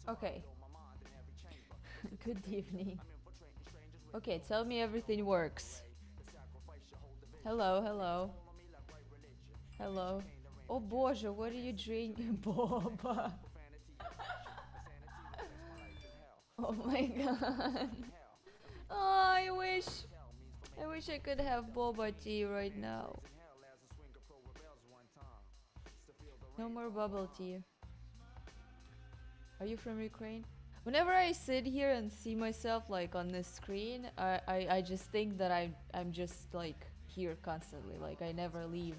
Okay. Good evening. Okay, tell me everything works. Hello, hello. Hello. Oh Боже, what are you drinking? Boba. Oh my god. Oh, I wish I could have boba tea right now. No more bubble tea. Are you from Ukraine? Whenever I sit here and see myself like on this screen, I just think that I'm just like here constantly. Like I never leave.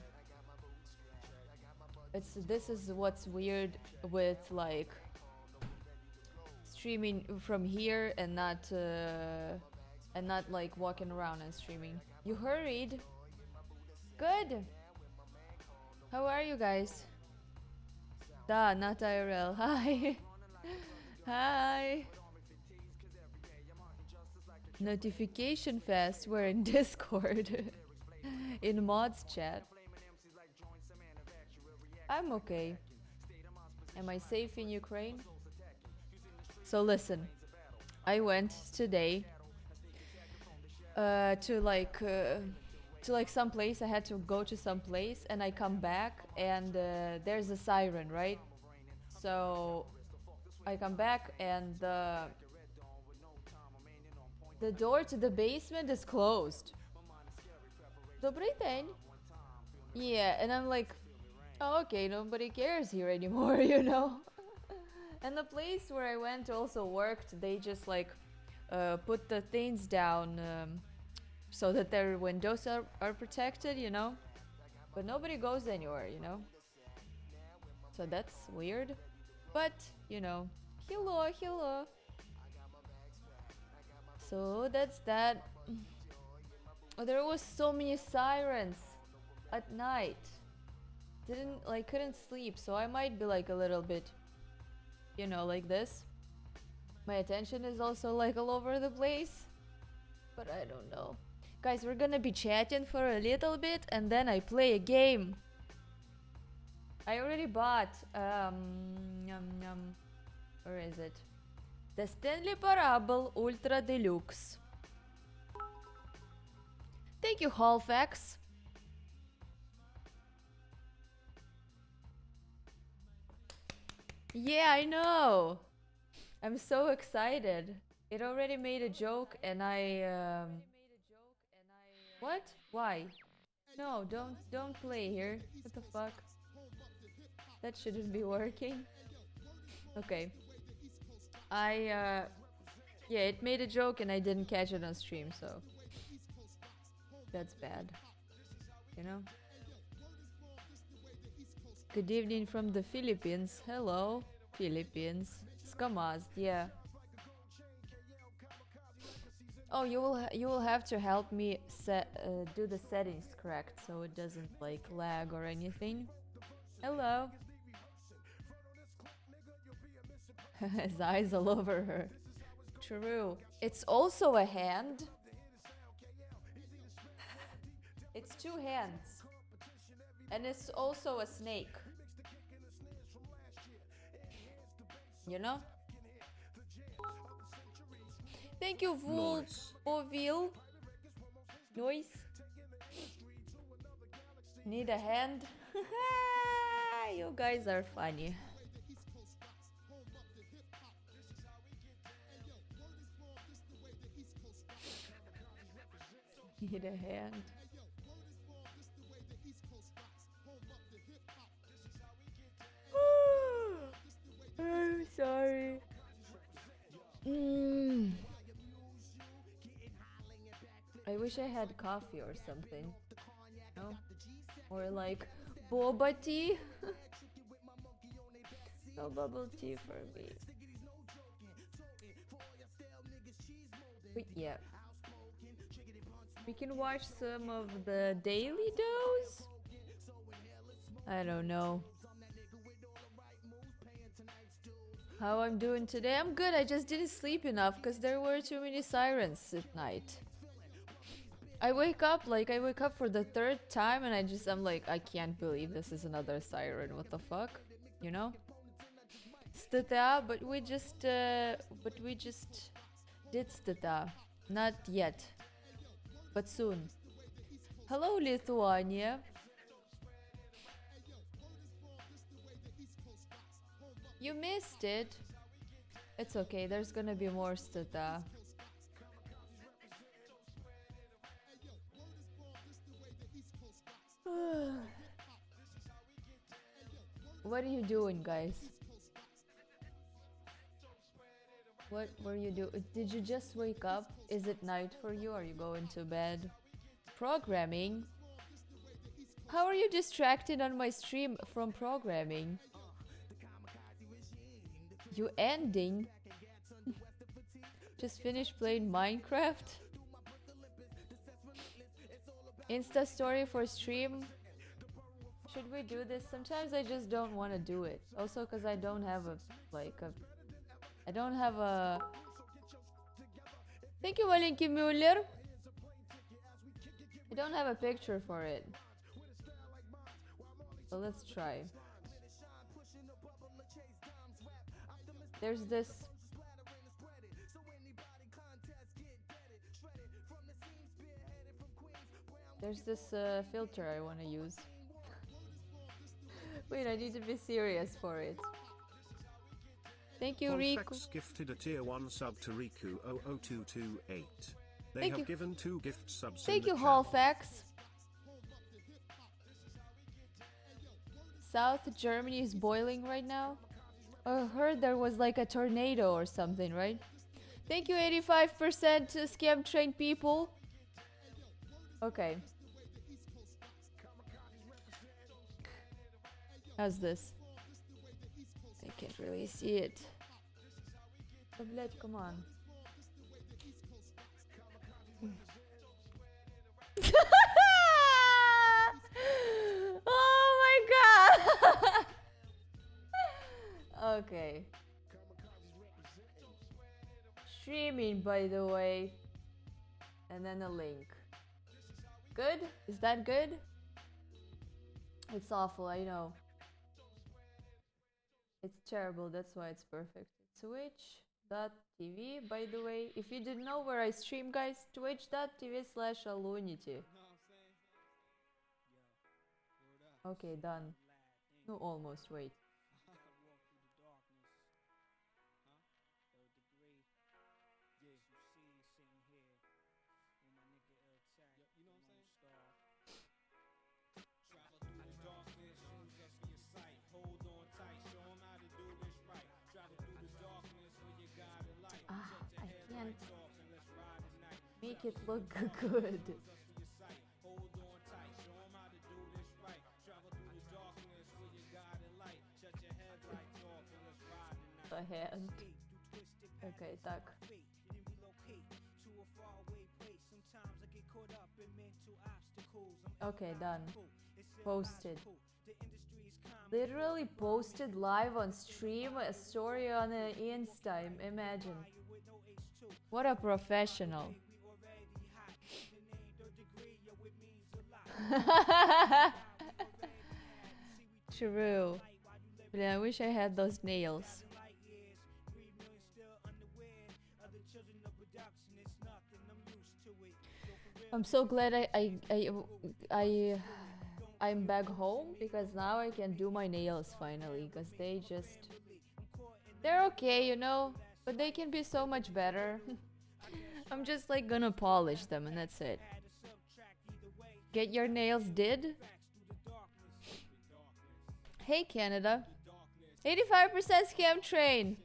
This is what's weird with like streaming from here and not like walking around and streaming. You hurried. Good. How are you guys? Da, not IRL. Hi. Hi. Notification fest. We're in Discord. In mods chat. I'm okay. Am I safe in Ukraine? So listen, I went today to like some place. I had to go to some place, and I come back, and there's a siren, right? So I come back, and the door to the basement is closed. Добрий день. Yeah, and I'm like, oh, okay, nobody cares here anymore, you know? And the place where I went also worked. They just like put the things down so that their windows are protected, you know? But nobody goes anywhere, you know? So that's weird. But, you know, hello, hello. So that's that. Oh, there was so many sirens at night. Couldn't sleep, so I might be like a little bit, you know, like this. My attention is also like all over the place. But I don't know. Guys, we're gonna be chatting for a little bit and then I play a game. I already bought where is it? The Stanley Parable Ultra Deluxe. Thank you, Halifax. Yeah, I know. I'm so excited. It already made a joke and what? Why? No, don't play here. What the fuck? That shouldn't be working. Okay. Yeah, it made a joke and I didn't catch it on stream, so that's bad. You know? Good evening from the Philippines. Hello, Philippines. Skamazd, yeah. Oh, you will have to help me do the settings correct so it doesn't like lag or anything. Hello. His eyes all over her. True. It's also a hand. It's two hands. And it's also a snake. You know? Thank you, Vulpovil. Noise. Need a hand? You guys are funny. Need a hand. I'm sorry. I wish I had coffee or something. No? Or like boba tea. No bubble tea for me. But yeah. We can watch some of the Daily Dose? I don't know. How I'm doing today? I'm good. I just didn't sleep enough because there were too many sirens at night. I wake up for the third time and I'm like, I can't believe this is another siren. What the fuck? You know? stata, but we just did stata. Not yet, but soon. Hello, Lithuania. You missed it. It's okay, there's gonna be more stata. What are you doing, guys? What were you doing? Did you just wake up? Is it night for you? Are you going to bed? Programming? How are you distracted on my stream from programming? You ending? Just finished playing Minecraft? Insta story for stream? Should we do this? Sometimes I just don't want to do it. Also because I don't have I don't have a... Thank you, Valenki Müller. I don't have a picture for it. So let's try. There's this... There's this filter I want to use. Wait, I need to be serious for it. Thank you, Riku. Gifted a tier 1 sub to Riku 00228. They Thank have you. given 2 gift subs. Thank you, in the channel. Hallfax. South Germany is boiling right now. I heard there was like a tornado or something, right? Thank you, 85% scam trained people. Okay. How's this? I can't really see it. Oh, блядь, come on. Oh my god! Okay. Streaming, by the way. And then a link. Good? Is that good? It's awful, I know. It's terrible, that's why it's perfect. Twitch.tv, by the way. If you didn't know where I stream, guys, twitch.tv/Aloonity. Okay, done. No, almost, wait. I can't make it look good. The hand. Okay, так. Okay, done. Posted. Literally posted live on stream a story on an Insta. Imagine. What a professional. True. But I wish I had those nails. I'm so glad I'm back home because now I can do my nails finally, because they're okay, you know, but they can be so much better. I'm just like gonna polish them and that's it. Get your nails did? Hey Canada. 85% scam train.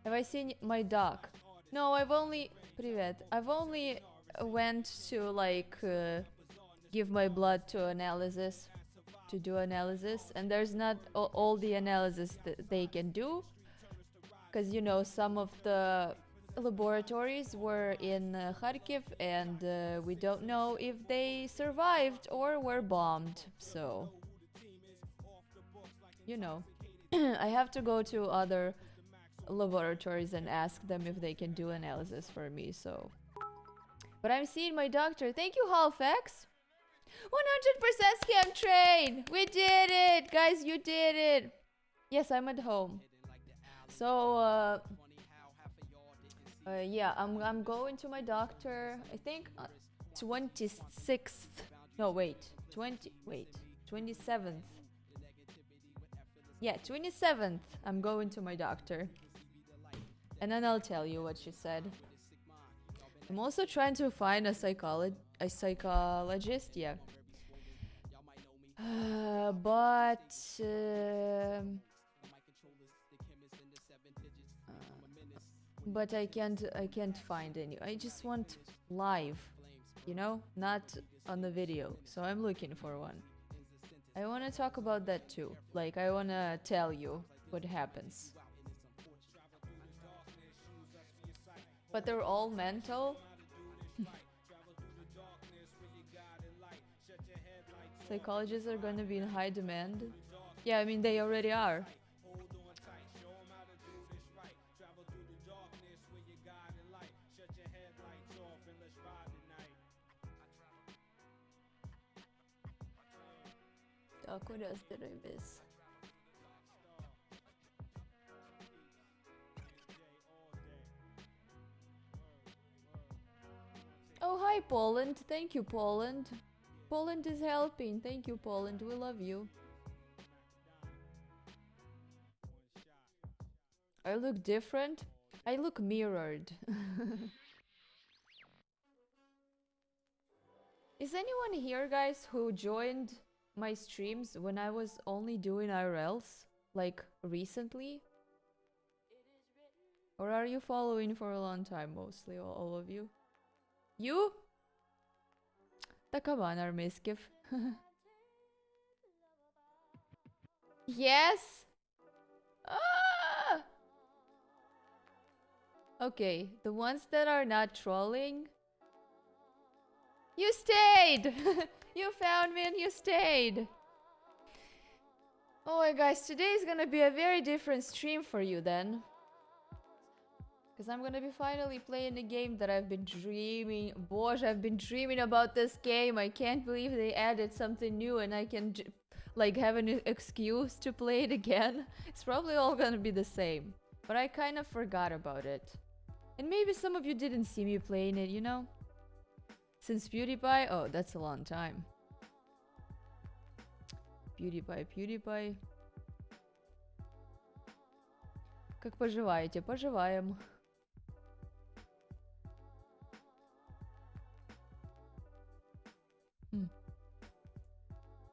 Have I seen my doc? No, I've only... Привет. I've only went to like give my blood to analysis, to do analysis, and there's not all the analysis that they can do, because you know some of the laboratories were in Kharkiv and we don't know if they survived or were bombed, so you know. I have to go to other laboratories and ask them if they can do analysis for me, so. But I'm seeing my doctor. Thank you, Halifax. 100% scam train! We did it! Guys, you did it! Yes, I'm at home. So, yeah, I'm going to my doctor. I think 26th. No, wait. 27th. Yeah, 27th. I'm going to my doctor. And then I'll tell you what she said. I'm also trying to find a psychologist, yeah. But I can't find any. I just want live, you know, not on the video. So I'm looking for one. I want to talk about that too. Like, I want to tell you what happens. But they're all mental. Psychologists are going to be in high demand. Yeah, I mean, they already are. Kurios darbis. Oh, hi, Poland. Thank you, Poland. Poland is helping. Thank you, Poland. We love you. I look different. I look mirrored. Is anyone here, guys, who joined my streams when I was only doing IRLs? Like, recently? Or are you following for a long time, mostly, all of you? You? Takaban Armiskiv. Yes? Ah! Okay, the ones that are not trolling. You stayed! You found me and you stayed! Oh my guys, today is gonna be a very different stream for you then. Because I'm gonna be finally playing a game that I've been dreaming. Boy, I've been dreaming about this game. I can't believe they added something new and I can like have an excuse to play it again. It's probably all gonna be the same. But I kind of forgot about it. And maybe some of you didn't see me playing it, you know? Since PewDiePie? Oh, that's a long time. PewDiePie. Как поживаете? Поживаем.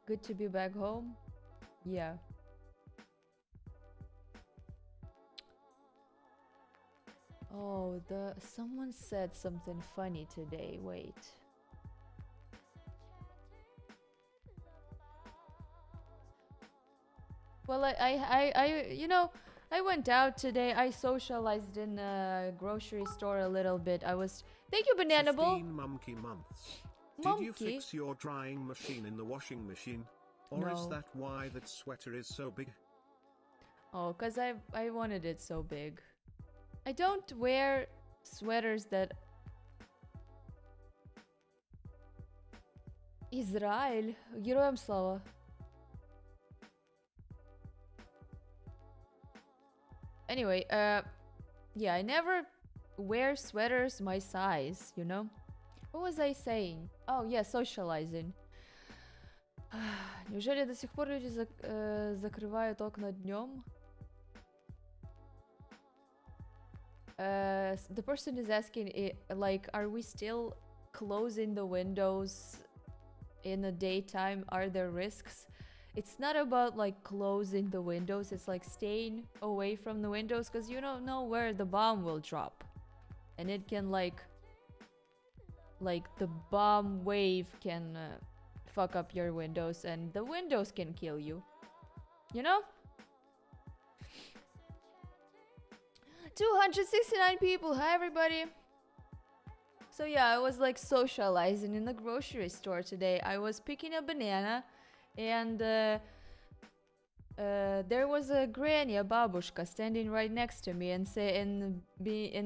Good to be back home? Yeah. Oh, someone said something funny today. Wait. Well, you know, I went out today. I socialized in a grocery store a little bit. Thank you, Banana Bowl. 15 monkey months. Did you fix your drying machine in the washing machine? Or is that why that sweater is so big? Oh, cause I wanted it so big. I don't wear sweaters that... Израиль. Героям слава. Anyway, yeah, I never wear sweaters my size, you know? What was I saying? Oh, yeah, socializing. Неужели до сих пор люди закрывают окна днем? The person is asking, like, are we still closing the windows in the daytime? Are there risks? It's not about like closing the windows, it's like staying away from the windows because you don't know where the bomb will drop. And it can like the bomb wave can fuck up your windows and the windows can kill you. You know? 269 people. Hi everybody. So yeah, I was like socializing in the grocery store today. I was picking a banana and there was a granny, a babushka, standing right next to me and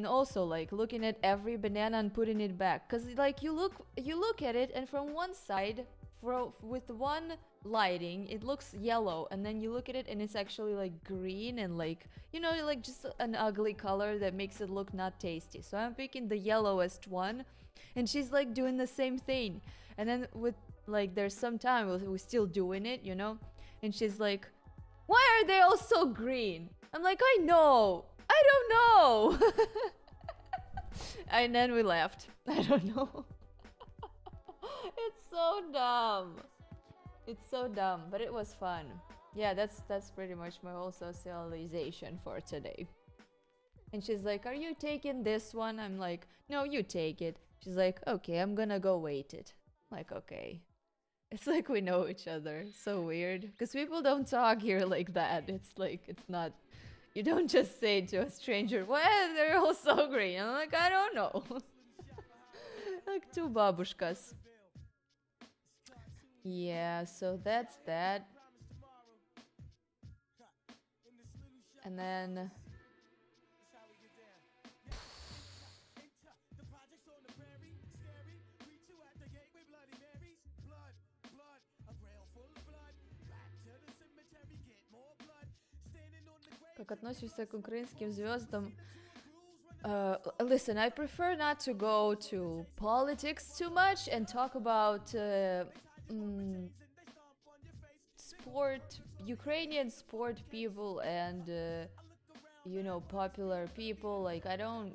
also like looking at every banana and putting it back. Cause like you look at it and from one side with one lighting it looks yellow, and then you look at it and it's actually like green and like, you know, like just an ugly color that makes it look not tasty. So I'm picking the yellowest one, and she's like doing the same thing. And then with like there's some time we're still doing it, you know, and she's like, why are they all so green? I'm like, I don't know. And then we left. I don't know. It's so dumb. It's so dumb, but it was fun. Yeah, that's pretty much my whole socialization for today. And she's like, are you taking this one? I'm like, no, you take it. She's like, okay, I'm gonna go weight it. I'm like, okay. It's like we know each other. So weird. Because people don't talk here like that. It's like, it's not... You don't just say to a stranger, well, they're all so green. I'm like, I don't know. Like two babushkas. Yeah, so that's that. And then... Как относишься к украинским звездам? Listen, I prefer not to go to politics too much and talk about sport, Ukrainian sport people and, you know, popular people. Like, I don't...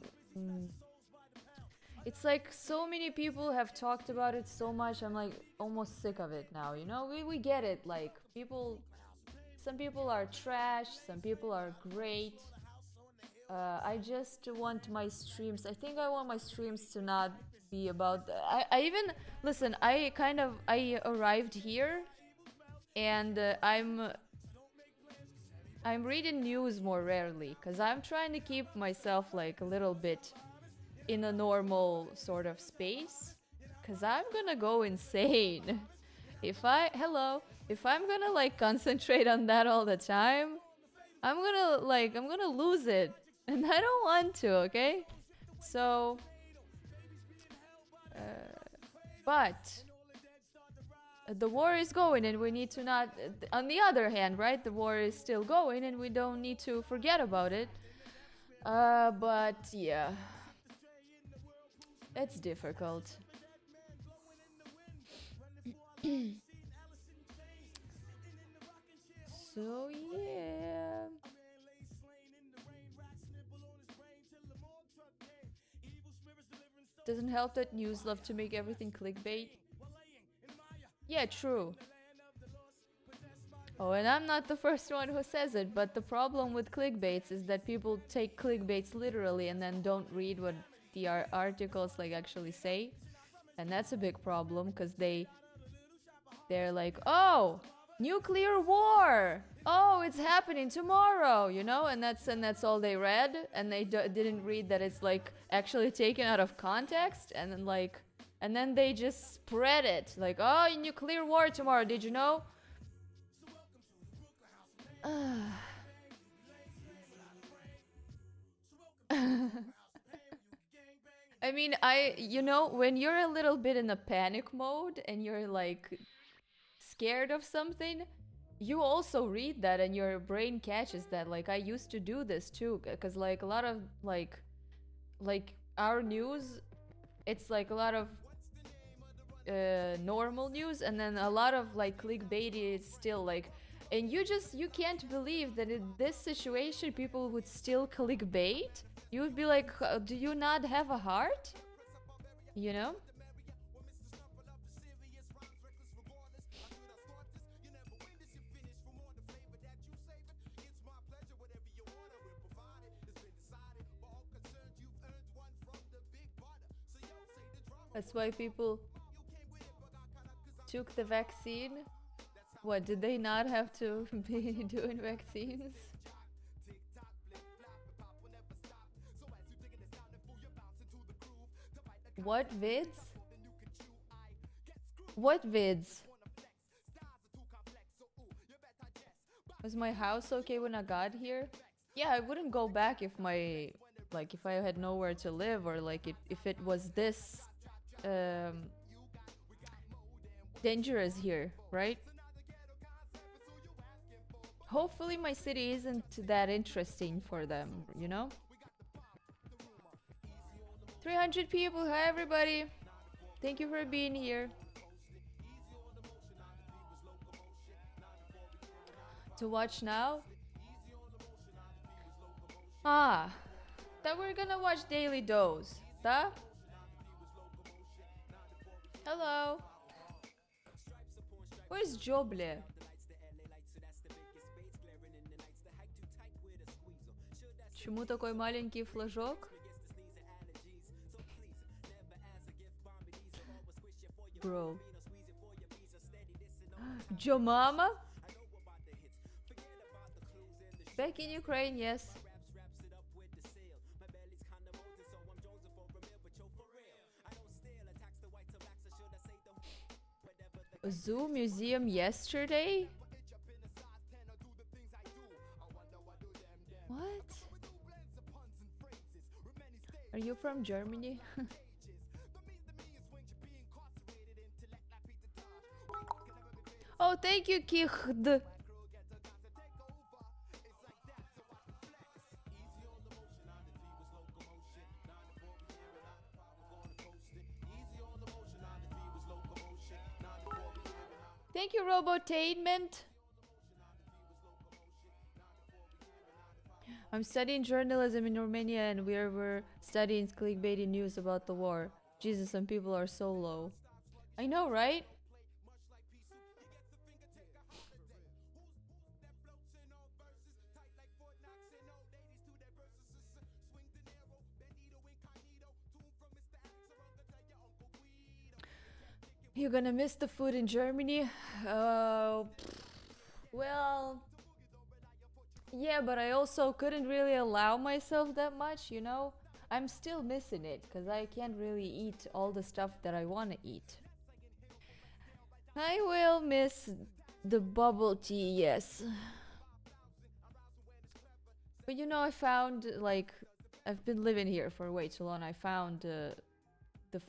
It's like so many people have talked about it so much, I'm like almost sick of it now, you know? We get it, like, people... Some people are trash, some people are great. I just want my streams... I think I want my streams to not be about... I even... Listen, I arrived here and I'm reading news more rarely because I'm trying to keep myself like a little bit in a normal sort of space, because I'm gonna go insane if I'm gonna like concentrate on that all the time. I'm gonna lose it, and I don't want to, okay? So but the war is going and we need to not... On the other hand, right, the war is still going and we don't need to forget about it. But yeah, it's difficult. So yeah. Doesn't help that news love to make everything clickbait. Yeah, true. Oh, and I'm not the first one who says it, but the problem with clickbaits is that people take clickbaits literally and then don't read what the articles like actually say. And that's a big problem, because they're like, oh, nuclear war, oh, it's happening tomorrow, you know, and that's all they read, and they didn't read that it's like actually taken out of context, and then like, and then they just spread it like, oh, nuclear war tomorrow, did you know? I mean, you know, when you're a little bit in a panic mode and you're like scared of something, you also read that and your brain catches that. Like, I used to do this too, because like a lot of like our news, it's like a lot of normal news, and then a lot of like clickbaity still, like, and you can't believe that in this situation people would still clickbait. You would be like, do you not have a heart? You know? That's why people took the vaccine. What, did they not have to be doing vaccines? What vids? What vids? Was my house okay when I got here? Yeah, I wouldn't go back if my... like, if I had nowhere to live, or like if it was this... dangerous here, right? Hopefully my city isn't that interesting for them, you know? 300 people, hi everybody! Thank you for being here. To watch now? Ah, that we're gonna watch Daily Dose, да? Hello. Where's Joble? Чему такой маленький флажок? Bro. Joe Mama? Back in Ukraine, yes. A zoo museum yesterday? What? Are you from Germany? Oh, thank you, Kichd. Thank you, Robotainment. I'm studying journalism in Romania and we're studying clickbaity news about the war. Jesus, some people are so low. I know, right? You're gonna miss the food in Germany? Well, yeah, but I also couldn't really allow myself that much, you know? I'm still missing it, because I can't really eat all the stuff that I want to eat. I will miss the bubble tea, yes. But you know, I found, like, I've been living here for way too long. I found the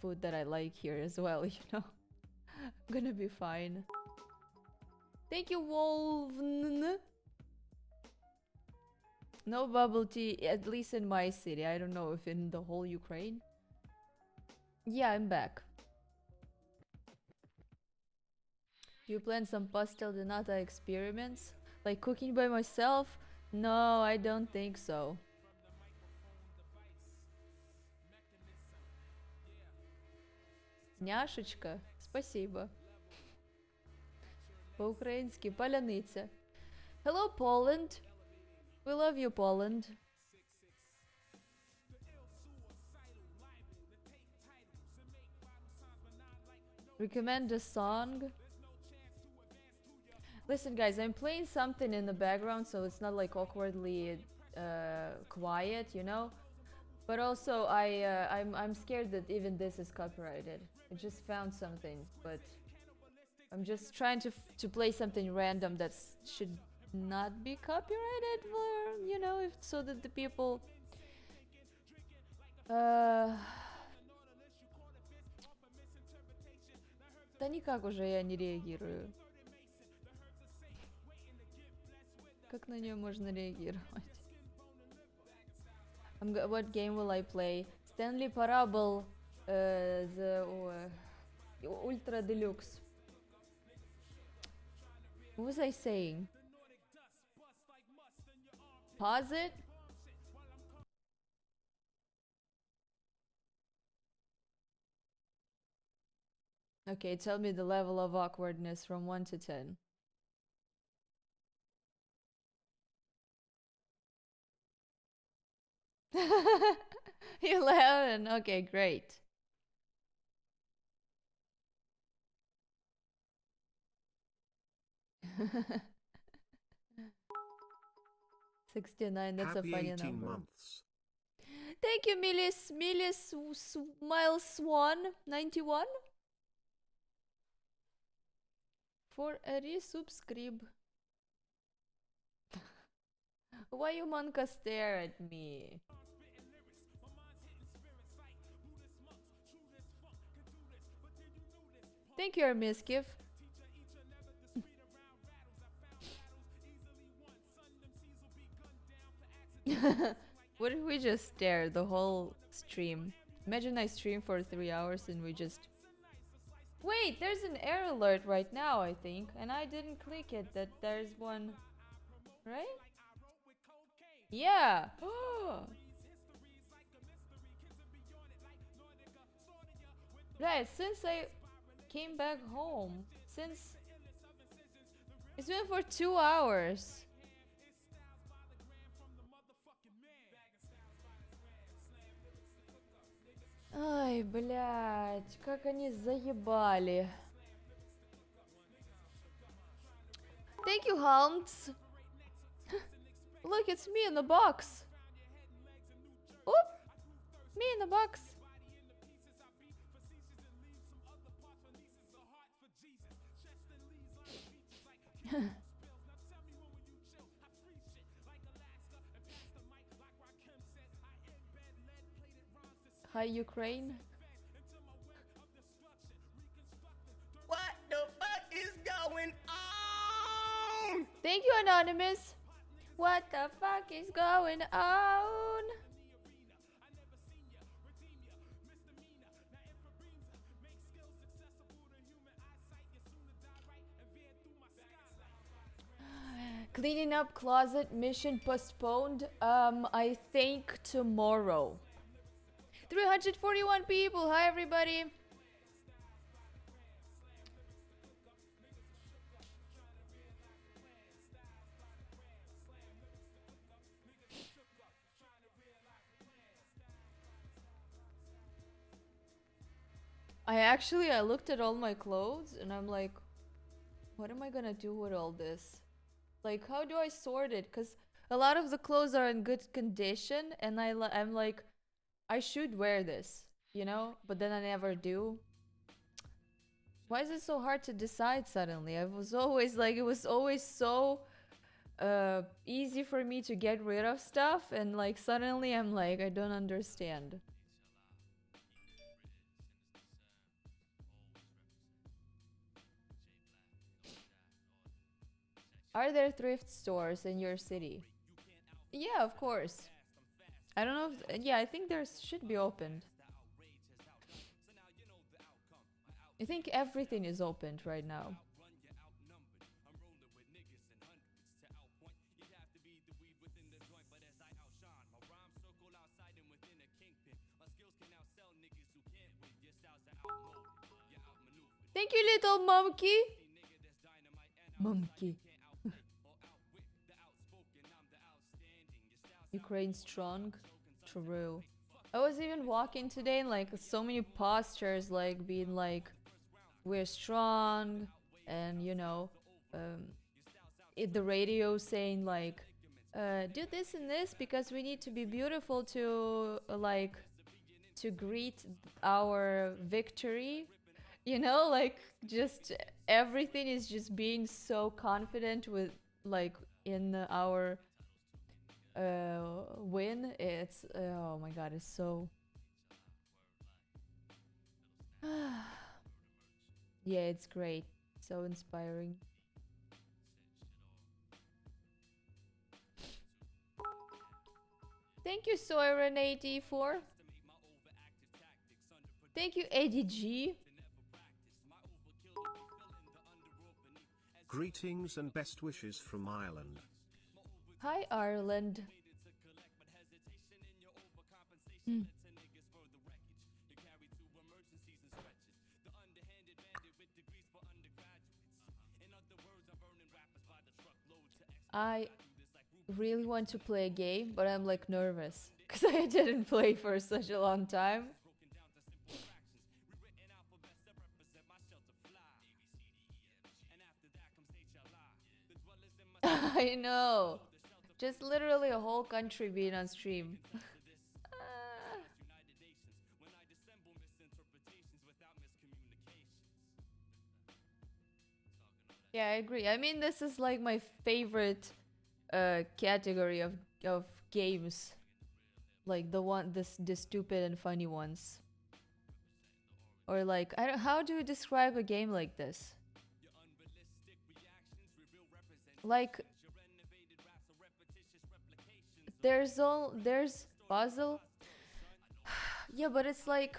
food that I like here as well, you know? I'm gonna be fine. Thank you, Wolven. No bubble tea, at least in my city. I don't know if in the whole Ukraine. Yeah, I'm back. Do you plan some pastel de nata experiments? Like cooking by myself? No, I don't think so. Няшечка, спасибо. По-украински паляниця. Hello, Poland. We love you, Poland. Recommend a song? Listen, guys, I'm playing something in the background, so it's not like awkwardly quiet, you know. But also, I'm scared that even this is copyrighted. I just found something, but I'm just trying to play something random that should not be copyrighted, for, you know, if, so that the people. Да никак уже я не реагирую. Как на нее можно реагировать? What game will I play? Stanley Parable, the Ultra Deluxe. What was I saying? Pause it? Okay, tell me the level of awkwardness from 1 to 10. 11. Okay, great. 69, that's Happy a funny 18 number. months. Thank you, Milis Miles Swan 91 for a resubscribe. Why you manka stare at me? Thank you, Miskiv. What if we just stare the whole stream? Imagine I stream for 3 hours and we just... Wait, there's an error alert right now, I think. And I didn't click it, that there's one... Right? Yeah! Right, since I came back home, since... It's been for 2 hours. Ай, блядь, как они заебали. Thank you, Hans. Look, it's me in the box. Oop! Me in the box. Hi, Ukraine. What the fuck is going on? Thank you, Anonymous. What the fuck is going on? Cleaning up closet mission postponed. I think tomorrow. 341 people. Hi, everybody. I looked at all my clothes and I'm like, what am I gonna do with all this? Like, how do I sort it? Because a lot of the clothes are in good condition and I'm like, I should wear this, you know? But then I never do. Why is it so hard to decide suddenly? I was always like, it was always so easy for me to get rid of stuff, and like suddenly I'm like, I don't understand. Are there thrift stores in your city? Yeah, of course. I don't know if, yeah, I think there should be opened. I think everything is opened right now. Thank you, little monkey. Monkey. Ukraine strong. True. I was even walking today and like so many postures like being like, we're strong, and you know, the radio saying like, do this and this because we need to be beautiful to like to greet our victory, you know, like just everything is just being so confident with like in our win. It's oh my god, it's so yeah, it's great, so inspiring. Thank you, Soiren84. Thank you, ADG. Greetings and best wishes from Ireland. Hi, Ireland. I really want to play a game, but I'm like nervous because I didn't play for such a long time. I know. Just literally a whole country being on stream. Yeah, I agree. I mean, this is like my favorite category of games. Like the stupid and funny ones. Or like, I don't, how do you describe a game like this? Like there's puzzle. Yeah, but it's like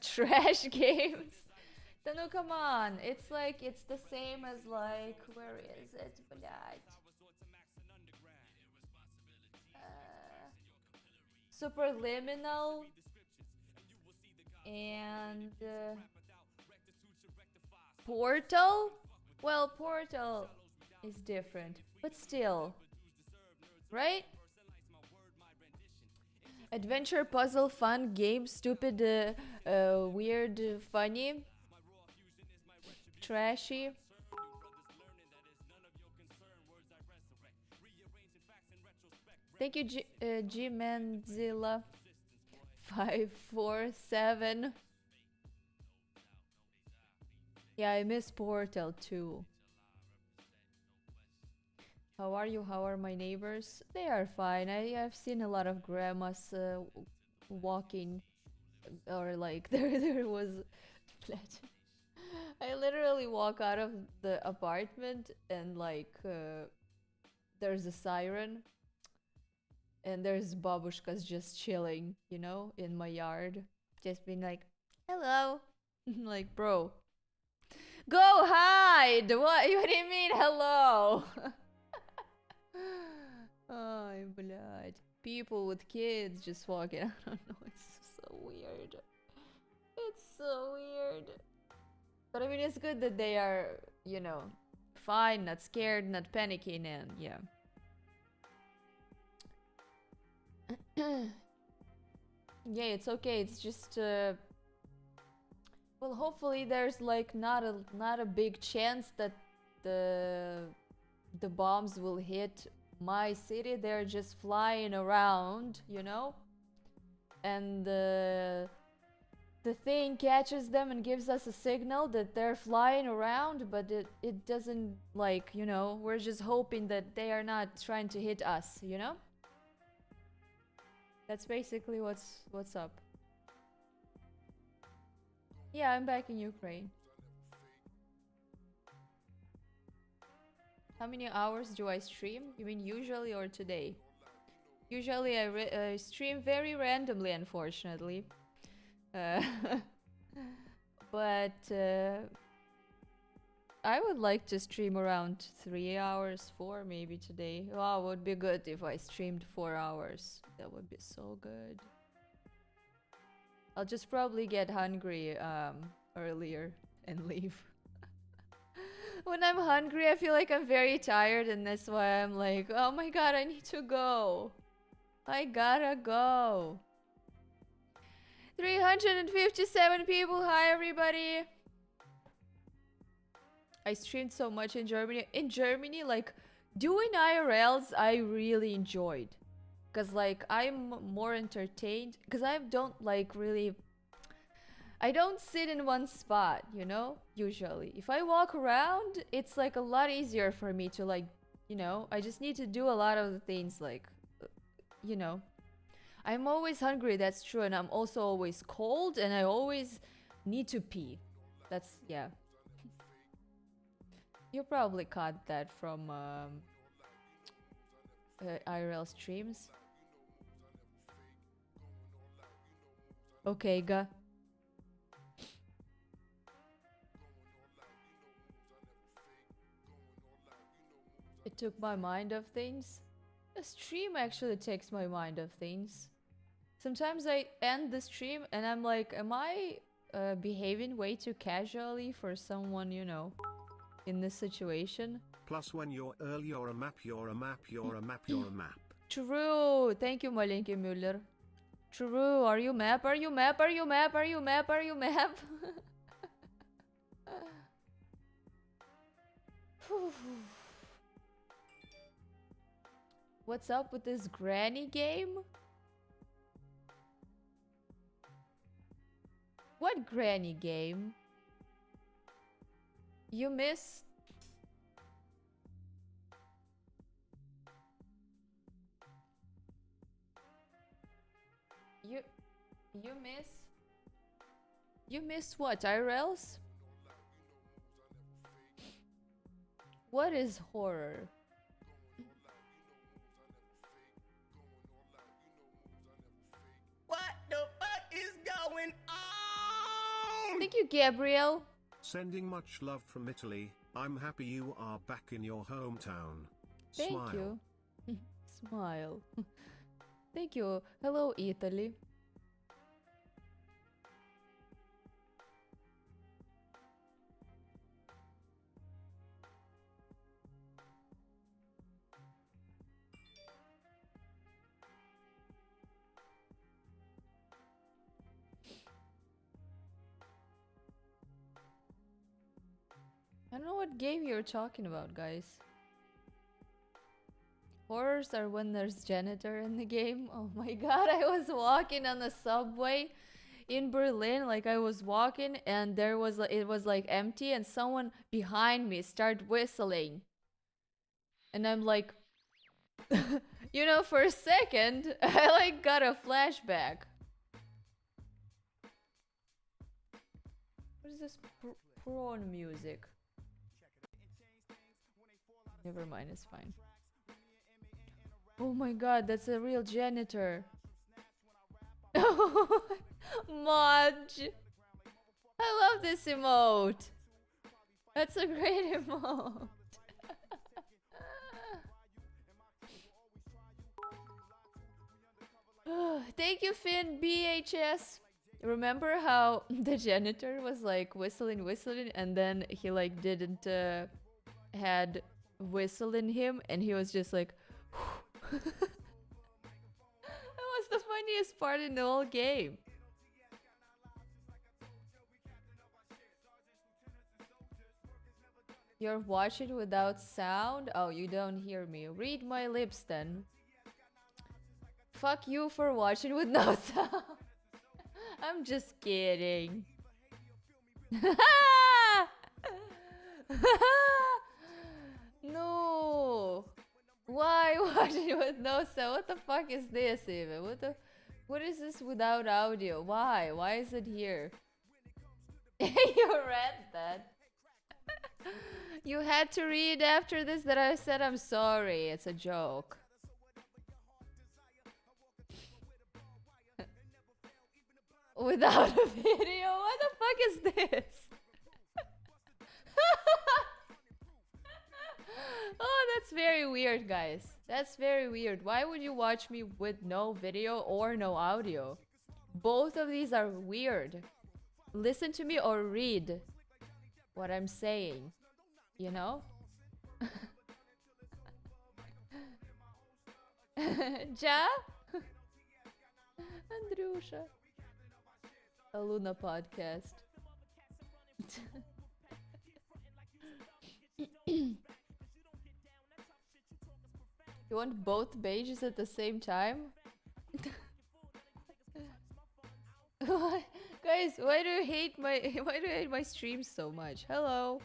trash games. No, come on. It's like it's the same as like where is it? Блядь. Superliminal and Portal? Well, Portal is different, but still, right? Adventure, puzzle, fun, game, stupid, weird, funny, trashy. Thank you, G Manzilla 547. Yeah, I miss Portal too. How are you? How are my neighbors? They are fine. I've seen a lot of grandmas walking, or like there was. I literally walk out of the apartment and like there's a siren and there's babushkas just chilling, you know, in my yard, just being like, "Hello," like, bro, go hide. What? What do you mean, hello? Ay, блядь. People with kids just walking. I don't know. It's so weird. It's so weird. But I mean, it's good that they are, you know, fine, not scared, not panicking, and yeah. Yeah, it's okay. It's just well, hopefully there's like not a big chance that the bombs will hit my city. They're just flying around, you know? And the thing catches them and gives us a signal that they're flying around, but it doesn't, like, you know, we're just hoping that they are not trying to hit us, you know? That's basically what's up. Yeah, I'm back in Ukraine. How many hours do I stream? You mean usually or today? Usually I stream very randomly, unfortunately. But I would like to stream around 3 hours, 4 maybe today. Oh, it would be good if I streamed 4 hours. That would be so good. I'll just probably get hungry earlier and leave. When I'm hungry, I feel like I'm very tired, and that's why I'm like, oh my god, I need to go. I gotta go. 357 people. Hi, everybody. I streamed so much in Germany. In Germany, like, doing IRLs, I really enjoyed. Because, like, I'm more entertained. Because I don't, like, really... I don't sit in one spot, you know? Usually. If I walk around, it's, like, a lot easier for me to, like, you know? I just need to do a lot of the things, like, you know? I'm always hungry, that's true. And I'm also always cold. And I always need to pee. That's, yeah. You probably caught that from IRL streams. Okay, ga. It took my mind off things. A stream actually takes my mind off things. Sometimes I end the stream and I'm like, am I behaving way too casually for someone, you know, in this situation? Plus when you're early, you're a map, you're a map, you're a map, you're a map. True. Thank you, Malinke Müller. True. Are you map? Are you map? Are you map? Are you map? Are you map? What's up with this granny game? What granny game? You miss... You miss what? IRLs? What is horror? Thank you, Gabriel. Sending much love from Italy. I'm happy you are back in your hometown. Thank Smile. you. Smile. Thank you. Hello, Italy. I don't know what game you're talking about, guys. Horrors are when there's janitor in the game. Oh my god, I was walking on the subway in Berlin, like I was walking and it was like empty and someone behind me started whistling. And I'm like, you know, for a second, I like got a flashback. What is this prawn music? Never mind, it's fine. Oh my god, that's a real janitor. Modge! I love this emote. That's a great emote. Thank you, Finn BHS. Remember how the janitor was like whistling, and then he like didn't had whistle in him, and he was just like. That was the funniest part in the whole game. You're watching without sound? Oh, you don't hear me. Read my lips then. Fuck you for watching with no sound. I'm just kidding. No. Why watching with no sound? What the fuck is this even? What is this without audio? Why? Why is it here? You read that. You had to read after this that I said I'm sorry. It's a joke. Without a video? What the fuck is this? Oh, that's very weird, guys. That's very weird. Why would you watch me with no video or no audio? Both of these are weird. Listen to me or read what I'm saying. You know? Ja? Andrusha. Aloona podcast. You want both pages at the same time? Guys, why do you hate my streams so much? Hello.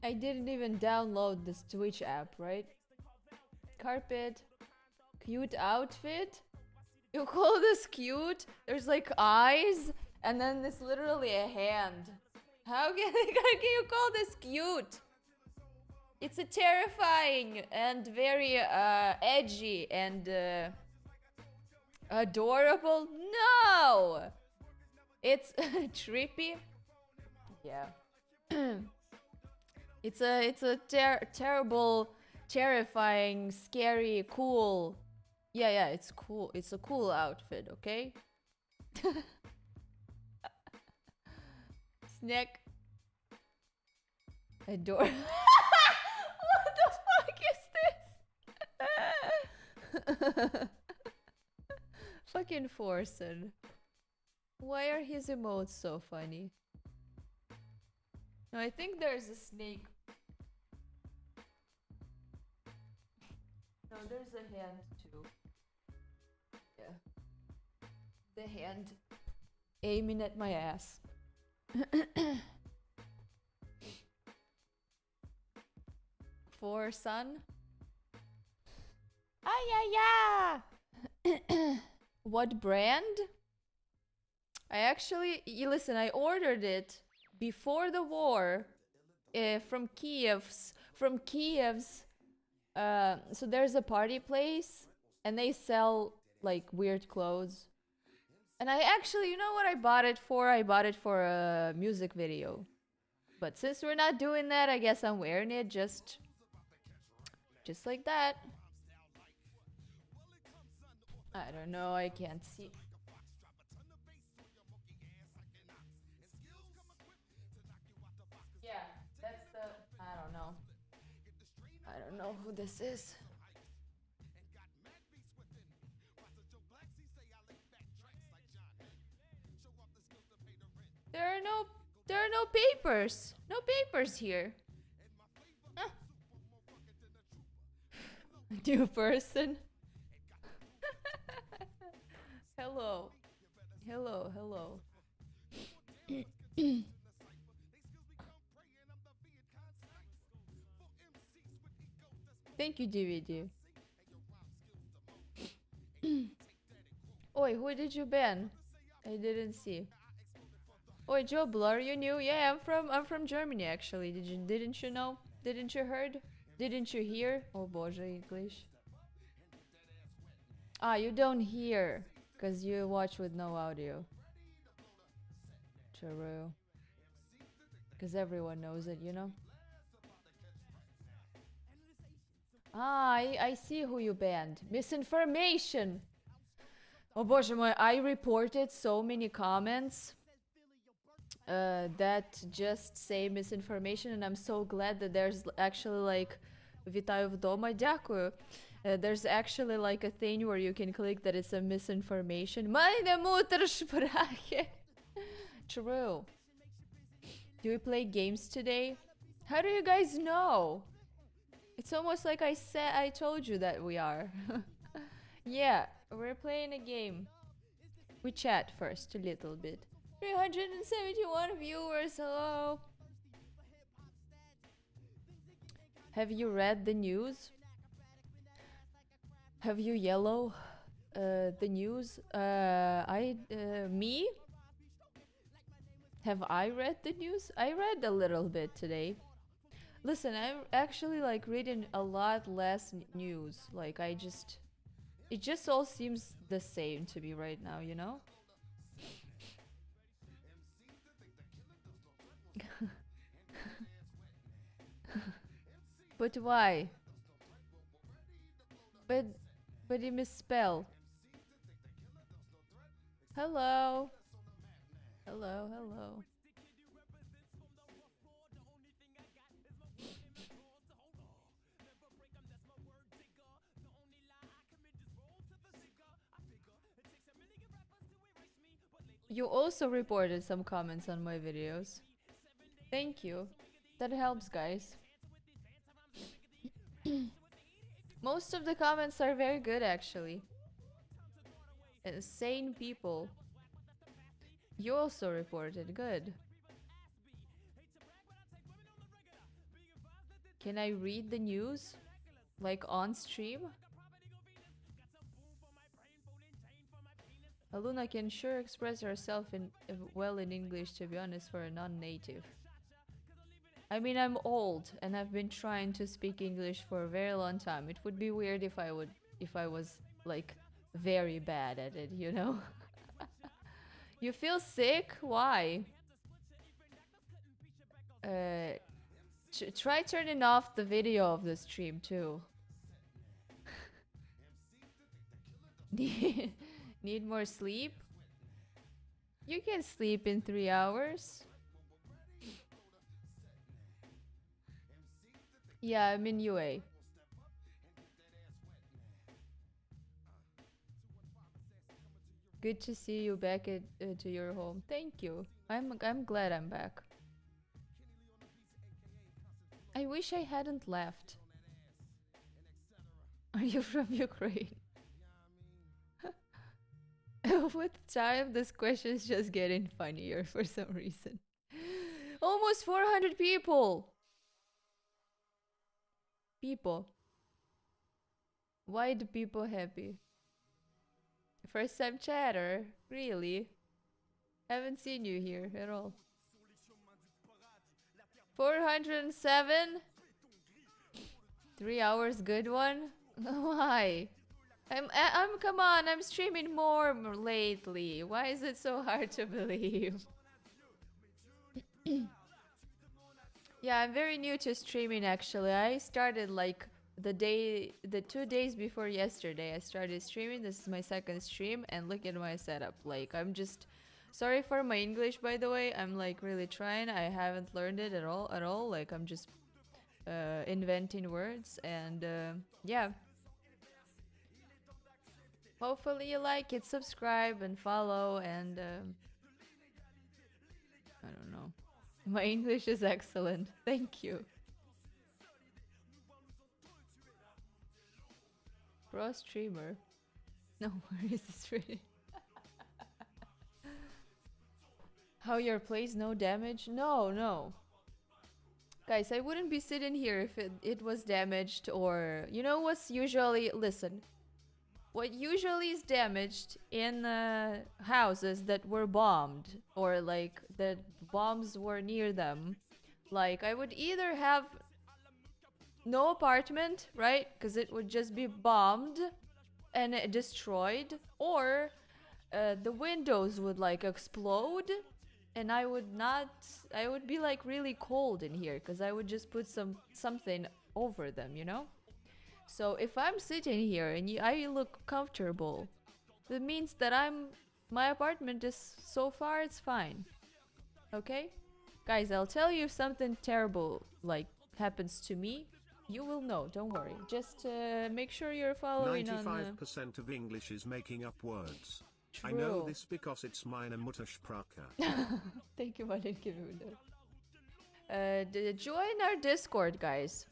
I didn't even download this Twitch app, right? Carpet. Cute outfit? You call this cute? There's like eyes, and then there's literally a hand. How can you call this cute? It's a terrifying and very edgy and adorable. No! It's trippy. Yeah. It's a terrible, terrifying, scary, cool. Yeah, it's cool. It's a cool outfit, okay? Snack. Adore. What the fuck is this? Fucking Forsen. Why are his emotes so funny? No, I think there's a snake. No, there's a hand too. Yeah. The hand aiming at my ass. For son. What brand? I actually, you listen, I ordered it before the war from Kiev's So there's a party place, and they sell like weird clothes. And I actually, you know what I bought it for? I bought it for a music video. But since we're not doing that, I guess I'm wearing it just like that. I don't know, I can't see. Yeah, that's the... I don't know. I don't know who this is. There are no papers. No papers here. Huh. New person. Hello. Hello, hello. Thank you, DVD. Oi, who did you ban? I didn't see. Oi, Joe Blur, you knew? Yeah, I'm from Germany actually. Didn't you know? Didn't you heard? Didn't you hear? Oh Boże, English. Ah, you don't hear, cause you watch with no audio. True. Cause everyone knows it, you know? Ah, I see who you banned. Misinformation! Oh Boże mój, I reported so many comments that just say misinformation, and I'm so glad that there's actually like Вітаю вдома, дякую. There's actually like a thing where you can click that it's a misinformation. Meine Muttersprache! True. Do we play games today? How do you guys know? It's almost like I told you that we are. Yeah, we're playing a game. We chat first a little bit. 371 viewers, hello. Have you read the news? Have you yellow the news? Me? Have I read the news? I read a little bit today. Listen, I'm actually like reading a lot less news. Like it just all seems the same to me right now, you know? But why? But you misspell. Hello. Hello, hello. You also reported some comments on my videos. Thank you. That helps, guys. Most of the comments are very good, actually. Sane people. You also reported. Good. Can I read the news? Like on stream? Aloona can sure express herself well in English, to be honest, for a non-native. I mean, I'm old and I've been trying to speak English for a very long time. It would be weird if I was like very bad at it, you know? You feel sick? Why? Try turning off the video of the stream too. Need more sleep? You can sleep in 3 hours. Yeah, I'm in UA. Good to see you back at to your home. Thank you. I'm glad I'm back. I wish I hadn't left. Are you from Ukraine? With time, this question is just getting funnier for some reason. Almost 400 people! People. Why do people happy? First time chatter? Really? Haven't seen you here at all. 407? 3 hours, good one? Why? I'm come on, I'm streaming more lately. Why is it so hard to believe? Yeah, I'm very new to streaming actually. I started like the 2 days before yesterday. I started streaming. This is my second stream and look at my setup. Like I'm just sorry for my English by the way. I'm like really trying. I haven't learned it at all. Like I'm just inventing words and yeah. Hopefully you like it, subscribe and follow and I don't know. My English is excellent. Thank you. Pro streamer. No, where is this really? How your place no damage? No, no. Guys, I wouldn't be sitting here if it was damaged or... You know what's usually... Listen. What usually is damaged in houses that were bombed or like that bombs were near them. Like I would either have no apartment, right? Because it would just be bombed and destroyed, or the windows would like explode and I would be like really cold in here because I would just put something over them, you know? So if I'm sitting here and I look comfortable, that means that my apartment is so far it's fine. Okay? Guys, I'll tell you if something terrible like happens to me, you will know, don't worry. Just make sure you're following 95% of English is making up words. True. I know this because it's meine Muttersprache. Thank you, Martin. Join our Discord, guys.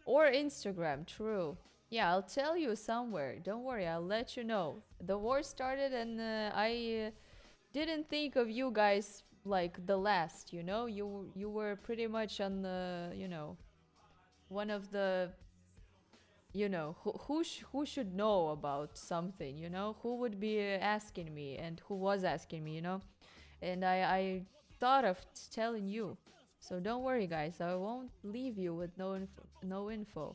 Or Instagram, true. Yeah, I'll tell you somewhere. Don't worry, I'll let you know. The war started and I didn't think of you guys like the last, you know? You were pretty much on the, you know, one of the, you know, who should know about something, you know? Who would be asking me and who was asking me, you know? And I thought of telling you. So don't worry, guys. I won't leave you with no info.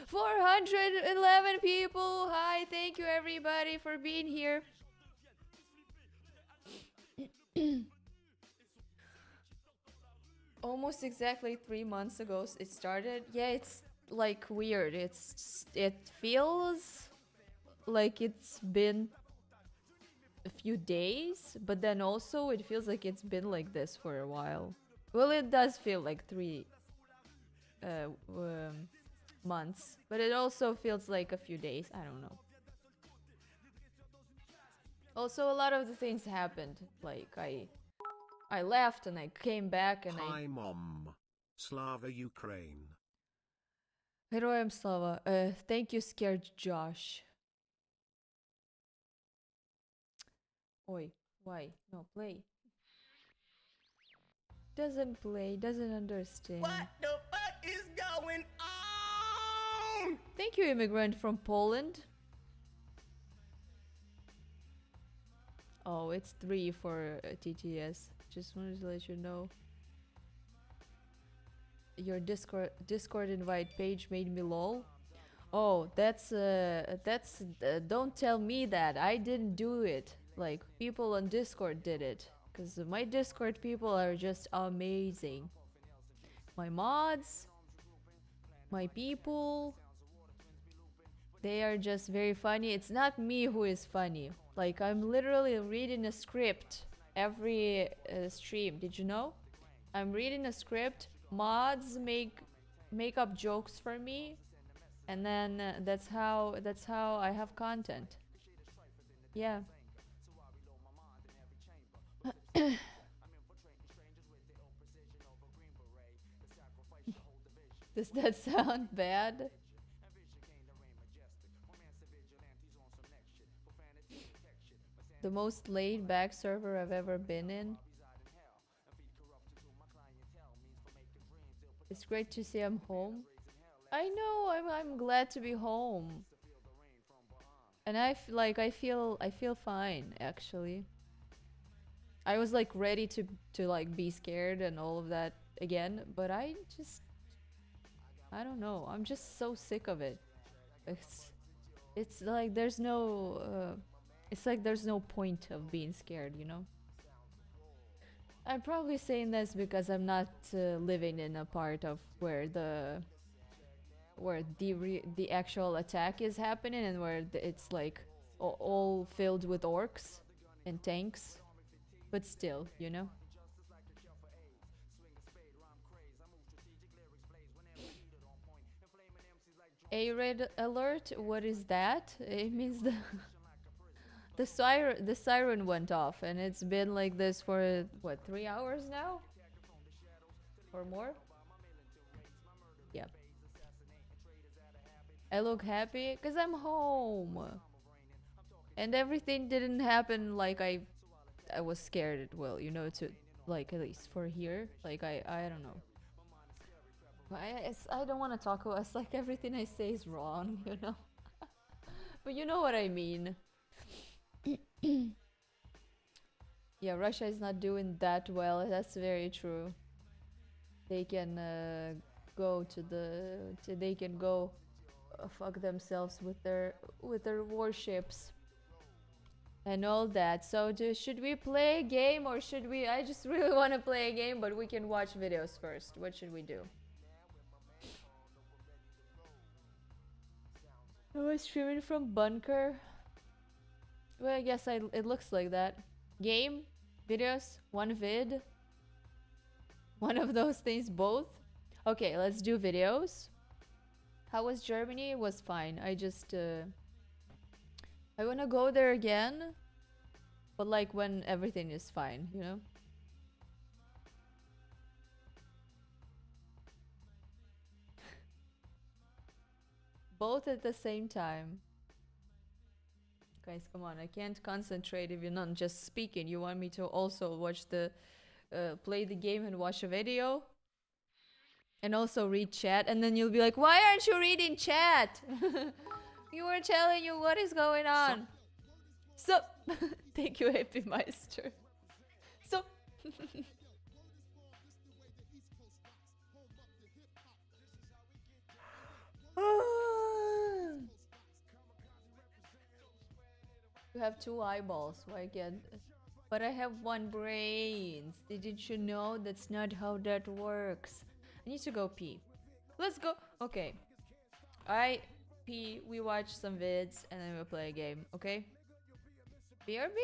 411 people. Hi, thank you everybody for being here. Almost exactly 3 months ago it started. Yeah, it's like weird. It feels like it's been a few days, but then also it feels like it's been like this for a while. Well, it does feel like 3 months, but it also feels like a few days. I don't know. Also, a lot of the things happened. Like I left and I came back and Hi, Mom. Slava Ukraine. Heroям slava. Thank you, scared Josh. Oi, why? No, play. Doesn't play, doesn't understand. What the fuck is going on? Thank you, immigrant from Poland. Oh, it's 3 for TTS. Just wanted to let you know. Your Discord invite page made me lol. Oh, that's don't tell me that. I didn't do it. Like people on Discord did it. Because my Discord people are just amazing. My mods, my people, they are just very funny. It's not me who is funny. Like I'm literally reading a script every stream. Did you know? I'm reading a script. Mods make up jokes for me, and then that's how I have content. Yeah. Does that sound bad? The most laid back server I've ever been in. It's great to see I'm home. I know, I'm glad to be home. And I feel fine actually. I was like ready to like be scared and all of that again, but I just I don't know. I'm just so sick of it. It's it's like there's no it's like there's no point of being scared, you know? I'm probably saying this because I'm not living in a part of where the actual attack is happening and where it's like all filled with orcs and tanks, but still, you know. A red alert, what is that? It means the siren went off and it's been like this for what, 3 hours now or more. Yeah, I look happy because I'm home and everything didn't happen like I was scared it will, you know, to like at least for here. Like I don't know. I don't want to talk about it's like everything I say is wrong, you know. But you know what I mean. Yeah, Russia is not doing that well. That's very true. They can go to they can go fuck themselves with their warships and all that. So should we play a game or should we I just really want to play a game but we can watch videos first. What should we do? I was streaming from bunker. Well, I guess it looks like that. Game, videos, one vid, one of those things, both. Okay, let's do videos. How was Germany? It was fine. I wanna go there again, but like when everything is fine, you know? Both at the same time. Guys, come on, I can't concentrate if you're not just speaking. You want me to also watch play the game and watch a video? And also read chat, and then you'll be like, why aren't you reading chat? You were telling you what is going on. So, thank you, Happy Meister. So, you have two eyeballs. Why can't? But I have one brain. Didn't you know that's not how that works? I need to go pee. Let's go. Okay. I pee. We watch some vids and then we'll play a game. Okay. BRB.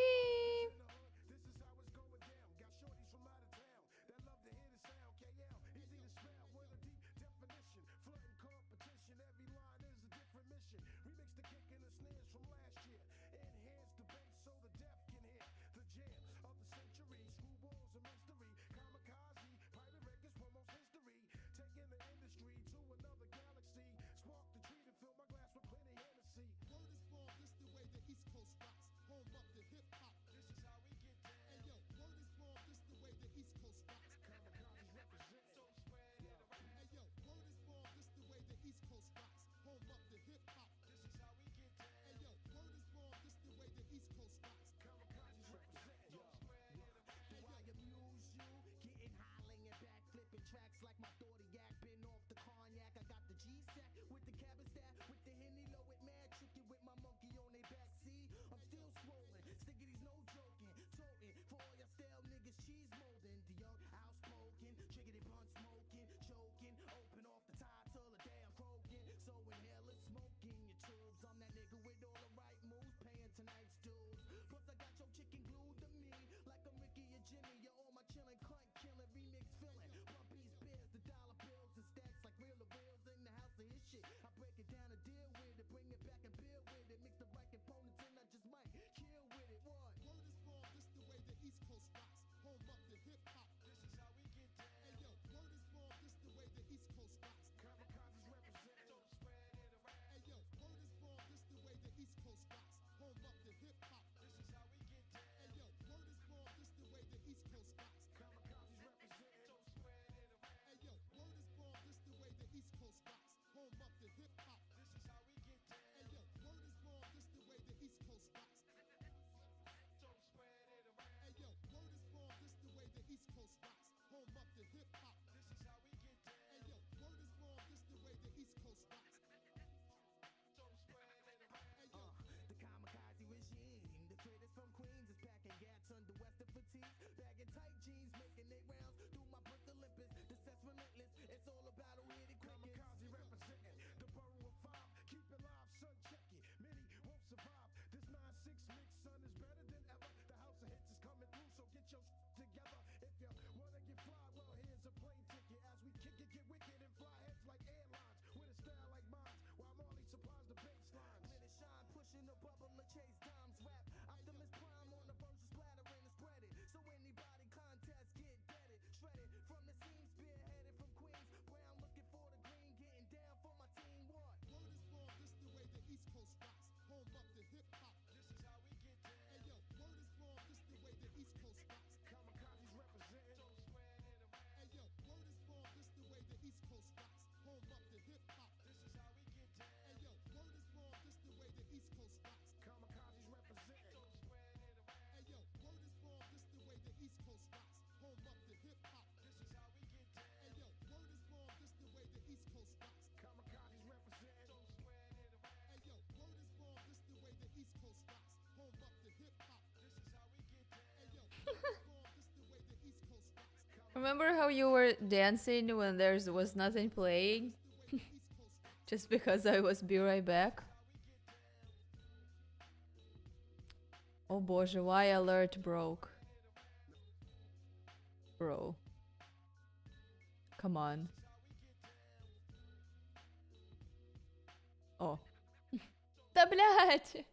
Remember how you were dancing when there was nothing playing? Just because I was be right back? Oh боже, why alert broke? Bro. Come on. Oh. Да блять!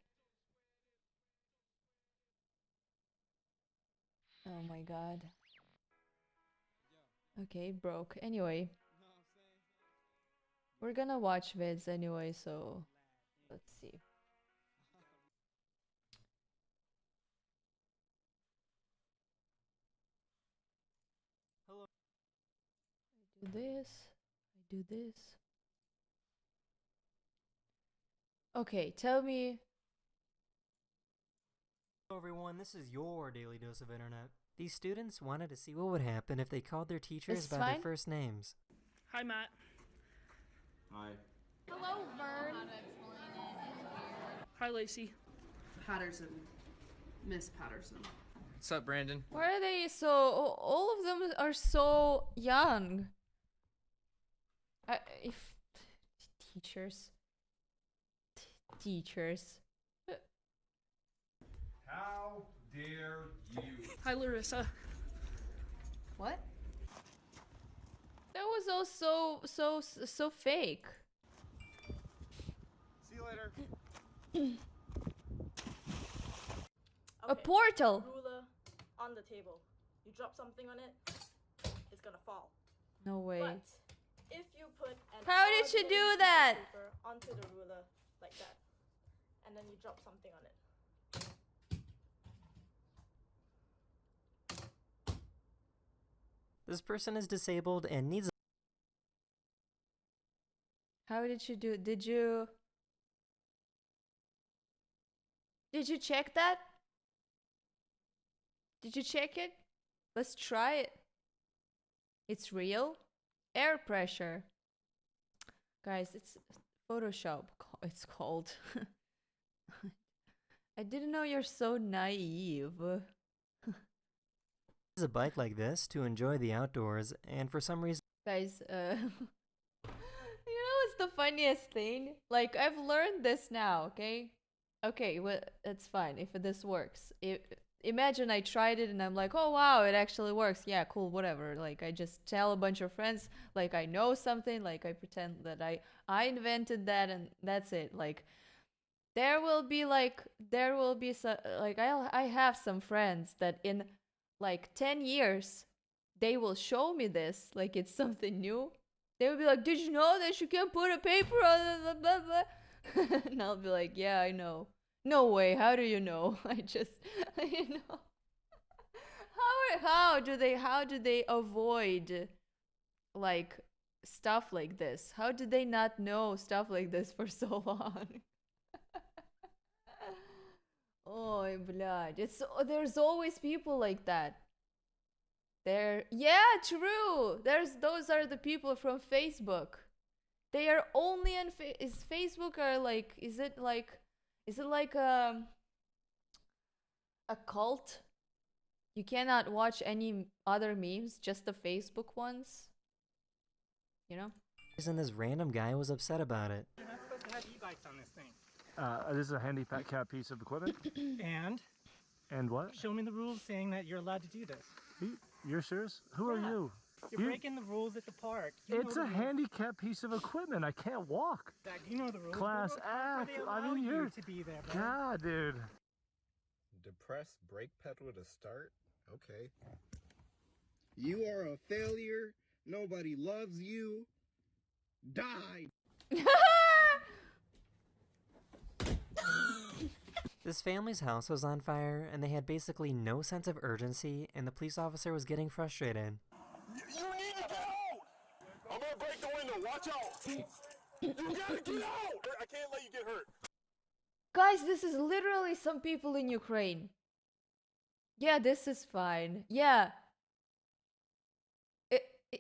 Oh my god. Okay, broke. Anyway. We're gonna watch vids anyway, so let's see. Hello. I do this. I do this. Okay, tell me. Hello everyone, this is your daily dose of internet. These students wanted to see what would happen if they called their teachers It's by fine. their first names. Hi, Matt. Hi. Hello, Vern. Hi, Lacey. Patterson. Miss Patterson. What's up, Brandon? Why are they so... all of them are so young. If... Teachers. Teachers. How dare you? Hi, Larissa. What? That was all so fake. See you later. A portal! Ruler on the table. You drop something on it, it's gonna fall. No way. But if you put an How did she ordinary do piece of that? paper onto the ruler like that, and then you drop something on it. This person is disabled and needs How did she do... Did you check that? Did you check it? Let's try it. It's real. Air pressure. Guys, it's Photoshop. It's called. I didn't know you're so naive. a bike like this to enjoy the outdoors, and for some reason Guys, you know what's the funniest thing? Like, I've learned this now, okay? Okay, well, it's fine if this works. Imagine I tried it and I'm like, oh wow, it actually works. Yeah, cool, whatever. Like, I just tell a bunch of friends, like, I know something, like, I pretend that I invented that and that's it. Like, there will be some, like, I have some friends that in, like, 10 years, they will show me this, like, it's something new. They will be like, did you know that you can put a paper on blah, blah, blah? And I'll be like, yeah, I know. No way, how do you know? I just, you know. How do they avoid, like, stuff like this? How did they not know stuff like this for so long? Oh, блядь. There's always people like that. Yeah, true. Those are the people from Facebook. They are only on is Facebook or like is it like a cult? You cannot watch any other memes, just the Facebook ones. You know? this random guy was upset about it. You're not supposed to have e-bikes on this thing. This is a handicap piece of equipment. And what? show me the rules saying that you're allowed to do this. You're serious? Who are Yeah. you? You're breaking the rules at the park. You It's know a the rules. handicap piece of equipment. I can't walk. Dad, you know the rules. Class What park F. do they I allow mean, you you're... to be there, bro? God, dude. Depress brake pedal to start? Okay. You are a failure. Nobody loves you. Die. This family's house was on fire, and they had basically no sense of urgency, and the police officer was getting frustrated. You need to get out! I'm gonna break the window. Watch out! You gotta get out! I can't let you get hurt. Guys, this is literally some people in Ukraine. Yeah, this is fine. Yeah.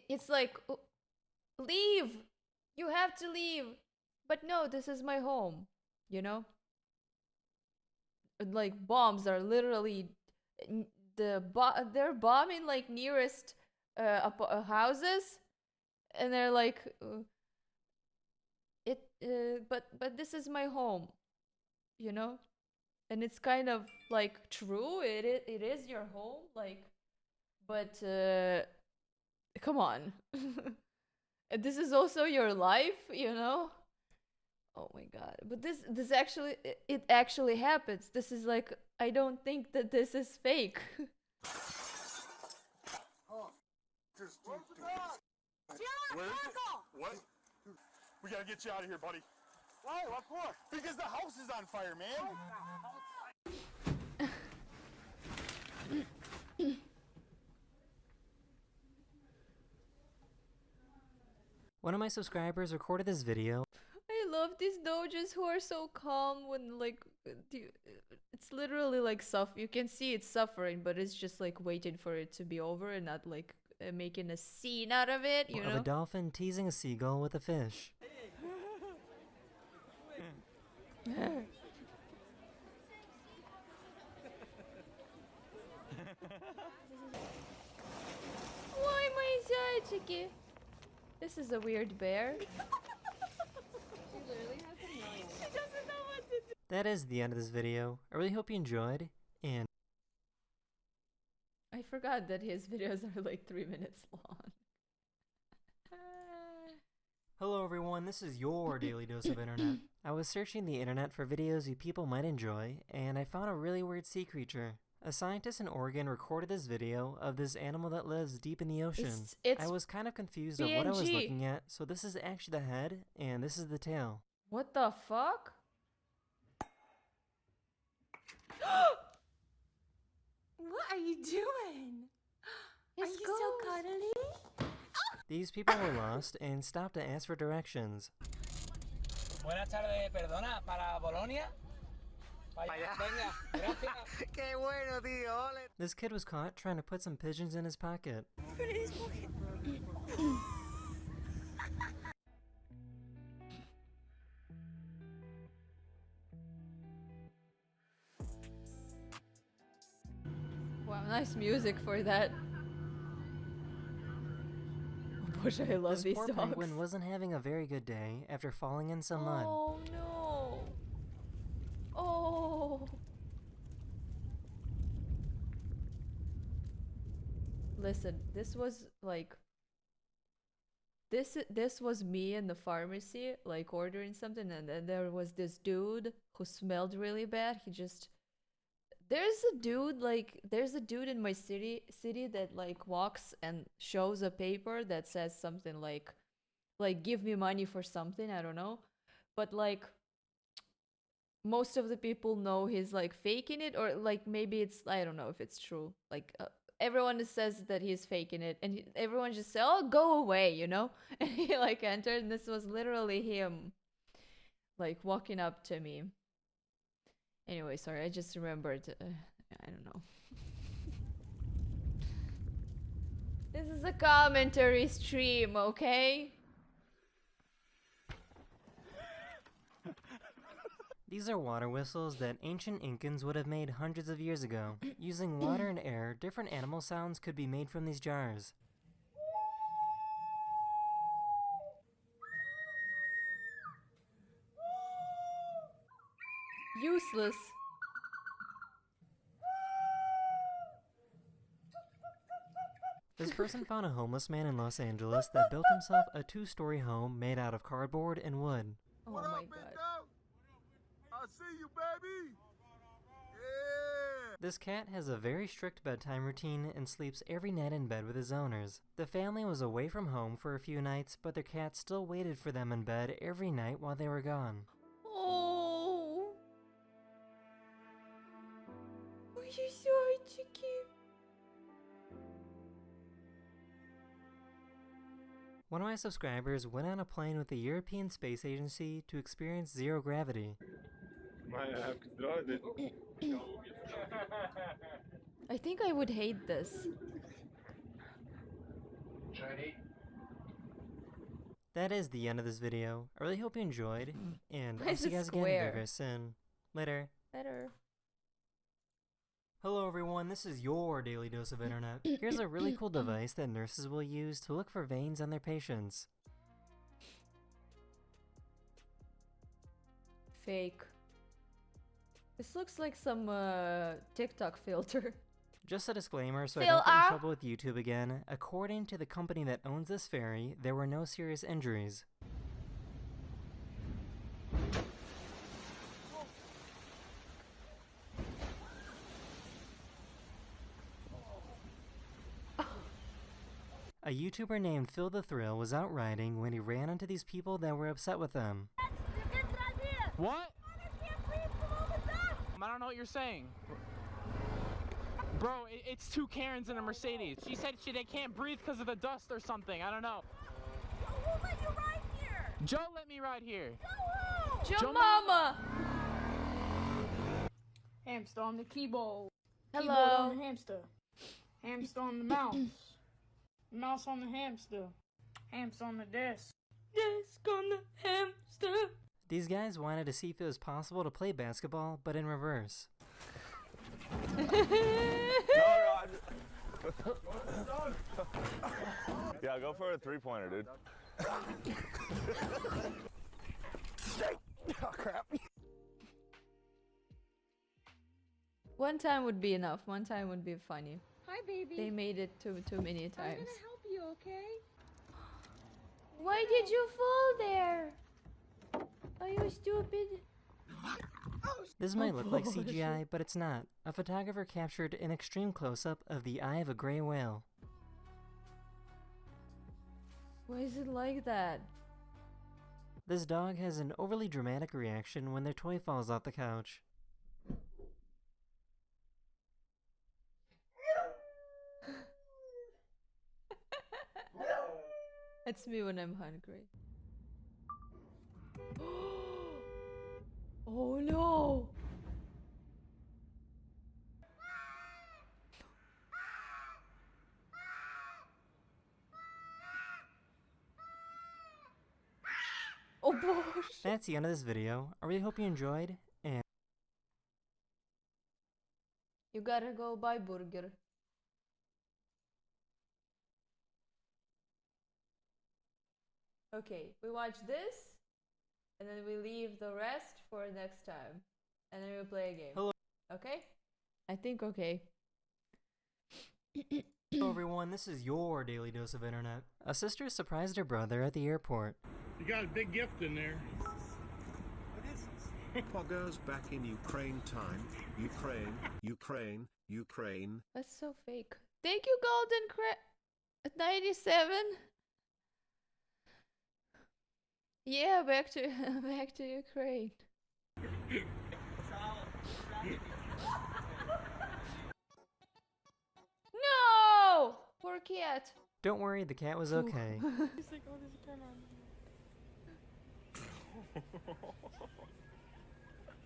It's like, leave! You have to leave! But no, this is my home. You know? Like, bombs are literally... they're bombing, like, nearest houses, and they're like, but this is my home, you know, and it's kind of like true. It is your home, like, but come on, and this is also your life, you know. Oh my god! But this actually it actually happens. This is like, I don't think that this is fake. What? We gotta get you out of here, buddy. Why? What for? Because the house is on fire, man. One of my subscribers recorded this video. I love these dojos who are so calm when, like, it's literally like you can see it's suffering, but it's just like waiting for it to be over and not like making a scene out of it, you know? Of a dolphin teasing a seagull with a fish. Why my зайчики? This is a weird bear. That is the end of this video. I really hope you enjoyed, and I forgot that his videos are like 3 minutes long. hello everyone, this is your daily dose of internet. I was searching the internet for videos you people might enjoy, and I found a really weird sea creature. A scientist in Oregon recorded this video of this animal that lives deep in the ocean. I was kind of confused of what I was looking at, so this is actually the head, and this is the tail. What the fuck? What are you doing? Are you so cuddly? These people were lost and stopped to ask for directions. Buenas tardes, perdona, para Bolonia? Venga, gracias. Qué bueno, tío. Ole. This kid was caught trying to put some pigeons in his pocket. Put it in his pocket. Wow, nice music for that. Oh gosh, I love this these poor dogs. penguin wasn't having a very good day after falling in some mud. Oh no. Oh. Listen, this was like this was me in the pharmacy, like ordering something, and then there was this dude who smelled really bad. There's a dude in my city that like walks and shows a paper that says something like give me money for something, I don't know. But like most of the people know he's like faking it, or like maybe it's, I don't know if it's true. Like everyone says that he's faking it, and everyone just say, "Oh, go away," you know? And he like entered, and this was literally him like walking up to me. Anyway, sorry, I just remembered. I don't know. This is a commentary stream, okay? These are water whistles that ancient Incans would have made hundreds of years ago. Using water and air, different animal sounds could be made from these jars. Useless. This person found a homeless man in Los Angeles that built himself a 2-story home made out of cardboard and wood. Oh my god. I see you, baby. Yeah. This cat has a very strict bedtime routine and sleeps every night in bed with his owners. The family was away from home for a few nights, but their cat still waited for them in bed every night while they were gone. Oh. Oh, you're so cheeky. One of my subscribers went on a plane with the European Space Agency to experience zero gravity. I think I would hate this. That is the end of this video. I really hope you enjoyed, and Why I'll is see you it guys again square? very soon. Later. Better. Hello everyone, this is your daily dose of internet. Here's a really cool device that nurses will use to look for veins on their patients. Fake. This looks like some TikTok filter. Just a disclaimer so I don't get in trouble with YouTube again. According to the company that owns this ferry, there were no serious injuries. A YouTuber named Phil the Thrill was out riding when he ran into these people that were upset with him. What? I don't know what you're saying. Bro, it's two Karens in a Mercedes. She said they can't breathe because of the dust or something. I don't know. Joe won't let you ride here. Joe let me ride here. Joe Mama! Hamster on the keyboard. Hello. Keyboard on the hamster. Hamster on the mouse. Mouse on the hamster. Hamster on the desk. Desk on the hamster. These guys wanted to see if it was possible to play basketball, but in reverse. Yeah, go for a three-pointer, dude. Oh, crap. One time would be enough. One time would be funny. Hi, baby. They made it too many I'm times. gonna help you, okay? Why did you fall there? Are you stupid? This might look like CGI, but it's not. A photographer captured an extreme close-up of the eye of a gray whale. Why is it like that? This dog has an overly dramatic reaction when their toy falls off the couch. It's me when I'm hungry. Oh no! Oh boy! That's the end of this video. I really hope you enjoyed, and You gotta go buy burger. Okay, we watch this, and then we leave the rest for next time, and then we play a game. Hello. Okay? I think okay. hello everyone, this is your daily dose of internet. A sister surprised her brother at the airport. You got a big gift in there. Poggers back in Ukraine time. Ukraine. That's so fake. Thank you, Golden 97. Yeah, back to Ukraine. No! Poor cat. Don't worry, the cat was okay. He's like, oh, there's a camera on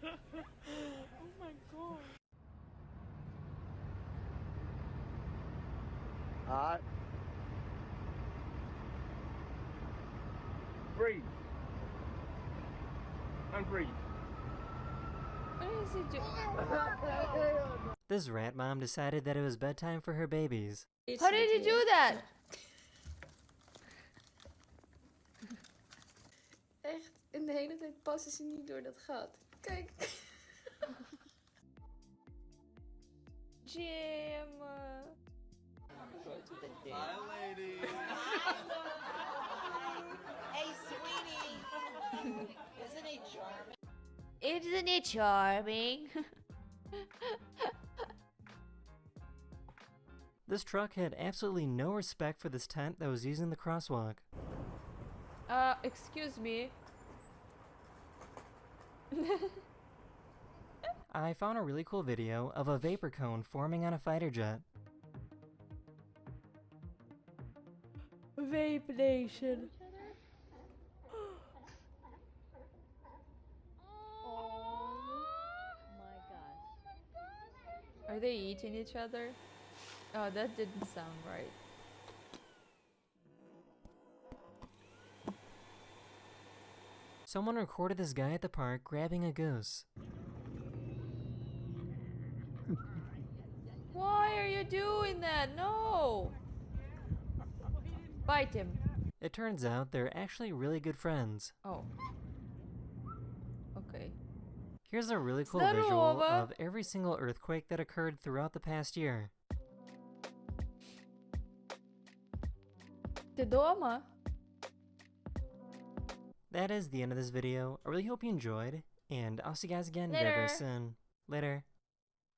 Oh my god. Alright. Breathe. Unbreathe. What is he doing? This rat mom decided that it was bedtime for her babies. How did he do that? Echt, in de hele tijd passen ze niet door dat gat. Kijk. Jim. Hi, lady. Hey, sweetie. Isn't he charming? Isn't it charming? This truck had absolutely no respect for this tent that was using the crosswalk. Excuse me. I found a really cool video of a vapor cone forming on a fighter jet. Vape Nation. Are they eating each other? Oh, that didn't sound right. Someone recorded this guy at the park grabbing a goose. doing that? No! Bite him. It turns out they're actually really good friends. Oh. Okay. Here's a really cool visual of every single earthquake that occurred throughout the past year. Ты дома? That is the end of this video. I really hope you enjoyed, and I'll see you guys again very, very soon. Later.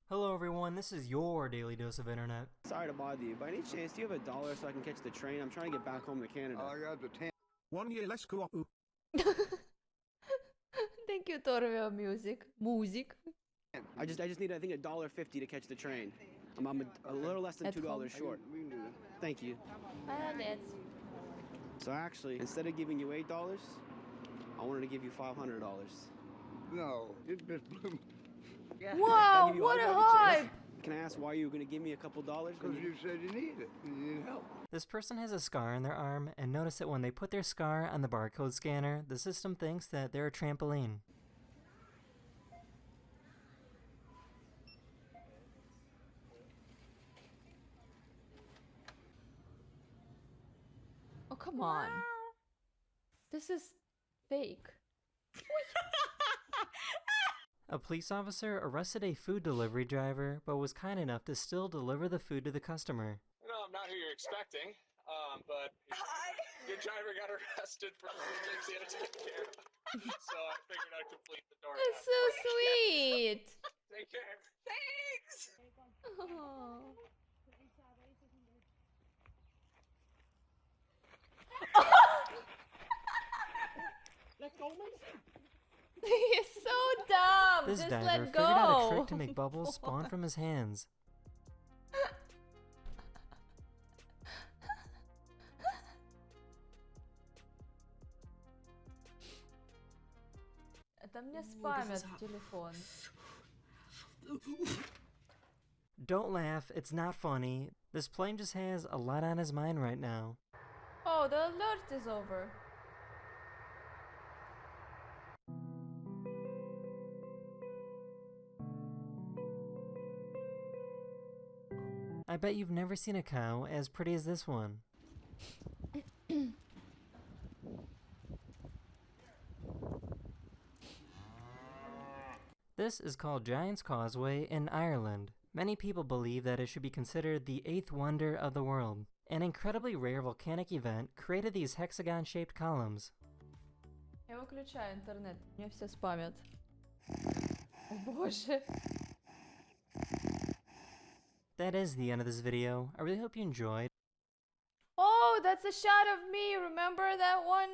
Hello everyone, this is your daily dose of internet. Sorry to bother you. By any chance, do you have $1 so I can catch the train? I'm trying to get back home to Canada. I got the 10. 1 year less co-op. Thank you, Torveo Music. Music. I just need, I think, $1.50 to catch the train. I'm a little less than $2 short. Thank you. So actually, instead of giving you $8, I wanted to give you $500. No, it just blew. Wow, what a hype! Can I ask why you were going to give me a couple dollars? Because you said you need it. You need help. This person has a scar on their arm, and notice that when they put their scar on the barcode scanner, the system thinks that they're a trampoline. Oh, come on. This is fake. A police officer arrested a food delivery driver, but was kind enough to still deliver the food to the customer. No, I'm not who you're expecting, but your driver got arrested for things he had to take care of. So I figured I'd complete the door. That's so sweet. Take care. Thanks! Oh. Let go, man. He's so dumb. This Just diver let figured go. out a trick to make bubbles spawn from his hands. Это мне спамят телефон. Don't laugh, it's not funny. This plane just has a lot on his mind right now. Oh, the alert is over. I bet you've never seen a cow as pretty as this one. This is called Giant's Causeway in Ireland. Many people believe that it should be considered the 8th wonder of the world. An incredibly rare volcanic event created these hexagon-shaped columns. Я выключаю интернет, меня все спамят. О боже. That is the end of this video. I really hope you enjoyed. Oh, that's a shot of me. Remember that one?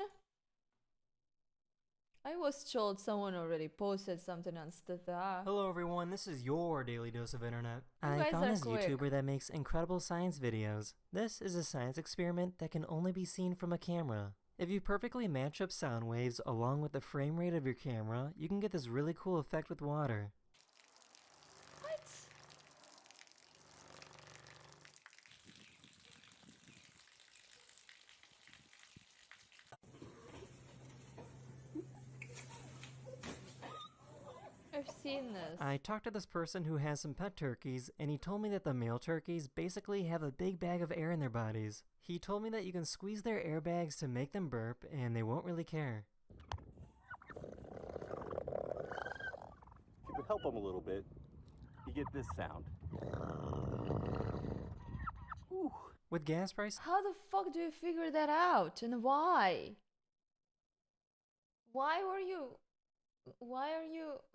I was told someone already posted something on Stata. Hello everyone, this is your daily dose of internet. I guys found are this quick. YouTuber that makes incredible science videos. This is a science experiment that can only be seen from a camera. If you perfectly match up sound waves along with the frame rate of your camera, you can get this really cool effect with water. What? I've seen this. I talked to this person who has some pet turkeys, and he told me that the male turkeys basically have a big bag of air in their bodies. He told me that you can squeeze their airbags to make them burp, and they won't really care. If you help them a little bit, you get this sound. Whew. With gas prices, How the fuck do you figure that out? And why? Why are you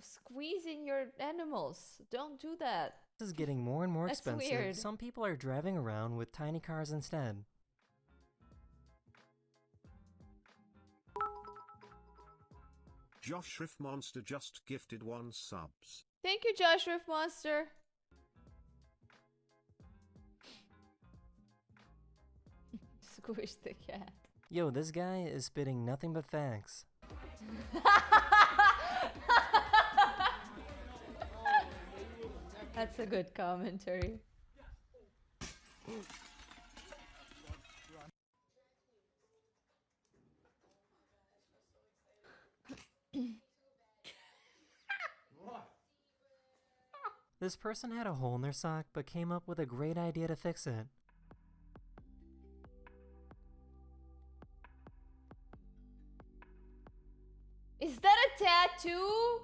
squeezing your animals? Don't do that. this is getting more and more That's expensive. weird. Some people are driving around with tiny cars instead. Josh Riff Monster just gifted 1 subs. Thank you, Josh Riff Monster. Squish the cat. Yo, this guy is spitting nothing but facts. That's a good commentary. This person had a hole in their sock but came up with a great idea to fix it. Is that a tattoo?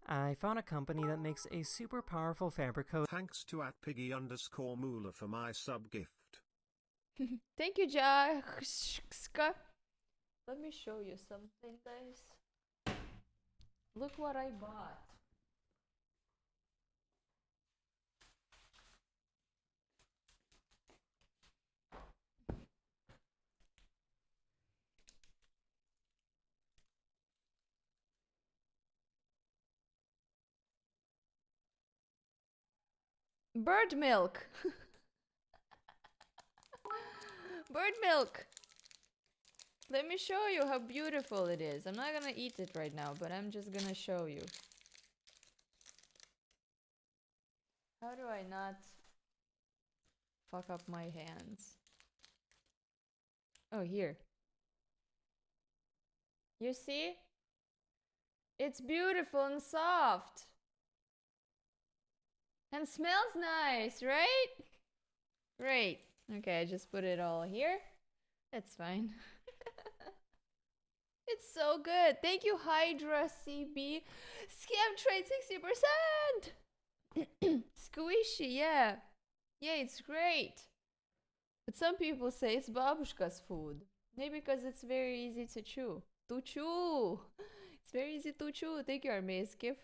I found a company that makes a super powerful fabric coat. Thanks to @piggy_moolah for my sub gift. Thank you, Jaska. Let me show you something, guys. Look what I bought. Bird milk. Bird milk. Let me show you how beautiful it is. I'm not gonna eat it right now, but I'm just gonna show you. How do I not fuck up my hands? Oh, here. You see? It's beautiful and soft. And smells nice, right? Great. Okay, I just put it all here. That's fine. It's so good. Thank you, Hydra CB. Scam trade 60%. Squishy, yeah. Yeah, it's great. But some people say it's babushka's food. Maybe because it's very easy to chew. To chew. It's very easy to chew. Thank you, Armeiskiv.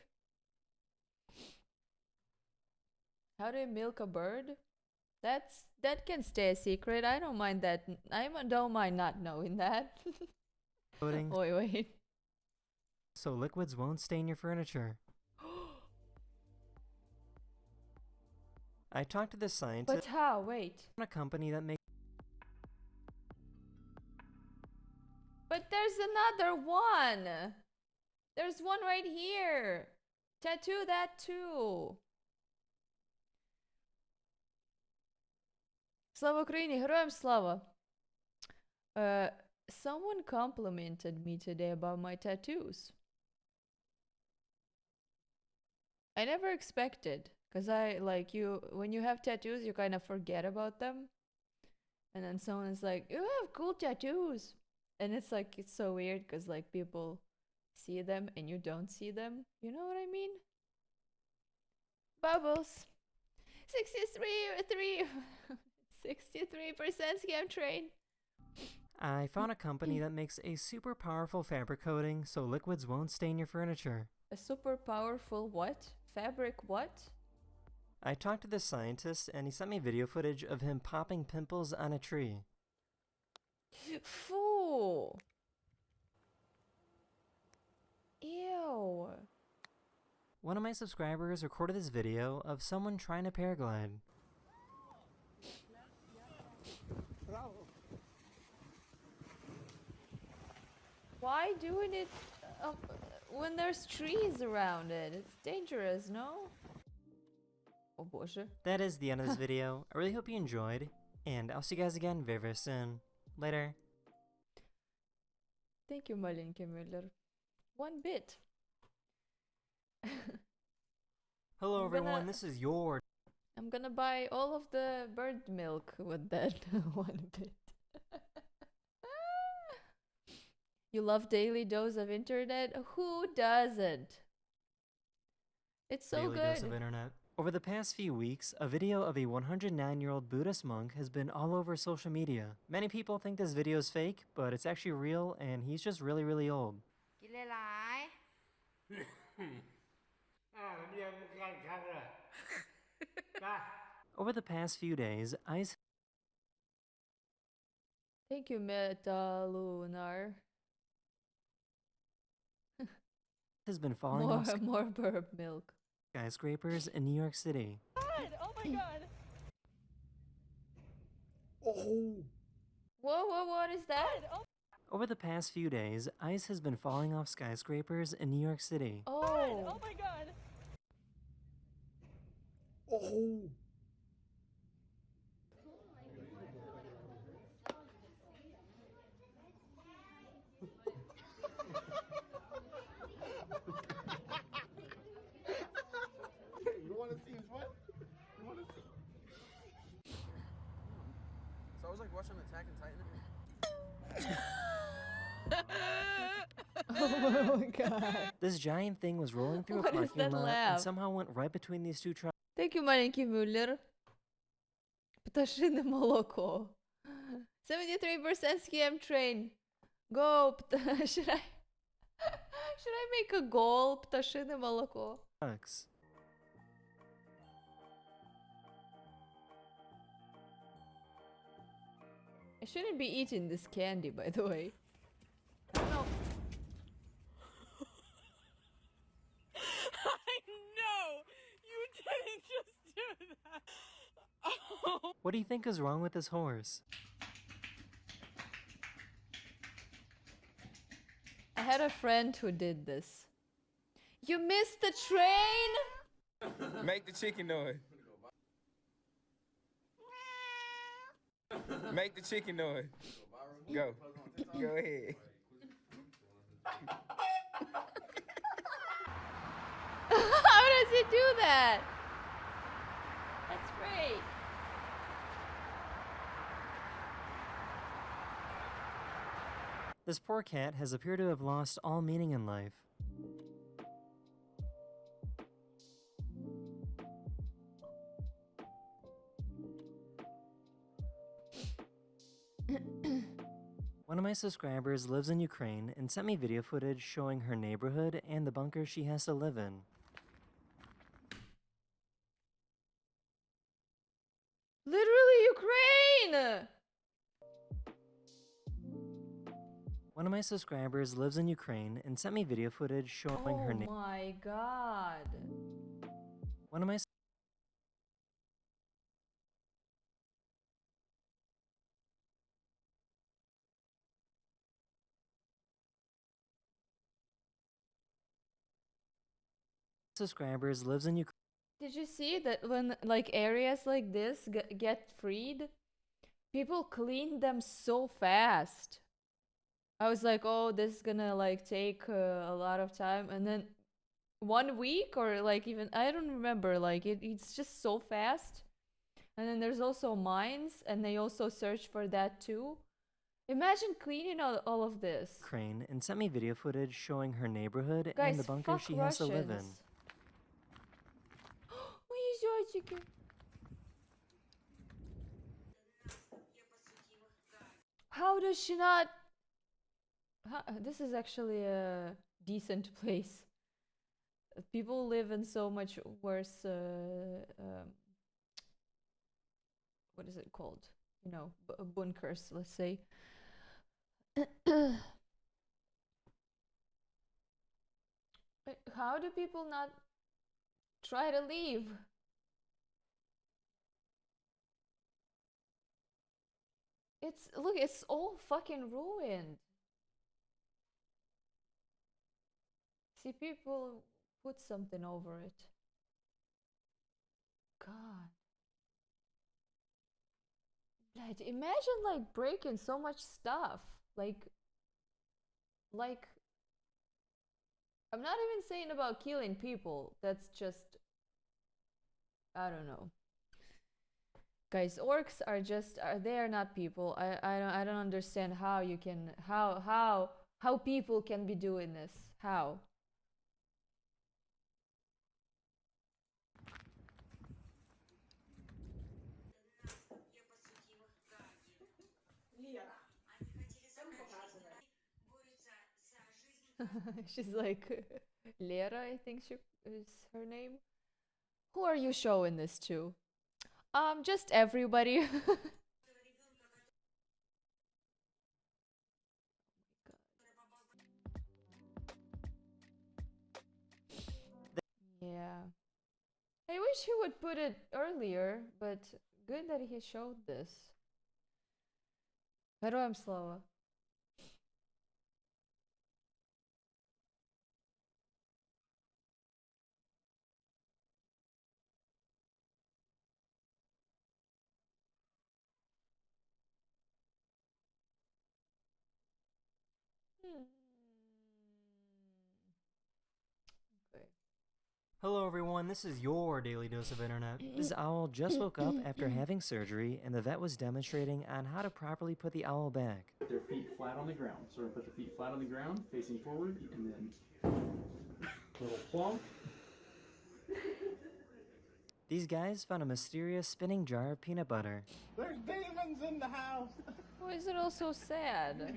How do you milk a bird? That can stay a secret. I don't mind that. I don't mind not knowing that. Coating. Wait. So liquids won't stain your furniture. I talked to this scientist. But how? Wait. A company that makes. But there's another one. There's one right here. Tattoo that too. Slava Ukraini, Героям Slava. Someone complimented me today about my tattoos. I never expected, because when you have tattoos, you kind of forget about them. And then someone's like, you have cool tattoos. And it's like, it's so weird, because like people see them and you don't see them. You know what I mean? Bubbles. 63% scam train. I found a company that makes a super powerful fabric coating so liquids won't stain your furniture. A super powerful what? Fabric what? I talked to this scientist and he sent me video footage of him popping pimples on a tree. Foo! Ew. One of my subscribers recorded this video of someone trying to paraglide. Why doing it when there's trees around it? It's dangerous, no? Oh, Боже. That is the end of this video. I really hope you enjoyed, and I'll see you guys again very, very soon. Later. Thank you, Malinke Müller. 1 bit. Hello everyone, this is your... I'm gonna buy all of the bird milk with that 1 bit. You love daily dose of internet? Who doesn't? It's so Daily good. Dose of Internet. Over the past few weeks, a video of a 109-year-old Buddhist monk has been all over social media. Many people think this video is fake, but it's actually real, and he's just really, really old. Over the past few days, ice Thank you, Aloona. has been falling off More burp milk. skyscrapers in New York City. Oh my god. Whoa, what is that? Over the past few days, ice has been falling off skyscrapers in New York City. Oh my god. Attack and Titan Oh my god. This giant thing was rolling through a What is parking that lot laugh? and somehow went right between these two trucks. Thank you, маленький Мюллер. Пташине молоко. 73% scam train. Go. Should I make a goal? Пташине молоко. I shouldn't be eating this candy, by the way. I don't know. I know! You didn't just do that! Oh. What do you think is wrong with this horse? I had a friend who did this. You missed the train? Make the chicken noise. Make the chicken noise. Go. Go ahead. How does it do that? That's great. This poor cat has appeared to have lost all meaning in life. One of my subscribers lives in Ukraine and sent me video footage showing her neighborhood and the bunker she has to live in. Literally Ukraine! One of my subscribers lives in Ukraine and sent me video footage showing her Oh my god. One of my subscribers lives in Ukraine. Did you see that when like areas like this get freed, people clean them so fast? I was like, oh, this is gonna like take a lot of time, and then 1 week or like even I don't remember, like it's just so fast. And then there's also mines, and they also search for that too. Imagine cleaning all of this. Ukraine and sent me video footage showing her neighborhood Guys, and the bunker fuck she has to live in. Russians. Мои зайчики. How does she not? This is actually a decent place. People live in so much worse. What is it called? You know, bunkers. Let's say. How do people not try to leave? Look, it's all fucking ruined. See, people put something over it. God. Блядь, imagine like breaking so much stuff. Like I'm not even saying about killing people. That's just, I don't know. Guys, orcs are just they are not people. I don't understand how you can how people can be doing this. How? She's like Lera, I think she is her name. Who are you showing this to? Just everybody. Yeah. I wish he would put it earlier, but good that he showed this. Героям слава. Okay. Hello everyone, this is your daily dose of internet. This owl just woke up after having surgery, and the vet was demonstrating on how to properly put the owl back. Put their feet flat on the ground. So we're gonna put your feet flat on the ground, facing forward, and then little plonk. These guys found a mysterious spinning jar of peanut butter. There's demons in the house. Why is it all so sad?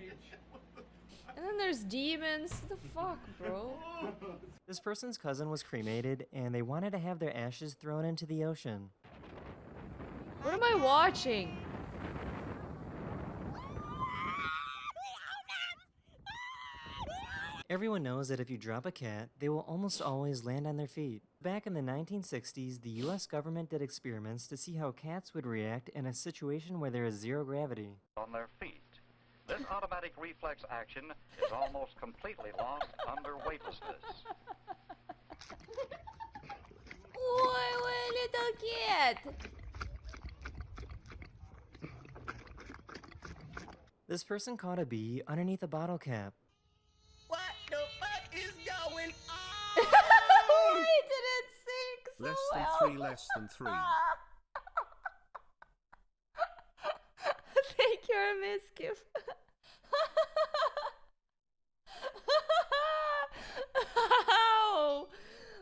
And then there's demons. What the fuck, bro? This person's cousin was cremated, and they wanted to have their ashes thrown into the ocean. What am I watching? Everyone knows that if you drop a cat, they will almost always land on their feet. Back in the 1960s, the US government did experiments to see how cats would react in a situation where there is zero gravity. On their feet. This automatic reflex action is almost completely lost under weightlessness. Oi, little cat! This person caught a bee underneath a bottle cap. What the fuck is going on? He didn't sing so Less than well. 3, less than 3. Thank you, Miskiff. Ow!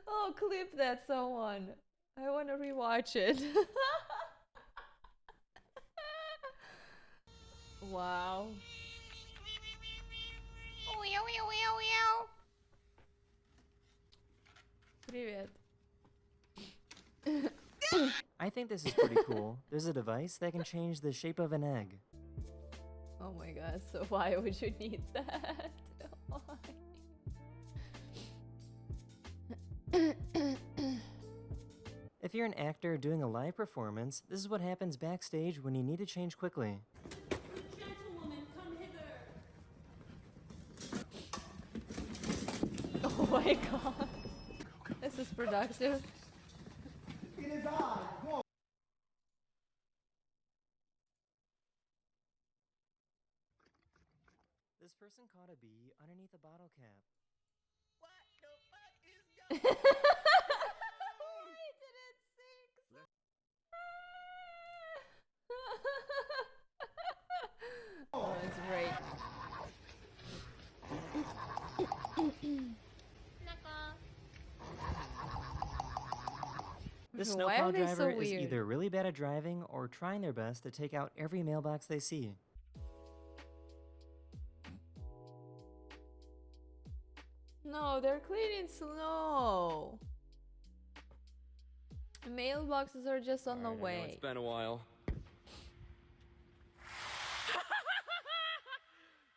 Oh, clip that, someone. I want to rewatch it. Wow. Привет. I think this is pretty cool. There's a device that can change the shape of an egg. Oh my god, so why would you need that? Why? If you're an actor doing a live performance, this is what happens backstage when you need to change quickly. Gentlewoman, come hither. Oh my god. This is productive. In his eyes. Whoa. This person caught a bee underneath a bottle cap. What the fuck is going on? He didn't sing. Oh, it's great. This Why snowplow are they so driver is weird? either really bad at driving or trying their best to take out every mailbox they see. No, they're cleaning snow. Mailboxes are just on the way. It's been a while.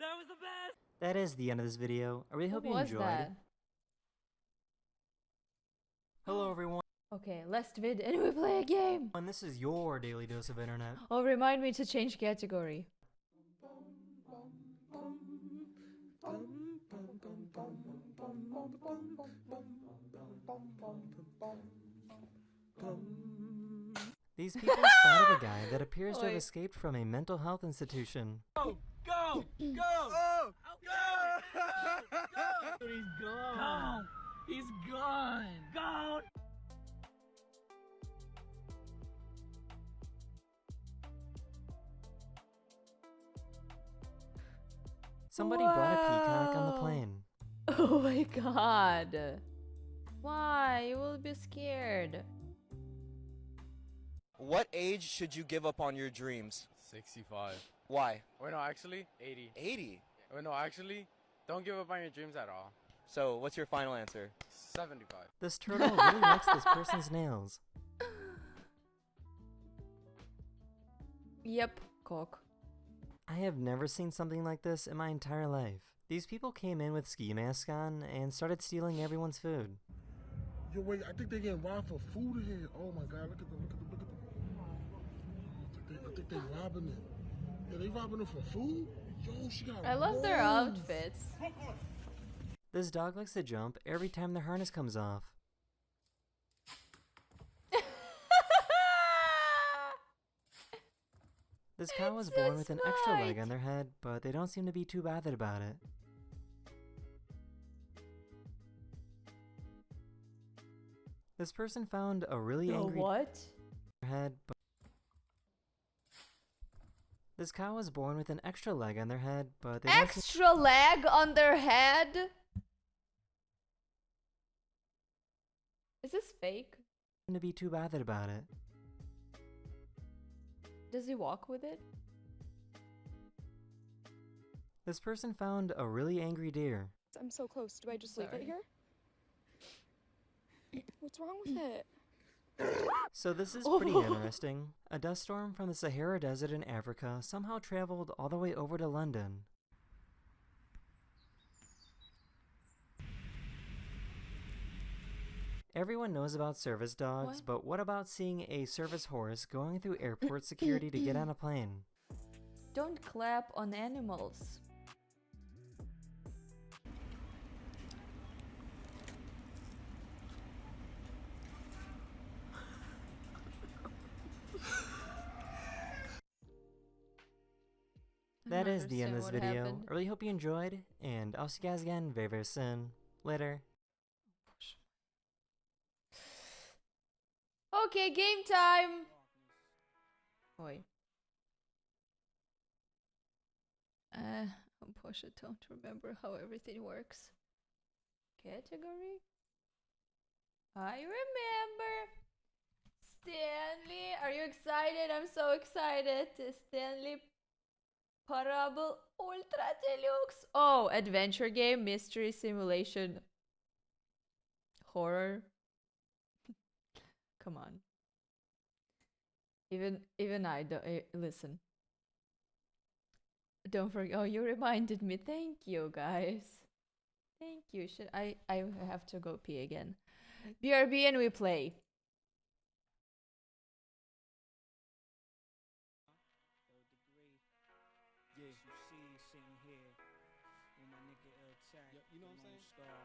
That was the best! That is the end of this video. I really hope you What was enjoyed. that? Hello everyone, Okay, last vid and we play a game. and this is your daily dose of internet. Oh, remind me to change category. These people spotted a guy that appears to have Oi. escaped from a mental health institution. Go! Go! Go! Oh, Go! He's gone! He's gone! Gone! Somebody brought a peacock on the Wow. plane. Oh my god. Why? You will be scared. What age should you give up on your dreams? 65. Why? Wait, no, actually, 80. 80. Wait, no, actually, don't give up on your dreams at all. So, what's your final answer? 75. This turtle really likes this person's nails. Yep, cock. I have never seen something like this in my entire life. These people came in with ski masks on and started stealing everyone's food. Yo, wait, I think they're getting robbed for food here. Oh my god, look at them, look at them, look at them. I think they're robbing it. Yeah, they robbing it for food? Yo, she got I love their rolls. outfits. This dog likes to jump every time the harness comes off. This cow was It's born so with an extra leg smart. on their head, but they don't seem to be too bothered about it. This person found a really angry what? head, but this cow was born with an extra leg on their head, but they don't seem Extra leg on their head? Is this fake? to be too bothered about it. Does he walk with it? This person found a really angry deer. I'm so close. Do I just leave Sorry. it here? What's wrong with it? So this is pretty interesting. A dust storm from the Sahara Desert in Africa somehow traveled all the way over to London. Everyone knows about service dogs, but what about seeing a service horse going through airport security to get on a plane? Don't clap on animals. That is the end of this understand what video. happened. I really hope you enjoyed, and I'll see you guys again very, very soon. Later. Okay, game time. Oi. Oh, push it. Don't remember how everything works. Category? I remember. Stanley, are you excited? I'm so excited. Stanley Parable Ultra Deluxe. Oh, adventure game, mystery simulation, horror. Come on. Even I don't listen. Don't forget. Oh, you reminded me. Thank you, guys. Thank you. Should I have to go pee again. BRB and we play. You know what I'm saying?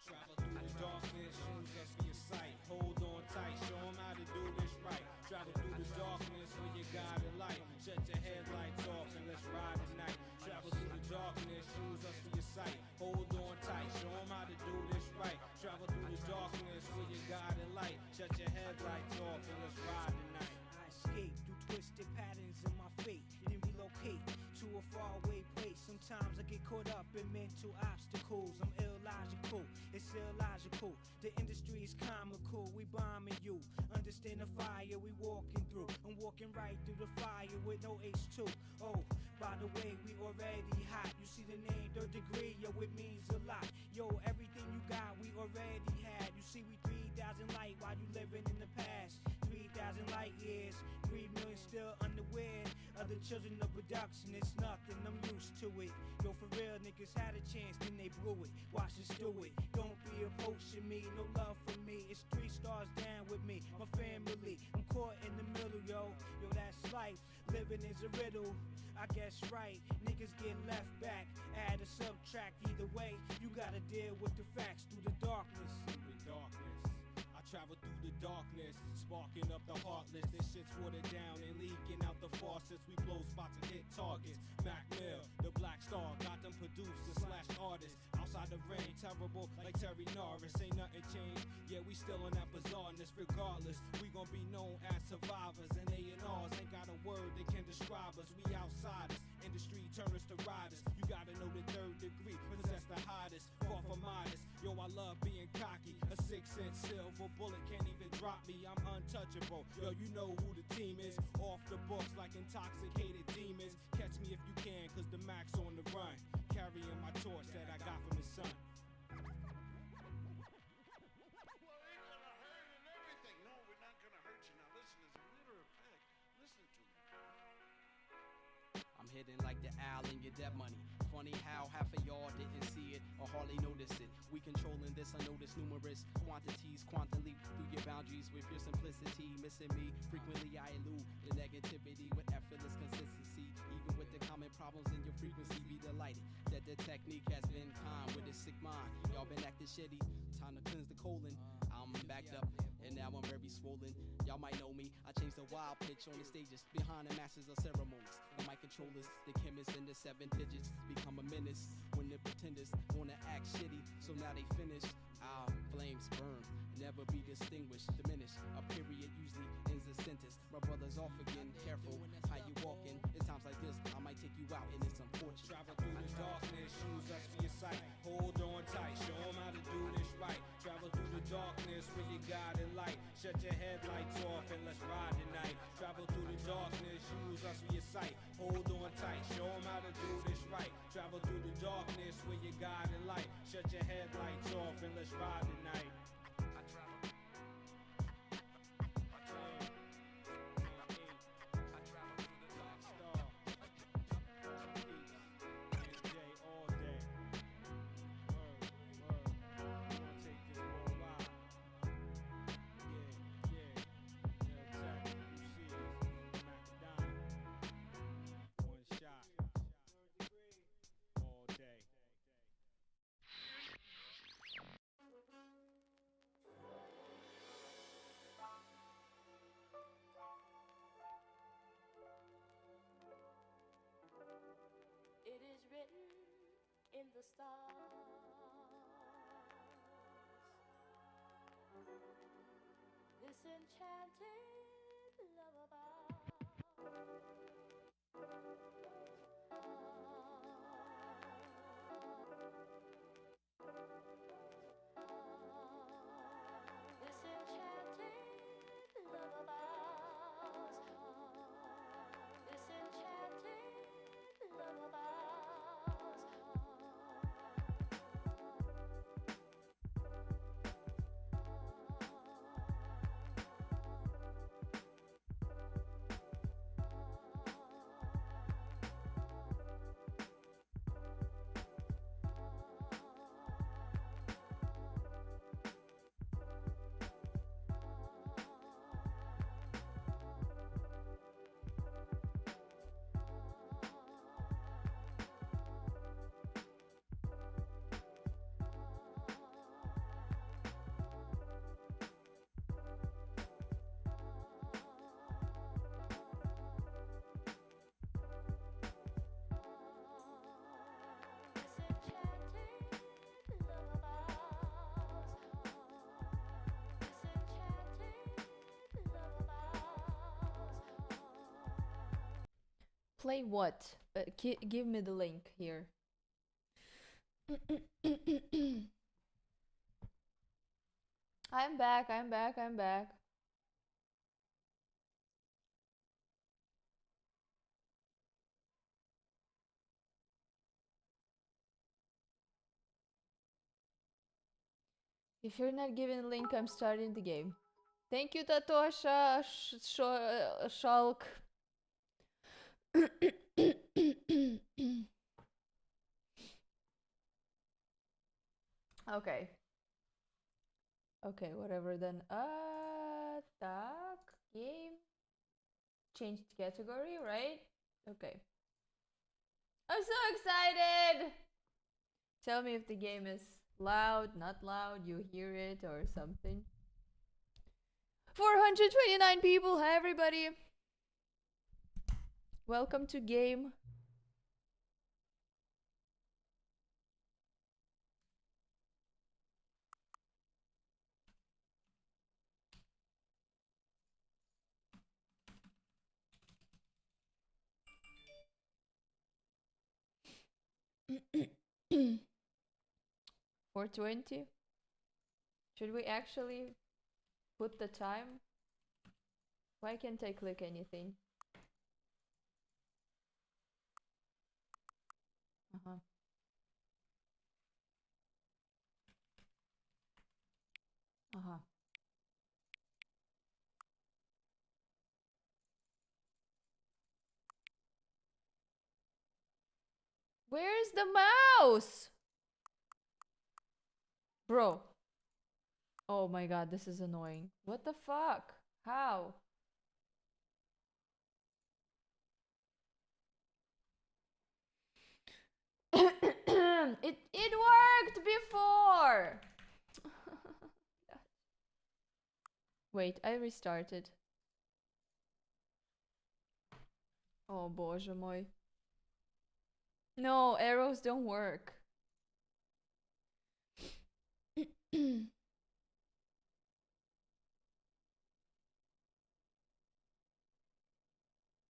Travel through the darkness, use us for your sight. Hold on tight, show them how to do this right. Travel through the darkness with your guiding light. Shut your headlights off and let's ride tonight. Travel through the darkness, use us for your sight. Hold on tight, show them how to do this right. Travel through the darkness with your guiding light. Shut your headlights off and let's ride tonight. I escape through twisted patterns in my fate, then relocate to a faraway place. Sometimes I get caught up in mental obstacles. I'm illogical, it's illogical. The industry is comical, we bombing you. Understand the fire we walking through. I'm walking right through the fire with no H2. Oh, by the way, we already hot. You see the name, third degree, yo, it means a lot. Yo, everything you got, we already had. You see, we 3,000 light while you living in the past. 3,000 light years, 3 million still unaware. Other children of production, it's nothing, I'm used to it. Yo, for real, niggas had a chance, then they blew it. Watch us do it, don't be approaching me, no love for me. It's 3 stars down with me, my family. I'm caught in the middle, yo. Yo, that's life, living is a riddle. I guess right, niggas get left back. Add or subtract, either way, you gotta deal with the facts through the darkness. The darkness. I travel through the darkness, sparking up the heartless. This shit's watered down and leaking out the faucets. We blow spots and hit targets. Mac Mill, the Black Star, got them producers slash artists. Outside the ring, terrible like Terry Norris. Ain't nothing changed, yeah, we still in that bizarreness. Regardless, we gon' be known as survivors. And A&Rs ain't got a word that can describe us. We outsiders, industry turners to riders. You gotta know the third degree, possess the hottest, far from modest. Yo, I love being cocky, a 6-inch silver bullet can't even drop me, I'm untouchable. Yo, you know who the team is, off the books like intoxicated demons. Catch me if you can, cause the Mac's on the run, carrying my torch that I got from the sun. I'm hidden like the owl in your debt money. Funny how half of y'all didn't see it or hardly notice it. We controlling this unnoticed numerous quantities. Quantum leap through your boundaries with your simplicity. Missing me, frequently I elude the negativity with effortless consistency. Even with the common problems in your frequency, be delighted that the technique has been kind with a sick mind. Y'all been acting shitty, time to cleanse the colon. I'm backed up and now I'm very swollen. Y'all might know me, I changed the wild pitch on the stages. Behind the masters of ceremonies, the mic controllers, the chemists in the 7 digits become a menace. When the pretenders wanna act shitty, so now they finished. Our flames burn never be distinguished, diminished. A period usually ends a sentence. My brother's off again, careful how you walking. In times like this, I might take you out and it's unfortunate. Travel through the darkness, use us for your sight. Hold on tight, show 'em how to do this right. Travel through the darkness with your guiding light. Shut your headlights off and let's ride tonight. Travel through the darkness, use us for your sight. Hold on tight, show 'em how to do this right. Travel through the darkness with your guiding light. Shut your headlights off and let's ride tonight. It is written in the stars. This enchanted lullaby. This enchanted lullaby. This enchanted lullaby. Play what? Give me the link here. I'm back, I'm back, I'm back. If you're not giving a link, I'm starting the game. Thank you, Tatosha Shulk. Okay. Okay, whatever then. Tak, game. Changed category, right? Okay. I'm so excited! Tell me if the game is loud, not loud, you hear it or something. 429 people, hi everybody! Welcome to game. For 20? Should we actually put the time? Why can't I click anything? Uh-huh. Uh-huh. Where's the mouse? Bro. Oh my god, this is annoying. What the fuck? How? it worked before. Wait, I restarted. Oh, боже мой. No, arrows don't work.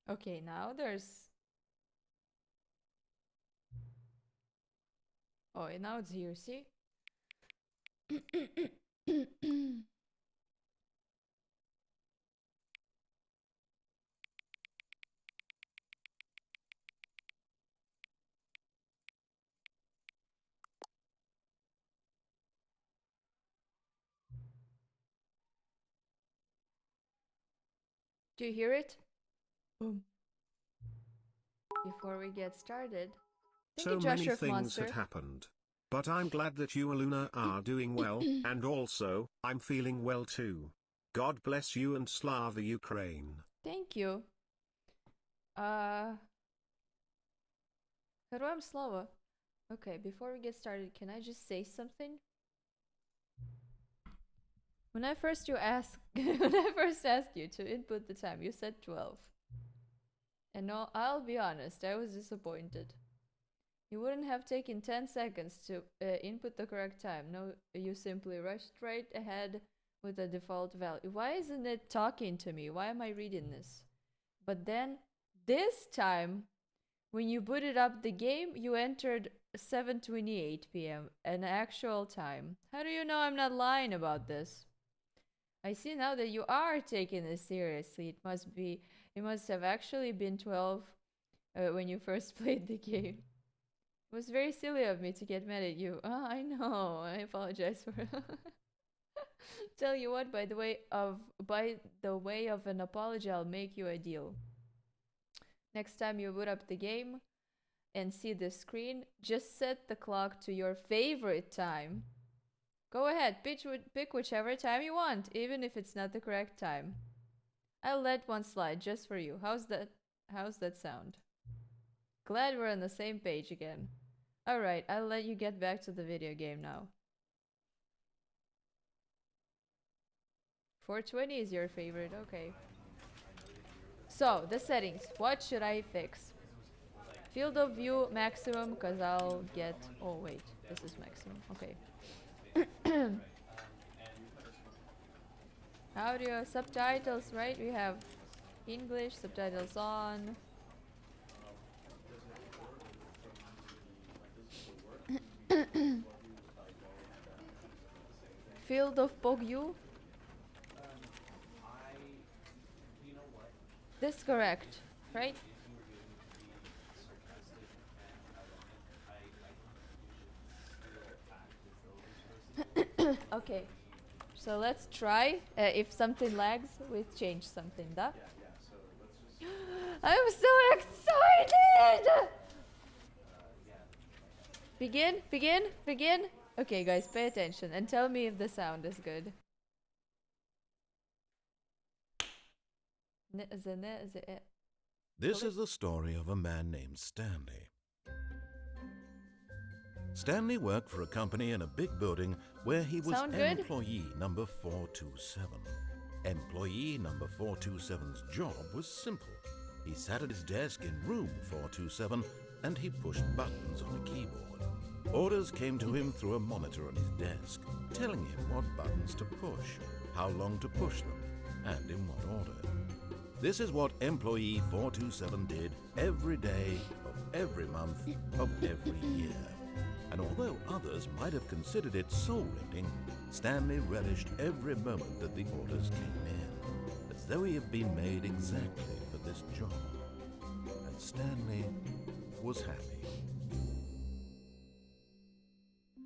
Okay, now there's... Oh, and now it's here, see? Do you hear it? Boom. Before we get started, thank So you, many Joshua things Monster. had happened. But I'm glad that you, Aloona, are doing well, and also, I'm feeling well too. God bless you and Slava Ukraine. Thank you. Heroям Slava. Okay, before we get started, can I just say something? When I first asked you to input the time, you said 12. And no, I'll be honest, I was disappointed. You wouldn't have taken 10 seconds to input the correct time. No, you simply rushed right ahead with the default value. Why isn't it talking to me? Why am I reading this? But then, this time, when you booted up the game, you entered 7:28 p.m., an actual time. How do you know I'm not lying about this? I see now that you are taking this seriously. It must have actually been 12 when you first played the game. It was very silly of me to get mad at you. Oh, I know. I apologize for Tell you what, by the way of an apology, I'll make you a deal. Next time you boot up the game and see the screen, just set the clock to your favorite time. Go ahead, pick whichever time you want, even if it's not the correct time. I'll let one slide just for you. How's that sound? Glad we're on the same page again. Alright, I'll let you get back to the video game now. 420 is your favorite, okay. So, the settings. What should I fix? Field of view maximum, because I'll get... Oh, wait. This is maximum. Okay. Audio, subtitles, right? We have English, subtitles on. Field of Pogyu. This correct, right? Okay, so let's try. If something lags, we change something, da? I'm so excited! Begin. Okay, guys, pay attention and tell me if the sound is good. This is the story of a man named Stanley. Stanley worked for a company in a big building where he was employee number 427. Employee number 427's job was simple. He sat at his desk in room 427 and he pushed buttons on a keyboard. Orders came to him through a monitor on his desk, telling him what buttons to push, how long to push them, and in what order. This is what employee 427 did every day of every month of every year. And although others might have considered it soul-rending, Stanley relished every moment that the orders came in, as though he had been made exactly for this job. And Stanley was happy.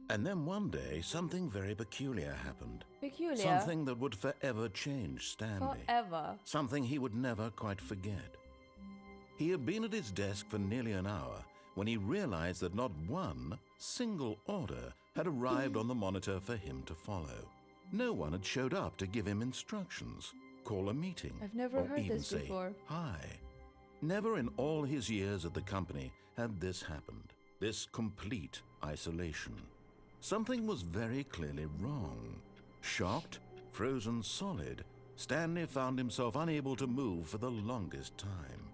And then one day, something very peculiar happened. Peculiar? Something that would forever change Stanley. Forever? Something he would never quite forget. He had been at his desk for nearly an hour when he realized that not one single order had arrived on the monitor for him to follow. No one had showed up to give him instructions, call a meeting, I've never or heard even this say before. hi. Never in all his years at the company had this happened, this complete isolation. Something was very clearly wrong. Shocked, frozen solid, Stanley found himself unable to move for the longest time.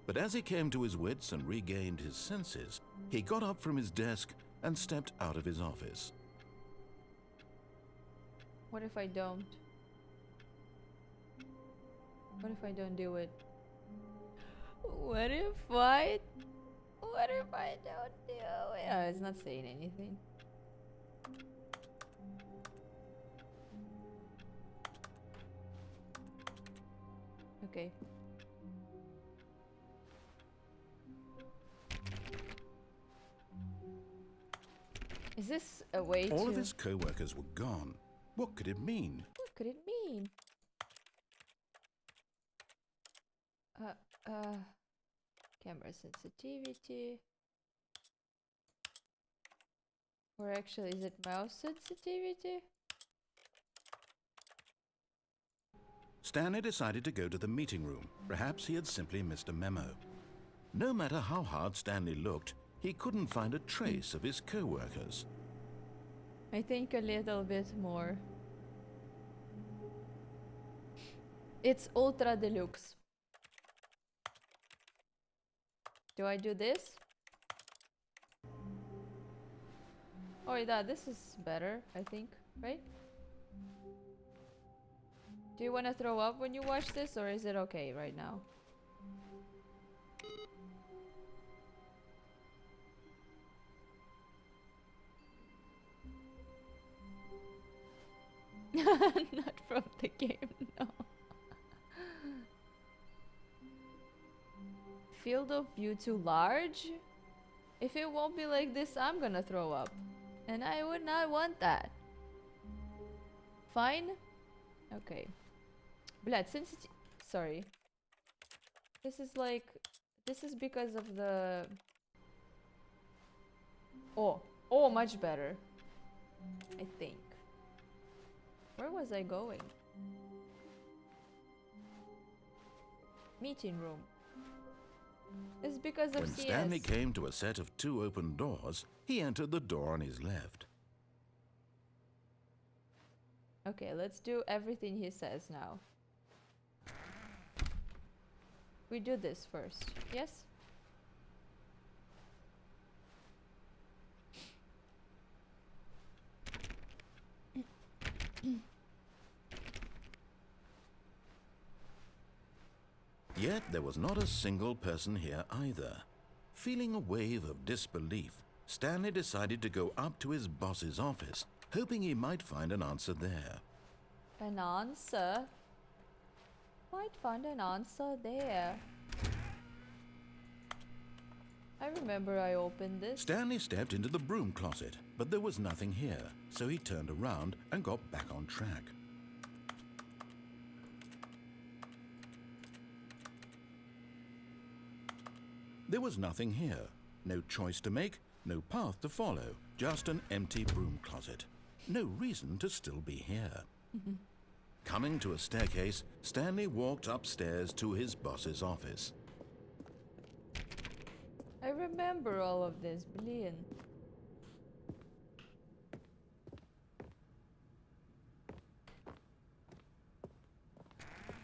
But as he came to his wits and regained his senses, he got up from his desk and stepped out of his office. What if I don't? What if I don't do it? What if I don't do it? Oh, it's not saying anything. Okay. Is this a way to... All of his co-workers were gone. What could it mean? What could it mean? Camera sensitivity. Or actually, is it mouse sensitivity? Stanley decided to go to the meeting room. Perhaps he had simply missed a memo. No matter how hard Stanley looked, he couldn't find a trace of his co-workers. I think a little bit more. It's ultra deluxe. Do I do this? Oh yeah, this is better, I think, right? Do you want to throw up when you watch this, or is it okay right now? Not from the game, no. Field of view too large? If it won't be like this, I'm gonna throw up. And I would not want that. Fine? Okay. Blood sensitivity. Sorry. This is like... This is because of the... Oh. Oh, much better. I think. Where was I going? Meeting room. It's because of When CS. Stanley came to a set of 2 open doors, he entered the door on his left. Okay, let's do everything he says now. We do this first, yes? Yet there was not a single person here either. Feeling a wave of disbelief, Stanley decided to go up to his boss's office, hoping he might find an answer there. An answer? Might find an answer there. I remember I opened this. Stanley stepped into the broom closet, but there was nothing here, so he turned around and got back on track. There was nothing here. No choice to make, no path to follow, just an empty broom closet. No reason to still be here. Coming to a staircase, Stanley walked upstairs to his boss's office. I remember all of this, brilliant.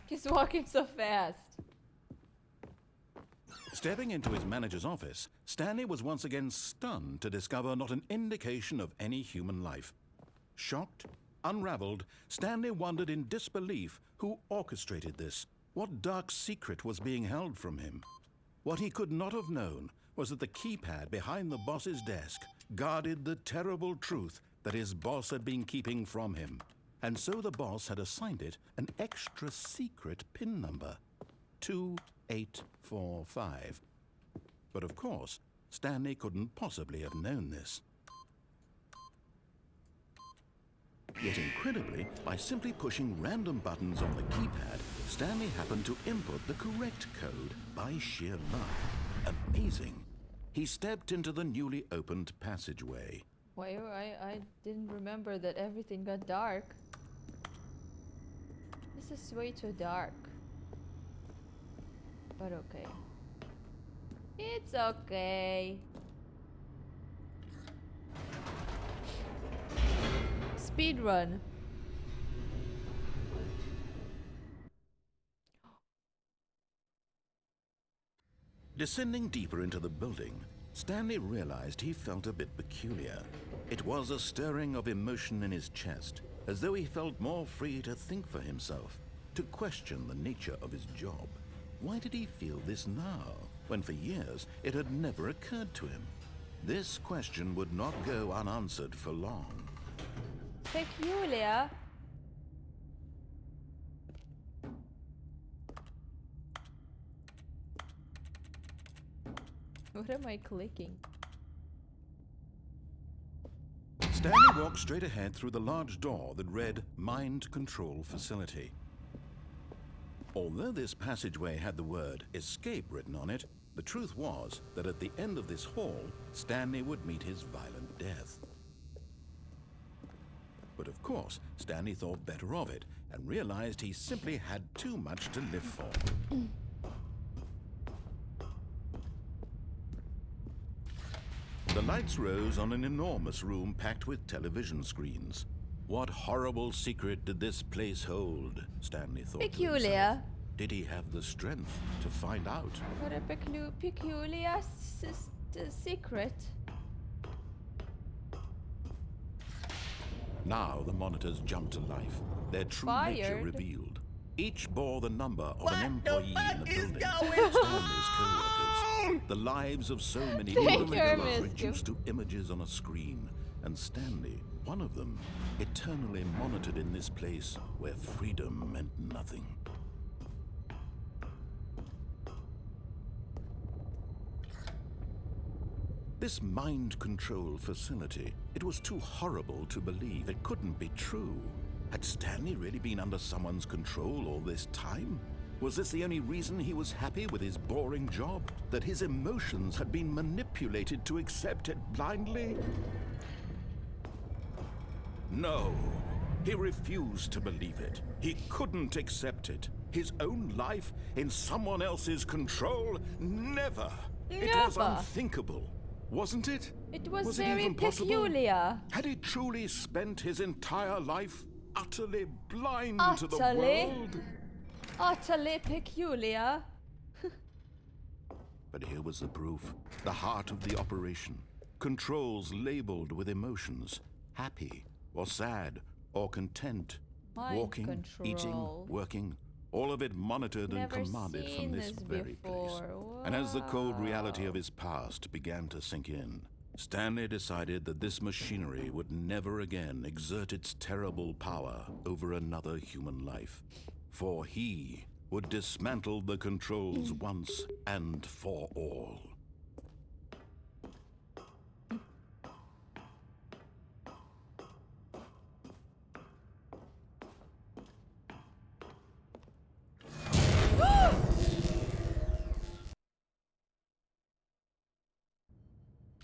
He's walking so fast. Stepping into his manager's office, Stanley was once again stunned to discover not an indication of any human life. Shocked, unraveled, Stanley wondered in disbelief who orchestrated this. What dark secret was being held from him? What he could not have known was that the keypad behind the boss's desk guarded the terrible truth that his boss had been keeping from him. And so the boss had assigned it an extra secret PIN number. 2845. But of course, Stanley couldn't possibly have known this. Yet incredibly, by simply pushing random buttons on the keypad, Stanley happened to input the correct code by sheer luck. Amazing. He stepped into the newly opened passageway. Why, I didn't remember that everything got dark. This is way too dark. But okay. It's okay. Speed run. Descending deeper into the building, Stanley realized he felt a bit peculiar. It was a stirring of emotion in his chest, as though he felt more free to think for himself, to question the nature of his job. Why did he feel this now, when for years it had never occurred to him? This question would not go unanswered for long. Peculiar. What am I clicking? Stanley walked straight ahead through the large door that read Mind Control Facility. Although this passageway had the word escape written on it, the truth was that at the end of this hall, Stanley would meet his violent death. But of course, Stanley thought better of it and realized he simply had too much to live for. The lights rose on an enormous room packed with television screens. What horrible secret did this place hold? Stanley thought. Peculiar. Did he have the strength to find out? What a peculiar secret. Now the monitors jumped to life, their true nature revealed. Each bore the number of an employee in the building. Stanley's co-workers. The lives of so many individuals reduced to images on a screen. And Stanley, one of them, eternally monitored in this place where freedom meant nothing. This mind control facility, it was too horrible to believe. It couldn't be true. Had Stanley really been under someone's control all this time? Was this the only reason he was happy with his boring job? That his emotions had been manipulated to accept it blindly? No, he refused to believe it. He couldn't accept it. His own life in someone else's control? Never! It was unthinkable. Wasn't it? It was it very even possible? peculiar. Had he truly spent his entire life utterly blind to the world? Utterly peculiar. But here was the proof. The heart of the operation. Controls labeled with emotions. Happy, or sad, or content. Mind walking, control. eating, working. All of it monitored and commanded from this very place. And as the cold reality of his past began to sink in, Stanley decided that this machinery would never again exert its terrible power over another human life. For he would dismantle the controls once and for all.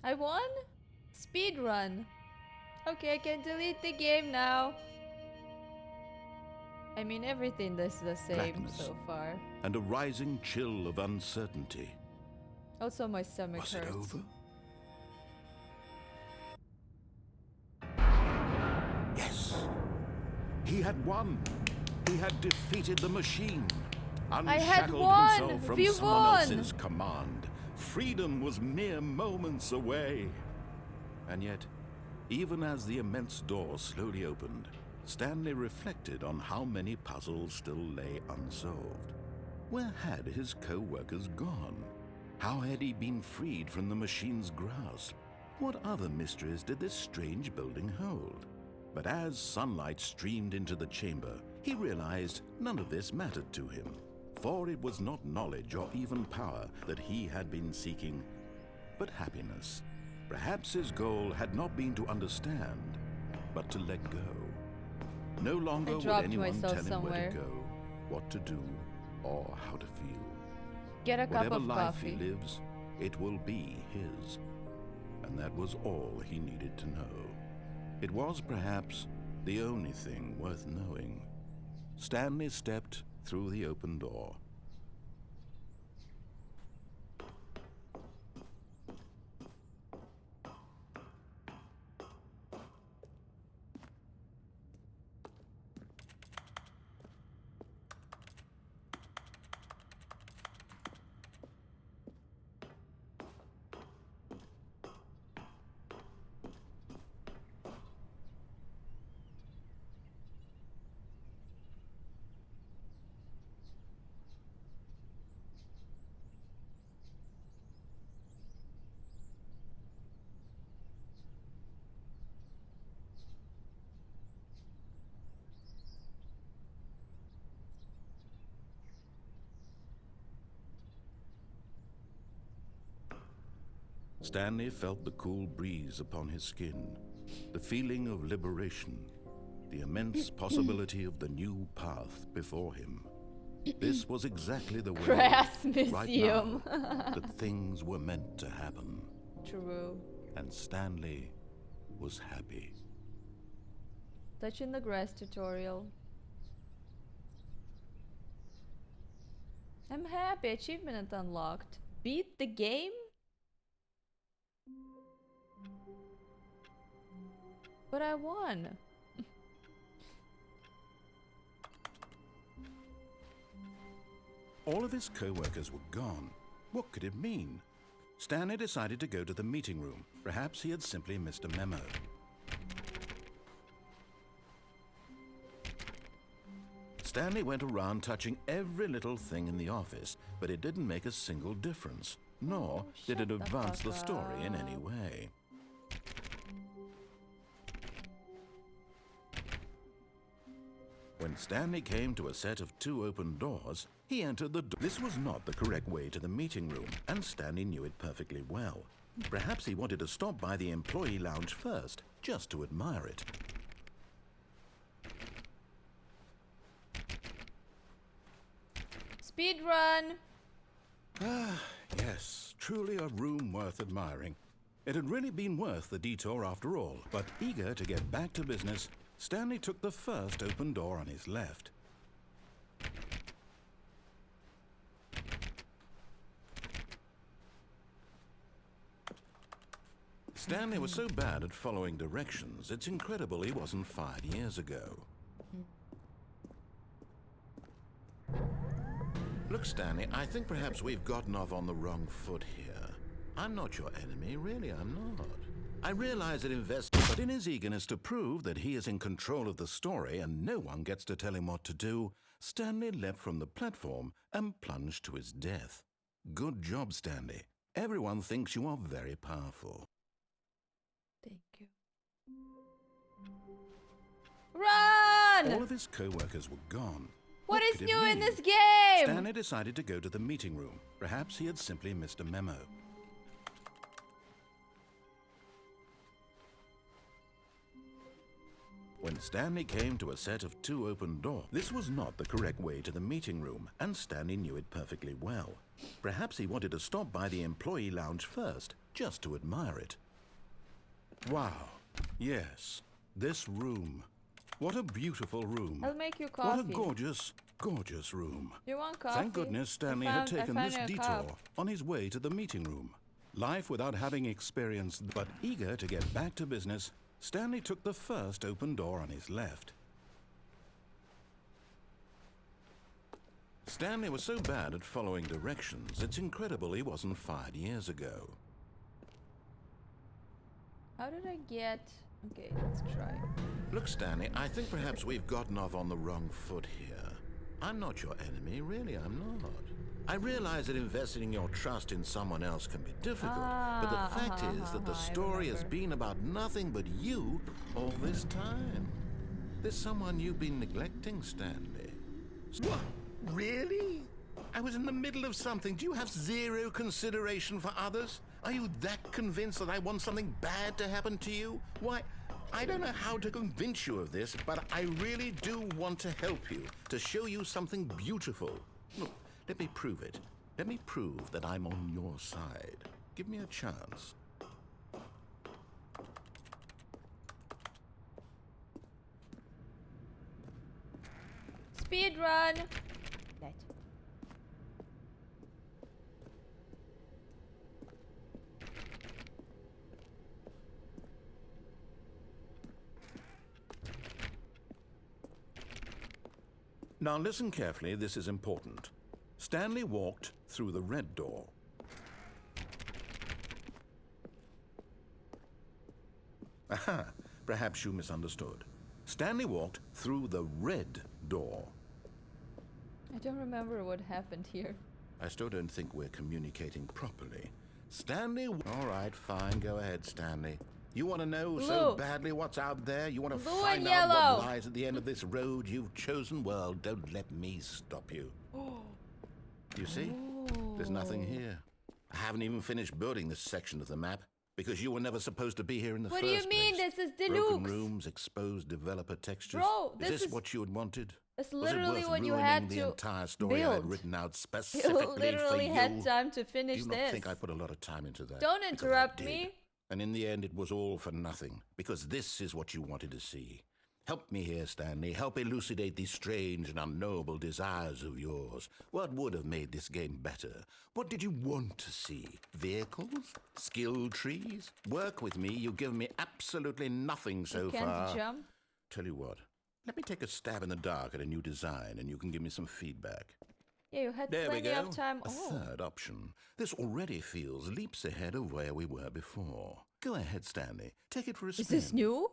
I won? Speed run. Okay, I can delete the game now. I mean, everything is the same Blackness, so far. And a rising chill of uncertainty. Also, my stomach Was hurts. it over? Yes. He had won. He had defeated the machine. Unshackled himself from someone else's command. Freedom was mere moments away. And yet, even as the immense door slowly opened, Stanley reflected on how many puzzles still lay unsolved. Where had his co-workers gone? How had he been freed from the machine's grasp? What other mysteries did this strange building hold? But as sunlight streamed into the chamber, he realized none of this mattered to him. For it was not knowledge or even power that he had been seeking, but happiness. Perhaps his goal had not been to understand, but to let go. No longer would anyone tell him where to go, what to do, or how to feel. Get a cup Whatever of life coffee. he lives, it will be his. And that was all he needed to know. It was perhaps the only thing worth knowing. Stanley stepped through the open door. Stanley felt the cool breeze upon his skin, the feeling of liberation, the immense possibility of the new path before him. This was exactly the way, Grass right museum. now, that things were meant to happen. True. And Stanley was happy. Touching the grass tutorial. I'm happy. Achievement unlocked. Beat the game? But I won. All of his co-workers were gone. What could it mean? Stanley decided to go to the meeting room. Perhaps he had simply missed a memo. Stanley went around touching every little thing in the office, but it didn't make a single difference, nor did it advance the story in any way. When Stanley came to a set of 2 open doors, he entered the door. This was not the correct way to the meeting room, and Stanley knew it perfectly well. Perhaps he wanted to stop by the employee lounge first, just to admire it. Speed run. Ah, yes, truly a room worth admiring. It had really been worth the detour after all, but eager to get back to business, Stanley took the first open door on his left. Stanley was so bad at following directions, it's incredible he wasn't fired years ago. Look, Stanley, I think perhaps we've gotten off on the wrong foot here. I'm not your enemy, really, I'm not. I realize that but in his eagerness to prove that he is in control of the story and no one gets to tell him what to do, Stanley leapt from the platform and plunged to his death. Good job, Stanley. Everyone thinks you are very powerful. Thank you. Run! All of his co-workers were gone. What is could it new in mean? this game? Stanley decided to go to the meeting room. Perhaps he had simply missed a memo. When Stanley came to a set of 2 open doors, this was not the correct way to the meeting room, and Stanley knew it perfectly well. Perhaps he wanted to stop by the employee lounge first, just to admire it. Wow. Yes, this room. What a beautiful room. I'll make you coffee. What a gorgeous, gorgeous room. You want coffee? Thank goodness Stanley had taken this detour on his way to the meeting room. Life without having experienced, but eager to get back to business, Stanley took the first open door on his left. Stanley was so bad at following directions, it's incredible he wasn't fired years ago. How did I get... Okay, let's try. Look, Stanley, I think perhaps we've gotten off on the wrong foot here. I'm not your enemy, really, I'm not. I realize that investing your trust in someone else can be difficult, but the fact is that the story has been about nothing but you all this time. There's someone you've been neglecting, Stanley. What? Really? I was in the middle of something. Do you have zero consideration for others? Are you that convinced that I want something bad to happen to you? Why, I don't know how to convince you of this, but I really do want to help you, to show you something beautiful. Look, let me prove it. Let me prove that I'm on your side. Give me a chance. Speed run. That. Now listen carefully, this is important. Stanley walked through the red door. Aha, perhaps you misunderstood. Stanley walked through the red door. I don't remember what happened here. I still don't think we're communicating properly. Stanley... All right, fine, go ahead, Stanley. You want to know so badly what's out there? You want to find out what lies at the end of this road you've chosen? Well, don't let me stop you. You see? There's nothing here. I haven't even finished building this section of the map because you were never supposed to be here in the first What place. do you mean? This is Broken deluxe. rooms, exposed developer textures. Bro, Is this what you had wanted? It's Was it literally worth what you ruining had the to entire story I had build. written out You specifically for literally you? had time to finish Do you not this. think I put a lot of time into that? Don't Because I interrupt did. me. And in the end, it was all for nothing, because this is what you wanted to see. Help me here, Stanley. Help elucidate these strange and unknowable desires of yours. What would have made this game better? What did you want to see? Vehicles? Skill trees? Work with me. You've given me absolutely nothing so can't far. jump? Tell you what. Let me take a stab in the dark at a new design, and you can give me some feedback. Yeah, you had There we plenty go. of time. A third option. This already feels leaps ahead of where we were before. Go ahead, Stanley. Take it for a spin. Is this new?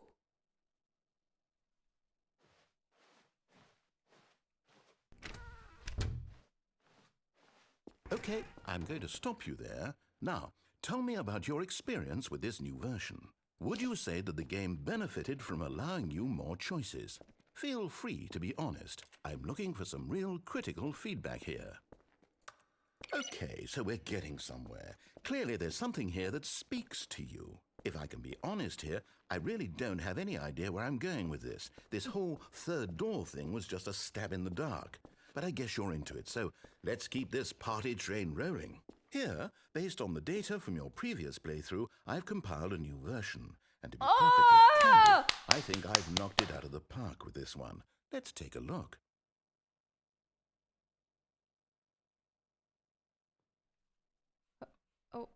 Okay, I'm going to stop you there. Now, tell me about your experience with this new version. Would you say that the game benefited from allowing you more choices? Feel free to be honest. I'm looking for some real critical feedback here. Okay, so we're getting somewhere. Clearly there's something here that speaks to you. If I can be honest here, I really don't have any idea where I'm going with this. This whole third door thing was just a stab in the dark. But I guess you're into it, so let's keep this party train rolling. Here, based on the data from your previous playthrough, I've compiled a new version. And to be perfectly candid, I think I've knocked it out of the park with this one. Let's take a look. Oh.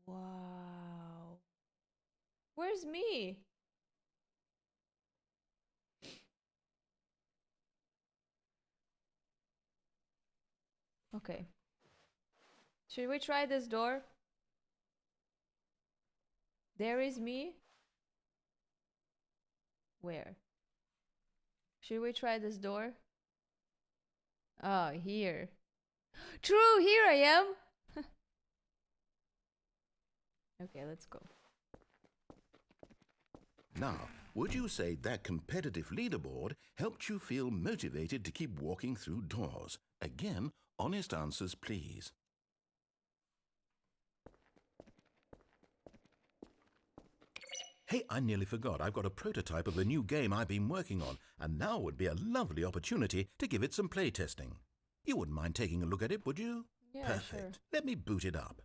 Wow. Where's me? Okay. Should we try this door? There is me? Where? Should we try this door? Oh, here. True, here I am! Okay, let's go. Now, would you say that competitive leaderboard helped you feel motivated to keep walking through doors? Again, honest answers, please. Hey, I nearly forgot. I've got a prototype of a new game I've been working on, and now would be a lovely opportunity to give it some playtesting. You wouldn't mind taking a look at it, would you? Yeah, Perfect. sure. Let me boot it up.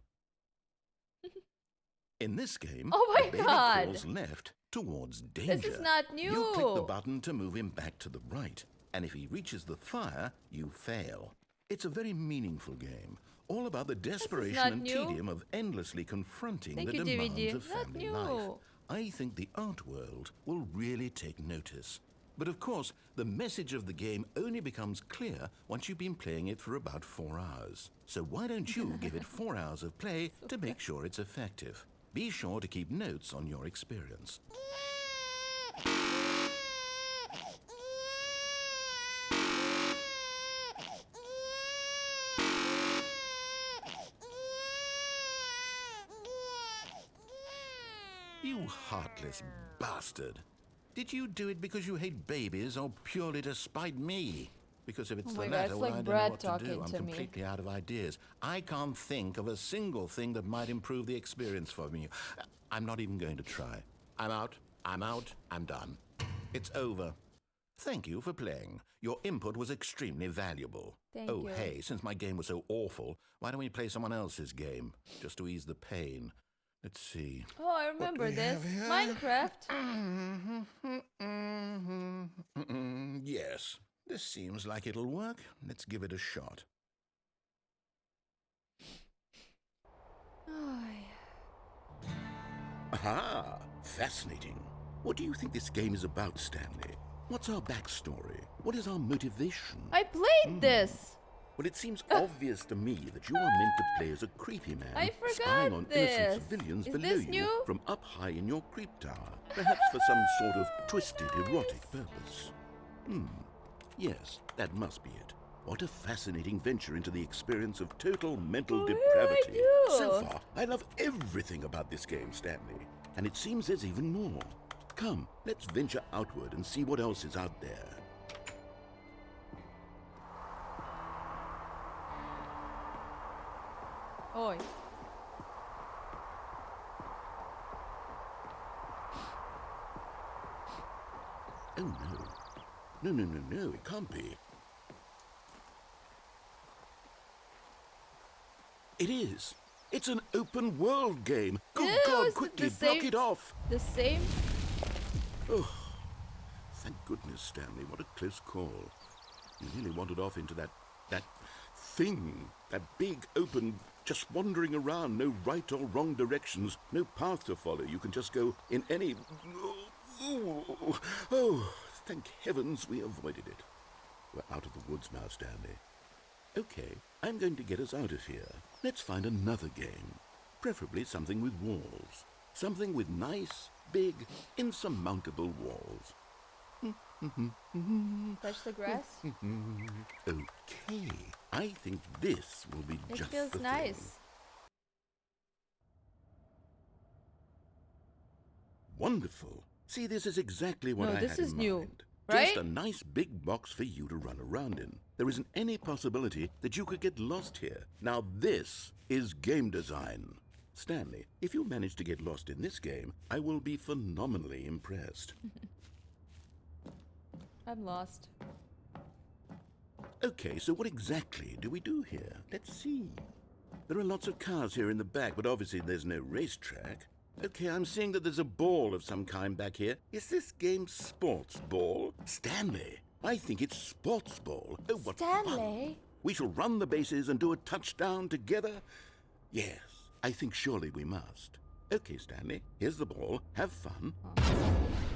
In this game, Oh my the baby God. crawls left towards danger. This is not new. You click the button to move him back to the right, and if he reaches the fire, you fail. It's a very meaningful game, all about the desperation not and new. tedium of endlessly confronting Thank the you, demands DVD. of Not family new. life. I think the art world will really take notice. But of course, the message of the game only becomes clear once you've been playing it for about 4 hours. So why don't you give it 4 hours of play to make sure it's effective? Be sure to keep notes on your experience. You heartless bastard. Did you do it because you hate babies or purely to spite me? Because if it's Oh the my God, latter, it's well, like I don't know Brad what to talking do. I'm to me. completely out of ideas. I can't think of a single thing that might improve the experience for me. I'm not even going to try. I'm out. I'm done. It's over. Thank you for playing. Your input was extremely valuable. Thank oh, you. hey, since my game was so awful, why don't we play someone else's game? Just to ease the pain. Let's see. Oh, I remember this. Minecraft. Yes, this seems like it'll work. Let's give it a shot. Oh, Aha! Fascinating. What do you think this game is about, Stanley? What's our backstory? What is our motivation? I played this. Well, it seems obvious to me that you are meant to play as a creepy man I forgot spying on this. innocent civilians Is below this you new? from up high in your creep tower, perhaps for some sort of twisted erotic purpose. Yes, that must be it. What a fascinating venture into the experience of total mental depravity. So far, I love everything about this game, Stanley. And it seems there's even more. Come, let's venture outward and see what else is out there. Oi. Oh no. No, it can't be. It is. It's an open world game. Good God, quickly, block it off. The same? Oh, thank goodness, Stanley. What a close call. You nearly wandered off into that thing. That big, open, just wandering around. No right or wrong directions. No path to follow. You can just go in any... Oh, thank heavens we avoided it. We're out of the woods now, Stanley. Okay, I'm going to get us out of here. Let's find another game. Preferably something with walls. Something with nice, big, insurmountable walls. Touch the grass? Okay, I think this will be It just feels the nice. thing. Wonderful. See, this is exactly what I had in mind. This is new, right? Just a nice big box for you to run around in. There isn't any possibility that you could get lost here. Now this is game design. Stanley, if you manage to get lost in this game, I will be phenomenally impressed. I'm lost. Okay, so what exactly do we do here? Let's see. There are lots of cars here in the back, but obviously there's no racetrack. Okay, I'm seeing that there's a ball of some kind back here. Is this game sports ball? Stanley, I think it's sports ball. Oh, what fun. We shall run the bases and do a touchdown together? Yes, I think surely we must. Okay, Stanley, here's the ball. Have fun.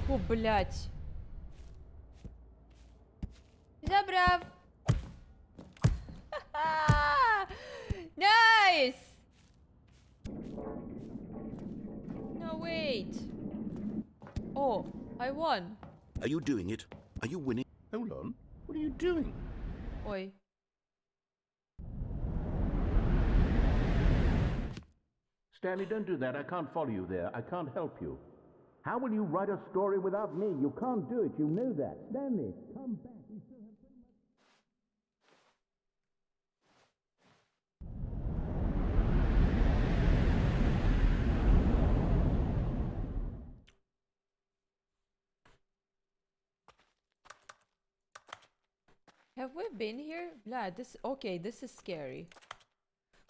О, блядь. Забрав. Nice! No, wait. Oh, I won. Are you doing it? Are you winning? Hold on. What are you doing? Oi. Stanley, don't do that. I can't follow you there. I can't help you. How will you write a story without me? You can't do it. You know that. Stanley, come back. We still have so much... Have we been here? Blah, okay, this is scary.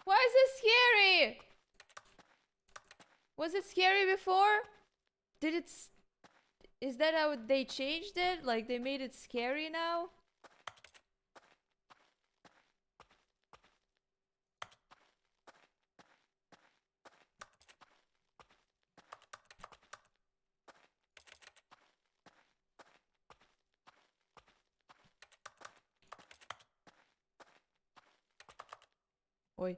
Why is it scary? Was it scary before? Is that how they changed it? Like they made it scary now? Oi.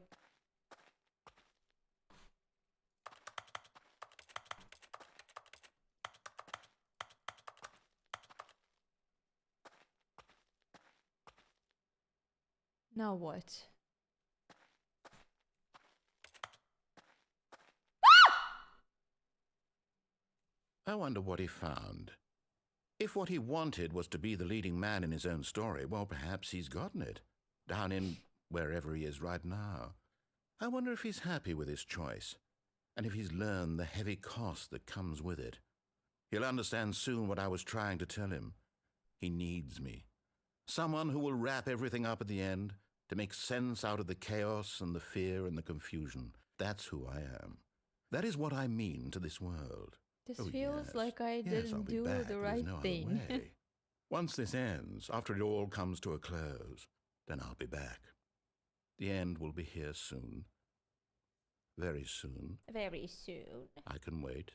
Now what? I wonder what he found. If what he wanted was to be the leading man in his own story, well, perhaps he's gotten it. Down in wherever he is right now. I wonder if he's happy with his choice, and if he's learned the heavy cost that comes with it. He'll understand soon what I was trying to tell him. He needs me. Someone who will wrap everything up at the end, to make sense out of the chaos and the fear and the confusion. That's who I am. That is what I mean to this world. This Oh, feels yes. like I Yes, I'll didn't be do back. the There's right no other thing. way. Once this ends, after it all comes to a close, then I'll be back. The end will be here soon. Very soon. Very soon. I can wait.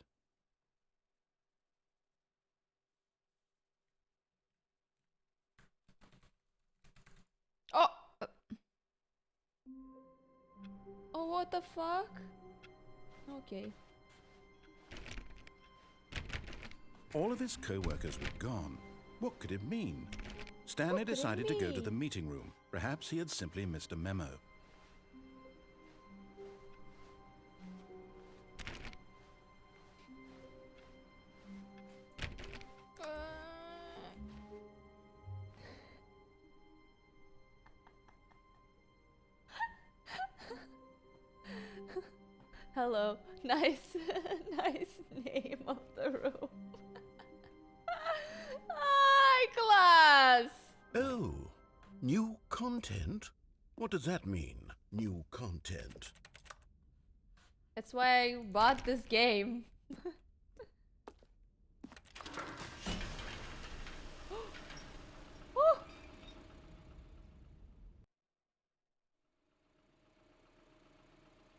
Oh! Oh, what the fuck? Okay. All of his co-workers were gone. What could it mean? Stanley What could it decided to go to the mean? meeting room. Perhaps he had simply missed a memo. Hello. Nice, nice name of the room. High class. Oh, new content? What does that mean, new content? That's why I bought this game. Woo.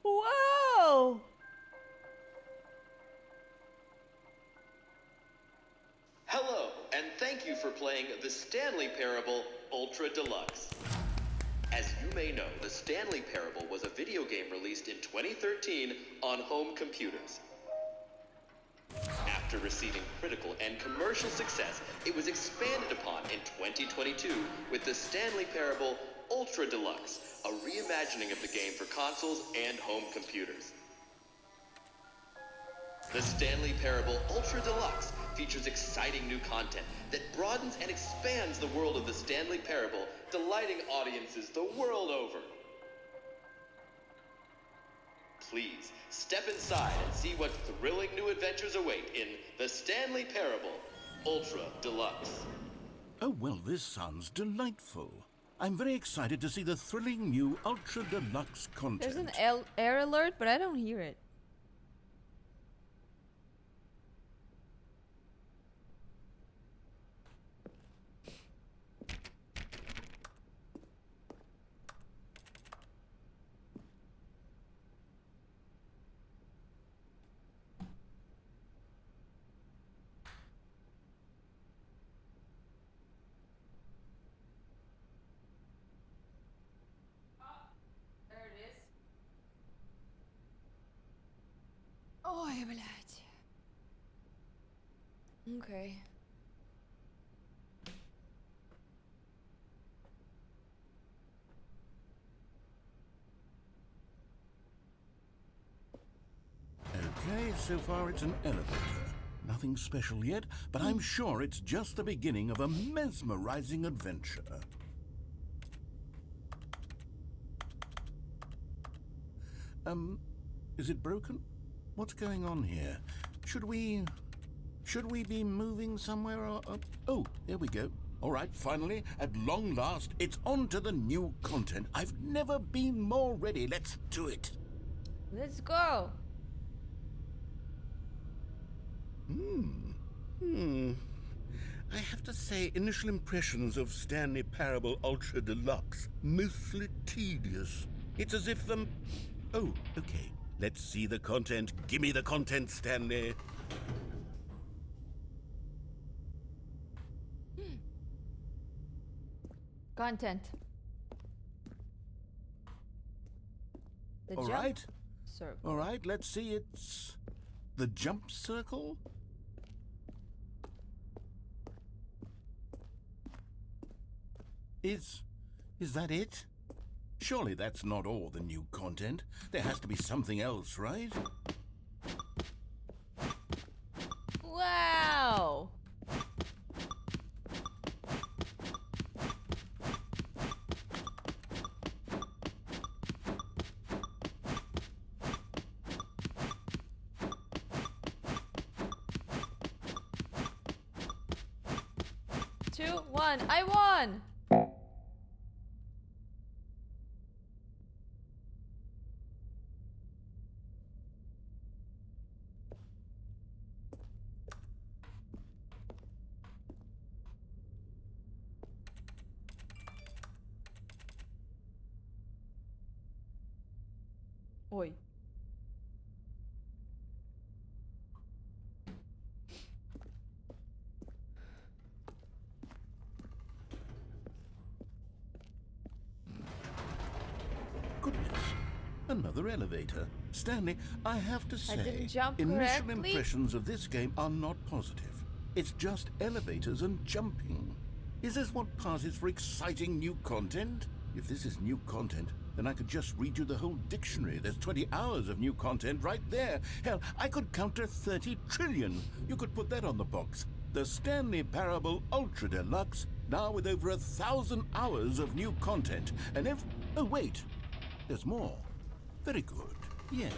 Whoa! Hello, and thank you for playing The Stanley Parable Ultra Deluxe. As you may know, The Stanley Parable was a video game released in 2013 on home computers. After receiving critical and commercial success, it was expanded upon in 2022 with The Stanley Parable Ultra Deluxe, a reimagining of the game for consoles and home computers. The Stanley Parable Ultra Deluxe features exciting new content that broadens and expands the world of the Stanley Parable, delighting audiences the world over. Please, step inside and see what thrilling new adventures await in The Stanley Parable Ultra Deluxe. Oh, well, this sounds delightful. I'm very excited to see the thrilling new Ultra Deluxe content. There's an air alert, but I don't hear it. Ой, блядь. Okay. Okay, so far it's an elevator. Nothing special yet, but I'm sure it's just the beginning of a mesmerizing adventure. Is it broken? What's going on here? Should we be moving somewhere or... oh, there we go. All right, finally, at long last, it's on to the new content. I've never been more ready. Let's do it. Let's go. I have to say, initial impressions of Stanley Parable Ultra Deluxe, mostly tedious. It's as if, oh, okay. Let's see the content. Give me the content, Stanley. Content. The All jump right. circle. All right, let's see. It's the jump circle. Is that it? Surely that's not all the new content. There has to be something else, right? Wow. Two, one, I won! Oi. Goodness. Another elevator. Stanley, I have to say, didn't jump initial correctly. impressions of this game are not positive. It's just elevators and jumping. Is this what passes for exciting new content? If this is new content, then I could just read you the whole dictionary. There's 20 hours of new content right there. Hell, I could count to 30 trillion. You could put that on the box. The Stanley Parable Ultra Deluxe, now with over 1,000 hours of new content. And oh wait, there's more. Very good. Yes.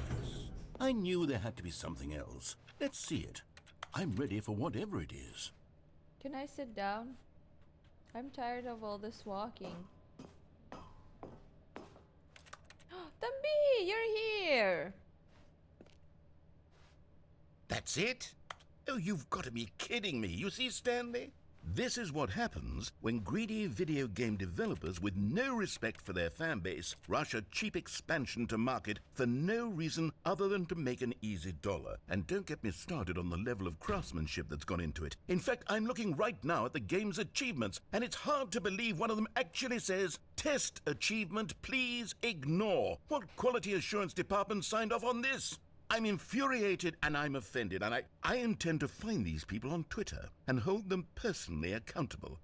I knew there had to be something else. Let's see it. I'm ready for whatever it is. Can I sit down? I'm tired of all this walking. Tambi, you're here! That's it? Oh, you've got to be kidding me. You see, Stanley? This is what happens when greedy video game developers with no respect for their fan base rush a cheap expansion to market for no reason other than to make an easy dollar. And don't get me started on the level of craftsmanship that's gone into it. In fact, I'm looking right now at the game's achievements, and it's hard to believe one of them actually says, "Test achievement, please ignore." What quality assurance department signed off on this? I'm infuriated and I'm offended, and I intend to find these people on Twitter and hold them personally accountable.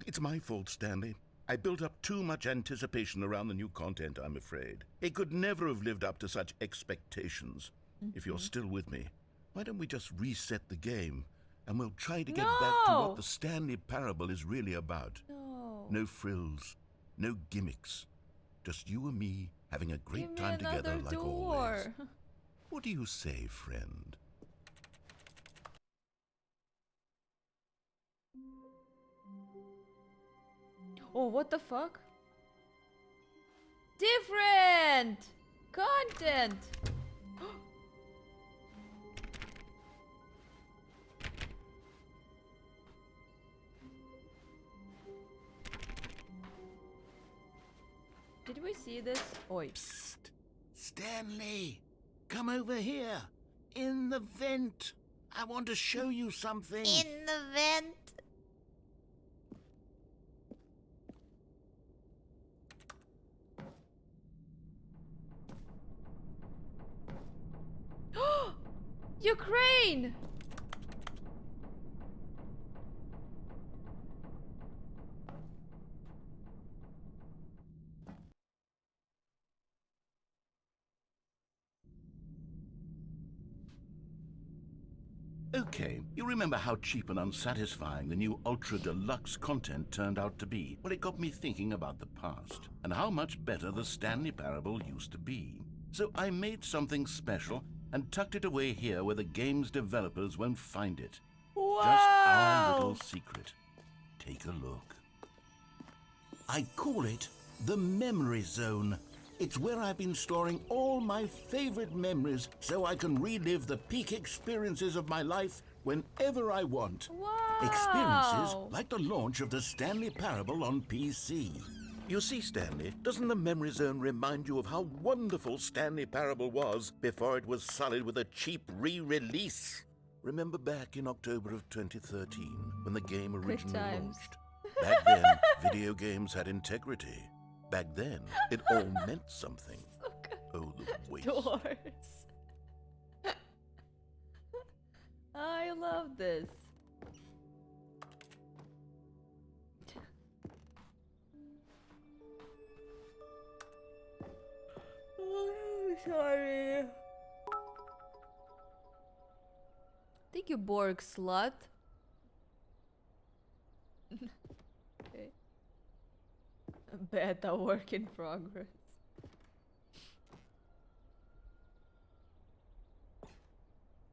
It's my fault, Stanley. I built up too much anticipation around the new content, I'm afraid. It could never have lived up to such expectations. If you're still with me, why don't we just reset the game and we'll try to get back to what the Stanley Parable is really about. No frills, no gimmicks. Just you and me having a great time together like always. What do you say, friend? Oh, what the fuck? Different content! Did we see this? Oi. Psst! Stanley! Come over here! In the vent! I want to show you something! In the vent! Ukraine! Okay, you remember how cheap and unsatisfying the new Ultra Deluxe content turned out to be? Well, it got me thinking about the past, and how much better the Stanley Parable used to be. So I made something special and tucked it away here where the game's developers won't find it. Wow. Just our little secret. Take a look. I call it the Memory Zone. It's where I've been storing all my favorite memories so I can relive the peak experiences of my life whenever I want. Wow. Experiences like the launch of the Stanley Parable on PC. You see, Stanley, doesn't the Memory Zone remind you of how wonderful Stanley Parable was before it was sullied with a cheap re-release? Remember back in October of 2013 when the game originally launched? Back then, video games had integrity. Back then, it all meant something. Oh, the waste. Doors. I love this. Oh, sorry. Thank you, Borg slut. Okay. Beta work in progress.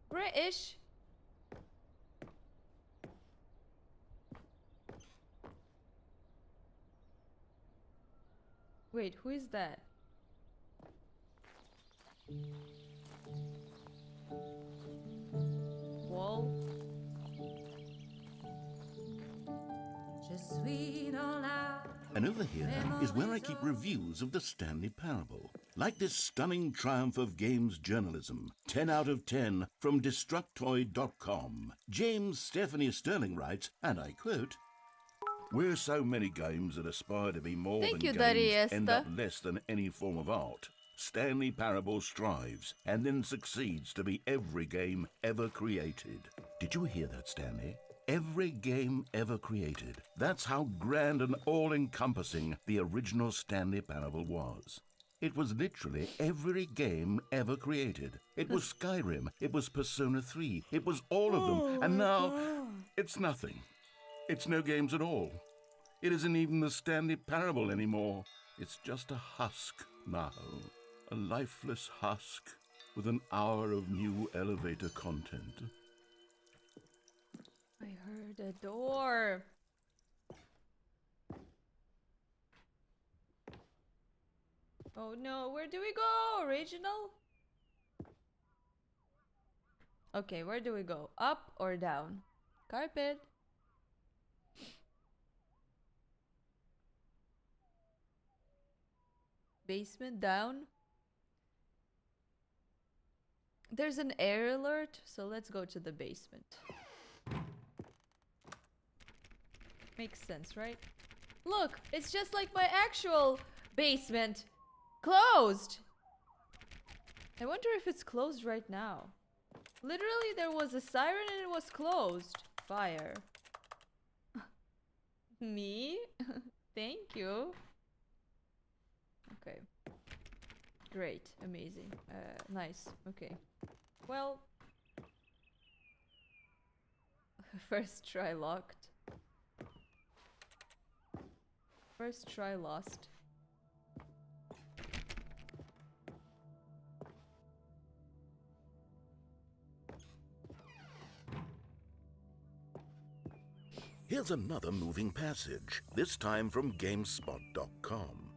British. Wait, who is that? Wall. And over here is where I keep reviews of the Stanley Parable. Like this stunning triumph of games journalism, 10 out of 10 from Destructoid.com. James Stephanie Sterling writes, and I quote, "Where so many games that aspire to be more than games end up less than any form of art, Stanley Parable strives and then succeeds to be every game ever created." Did you hear that, Stanley? Every game ever created. That's how grand and all-encompassing the original Stanley Parable was. It was literally every game ever created. It was Skyrim, it was Persona 3, it was all of them, and now it's nothing. It's no games at all. It isn't even the Stanley Parable anymore. It's just a husk now. A lifeless husk. with an hour of new elevator content. I heard a door. Oh no, where do we go? Regional? Okay, where do we go? Up or down? Carpet. Basement down. There's an air alert, so let's go to the basement. Makes sense, right? Look, it's just like my actual basement. Closed! I wonder if it's closed right now. Literally, there was a siren and it was closed. Fire. Me? Thank you. Okay. Great. Amazing. Nice. Okay. Well. First try locked. First try lost. Here's another moving passage, this time from GameSpot.com.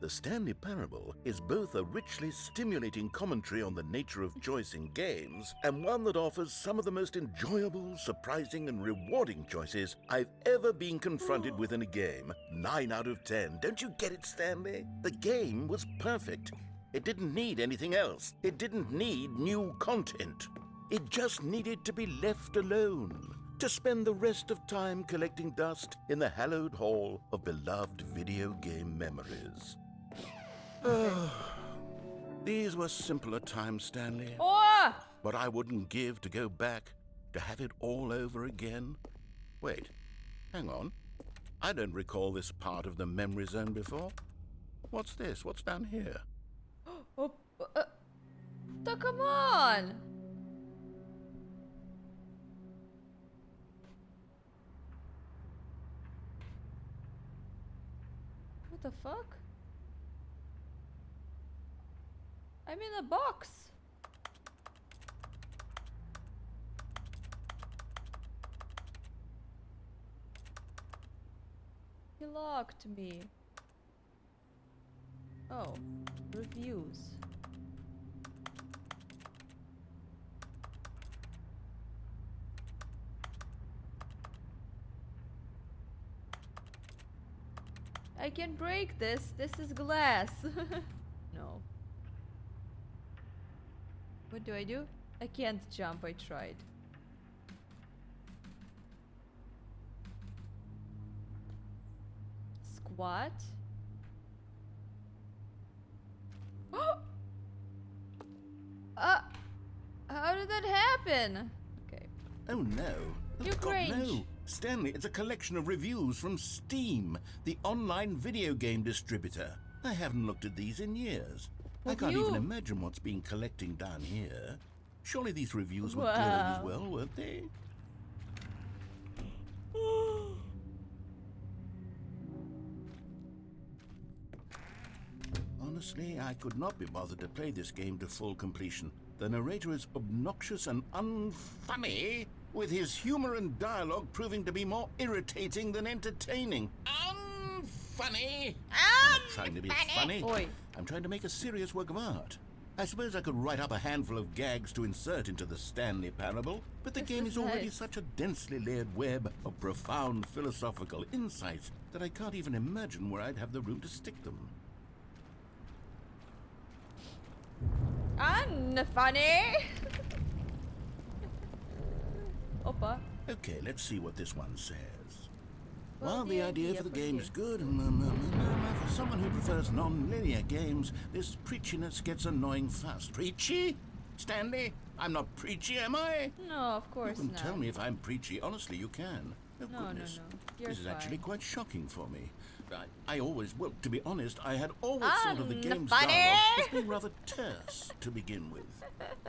The Stanley Parable is both a richly stimulating commentary on the nature of choice in games and one that offers some of the most enjoyable, surprising, and rewarding choices I've ever been confronted with in a game. 9 out of 10. Don't you get it, Stanley? The game was perfect. It didn't need anything else. It didn't need new content. It just needed to be left alone, to spend the rest of time collecting dust in the hallowed hall of beloved video game memories. These were simpler times, Stanley. Oh! But I wouldn't give to go back, to have it all over again. Wait, hang on. I don't recall this part of the memory zone before. What's this? What's down here? Oh, come on! What the fuck? I'm in a box. He locked me. Oh, reviews. I can break this. This is glass. No. What do I do? I can't jump. I tried. Squat. How did that happen? Okay. Oh no. Oh, You God, cringe. no. Stanley, it's a collection of reviews from Steam, the online video game distributor. I haven't looked at these in years. I can't even imagine what's been collecting down here. Surely these reviews were glowing as well, weren't they? Honestly, I could not be bothered to play this game to full completion. The narrator is obnoxious and unfunny, with his humor and dialogue proving to be more irritating than entertaining. Unfunny! I'm not trying to be funny. Oi. I'm trying to make a serious work of art. I suppose I could write up a handful of gags to insert into the Stanley Parable, but the game is already such a densely layered web of profound philosophical insights that I can't even imagine where I'd have the room to stick them. Unfunny. Opa. Okay, let's see what this one says. While the idea for the game is good, for someone who prefers non-linear games, this preachiness gets annoying fast. Preachy? Stanley? I'm not preachy, am I? No, of course You can not. tell me if I'm preachy. Honestly, you can. Oh, No, goodness. no. You're This is fine. actually quite shocking for me. I always, well, to be honest, I had always thought of the game's Unfunny. dialogue as being rather terse to begin with.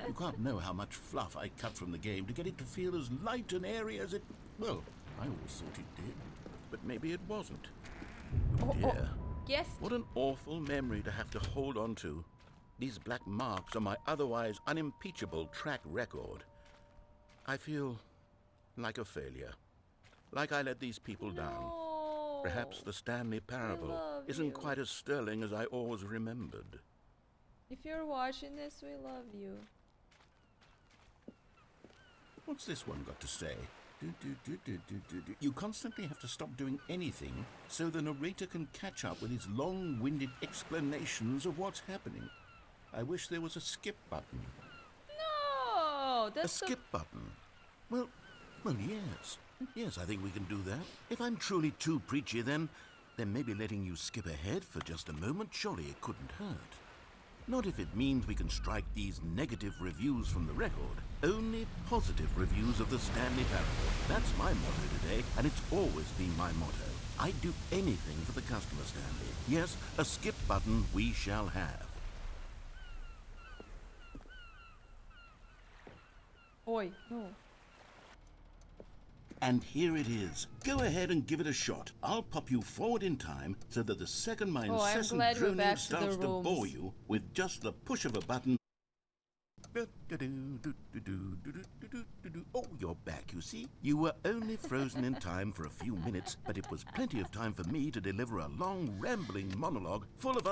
You can't know how much fluff I cut from the game to get it to feel as light and airy as it... Well, I always thought it did, but maybe it wasn't. Oh dear. Yes. What an awful memory to have to hold on to. These black marks are my otherwise unimpeachable track record. I feel like a failure. Like I let these people down. Perhaps the Stanley Parable isn't quite as sterling as I always remembered. If you're watching this, we love you. What's this one got to say? You constantly have to stop doing anything so the narrator can catch up with his long-winded explanations of what's happening. I wish there was a skip button. No, that's a skip button. Well, yes. Yes, I think we can do that. If I'm truly too preachy, then maybe letting you skip ahead for just a moment, surely it couldn't hurt. Not if it means we can strike these negative reviews from the record. Only positive reviews of the Stanley Parable. That's my motto today, and it's always been my motto. I'd do anything for the customer, Stanley. Yes, a skip button we shall have. Oi, no. And here it is. Go ahead and give it a shot. I'll pop you forward in time so that the second my incessant droning starts to bore you with just the push of a button. Oh, you're back, you see? You were only frozen in time for a few minutes, but it was plenty of time for me to deliver a long, rambling monologue full of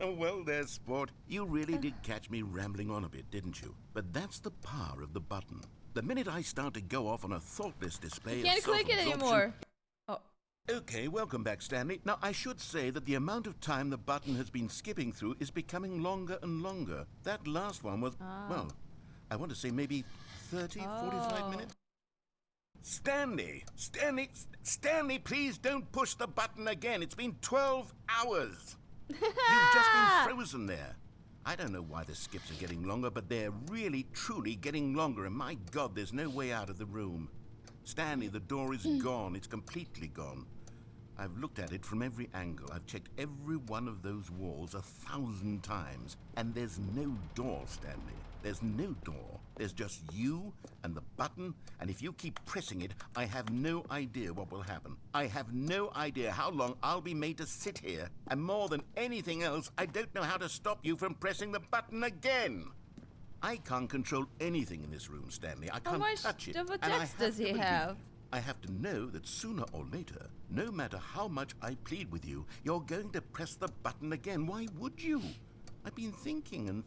Well there, sport. You really did catch me rambling on a bit, didn't you? But that's the power of the button. The minute I start to go off on a thoughtless display You can't of click it anymore. Oh. Okay, welcome back, Stanley. Now, I should say that the amount of time the button has been skipping through is becoming longer and longer. That last one was, well, I want to say maybe 30, 45 minutes. Stanley, please don't push the button again. It's been 12 hours. You've just been frozen there. I don't know why the skips are getting longer, but they're really, truly getting longer, and my God, there's no way out of the room. Stanley, the door is gone. It's completely gone. I've looked at it from every angle. I've checked every one of those walls 1,000 times, and there's no door, Stanley. There's no door. There's just you and the button, and if you keep pressing it, I have no idea what will happen. I have no idea how long I'll be made to sit here, and more than anything else, I don't know how to stop you from pressing the button again. I can't control anything in this room, Stanley. I can't touch it. How much of a text does he have? I have to know that sooner or later, no matter how much I plead with you, you're going to press the button again. Why would you? I've been thinking, and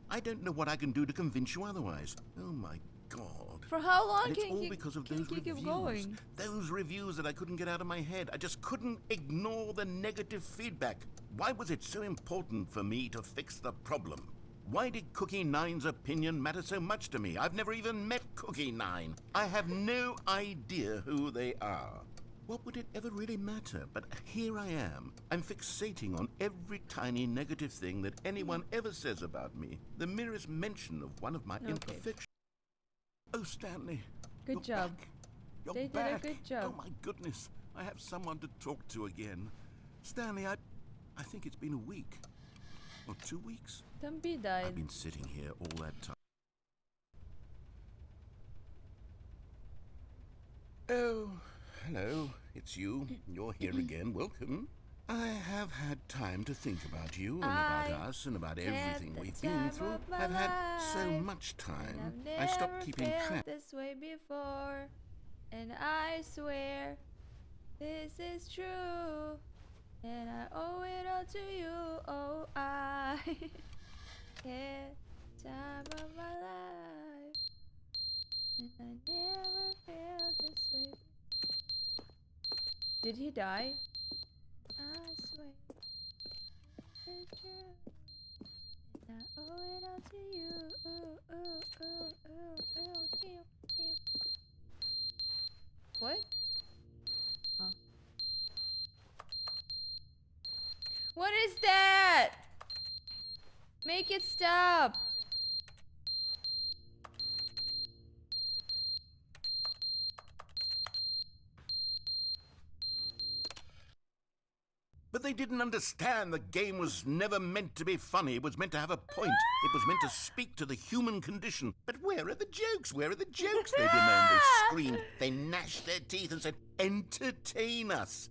I don't know what I can do to convince you otherwise. Oh my God. For how long and can it's all because of those reviews. Going? Those reviews that I couldn't get out of my head. I just couldn't ignore the negative feedback. Why was it so important for me to fix the problem? Why did Cookie Nine's opinion matter so much to me? I've never even met Cookie Nine. I have no idea who they are. What would it ever really matter? But here I am. I'm fixating on every tiny negative thing that anyone ever says about me. The merest mention of one of my imperfections. Oh, Stanley. Good job. They did a good job. Oh, my goodness. I have someone to talk to again. Stanley, I think it's been a week. Or 2 weeks. Dumpy died. I've been sitting here all that time. Oh, hello. It's you. You're here again. Welcome. I have had time to think about you and about us and about everything we've been through. I've had so much time. I stopped keeping track. This way before, and I swear this is true, and I owe it all to you. Oh, I had time of my life, and I never felt this way. Did he die? I swear it's true, and I owe it all to you. Ooh, ooh, ooh, ooh, ooh, ew, ew. What? Oh. What is that? Make it stop. But they didn't understand the game was never meant to be funny. It was meant to have a point. It was meant to speak to the human condition. But where are the jokes? Where are the jokes? They bemoaned, they screamed, they gnashed their teeth and said, entertain us.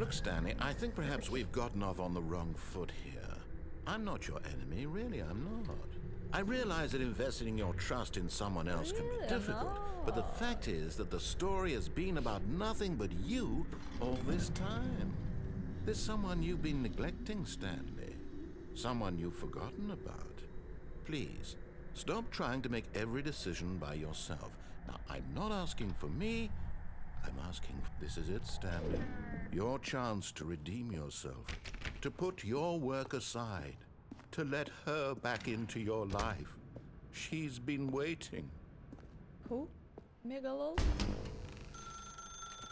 Look, Stanley, I think perhaps we've gotten off on the wrong foot here. I'm not your enemy, really, I'm not. I realize that investing your trust in someone else can be difficult, but the fact is that the story has been about nothing but you all this time. There's someone you've been neglecting, Stanley. Someone you've forgotten about. Please, stop trying to make every decision by yourself. Now, I'm not asking for me. I'm asking, this is it, Stanley. Your chance to redeem yourself. To put your work aside. To let her back into your life. She's been waiting. Who? Megalol?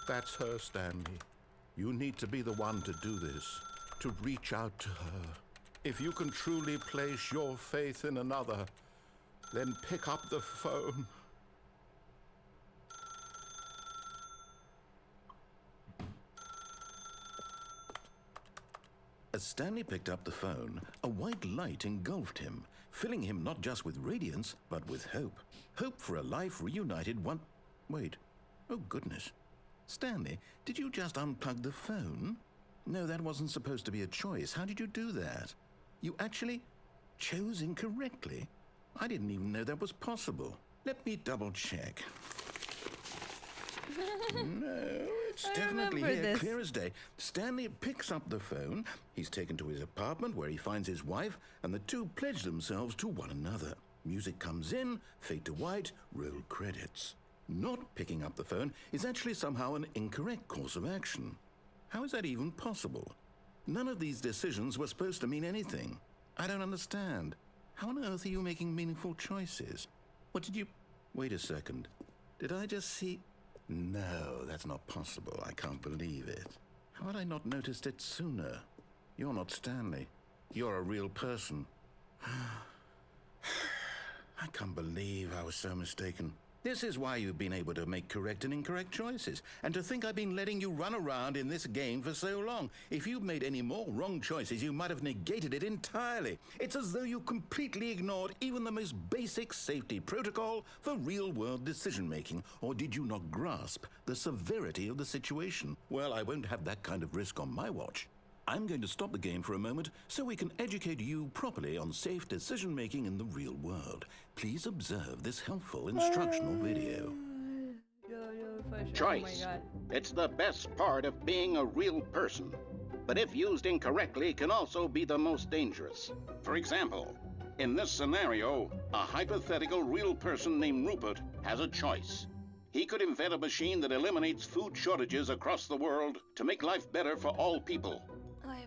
That's her, Stanley. You need to be the one to do this. To reach out to her. If you can truly place your faith in another, then pick up the phone. As Stanley picked up the phone, a white light engulfed him, filling him not just with radiance, but with hope. Hope for a life reunited one... Wait. Oh, goodness. Stanley, did you just unplug the phone? No, that wasn't supposed to be a choice. How did you do that? You actually chose incorrectly? I didn't even know that was possible. Let me double check. No, it's definitely here, clear as day. Stanley picks up the phone. He's taken to his apartment where he finds his wife, and the two pledge themselves to one another. Music comes in, fade to white, roll credits. Not picking up the phone is actually somehow an incorrect course of action. How is that even possible? None of these decisions were supposed to mean anything. I don't understand. How on earth are you making meaningful choices? What did you... Wait a second. Did I just see... No, that's not possible. I can't believe it. How had I not noticed it sooner? You're not Stanley. You're a real person. I can't believe I was so mistaken. This is why you've been able to make correct and incorrect choices. And to think I've been letting you run around in this game for so long. If you'd made any more wrong choices, you might have negated it entirely. It's as though you completely ignored even the most basic safety protocol for real-world decision-making. Or did you not grasp the severity of the situation? Well, I won't have that kind of risk on my watch. I'm going to stop the game for a moment so we can educate you properly on safe decision-making in the real world. Please observe this helpful instructional video. Choice. It's the best part of being a real person. But if used incorrectly, can also be the most dangerous. For example, in this scenario, a hypothetical real person named Rupert has a choice. He could invent a machine that eliminates food shortages across the world to make life better for all people.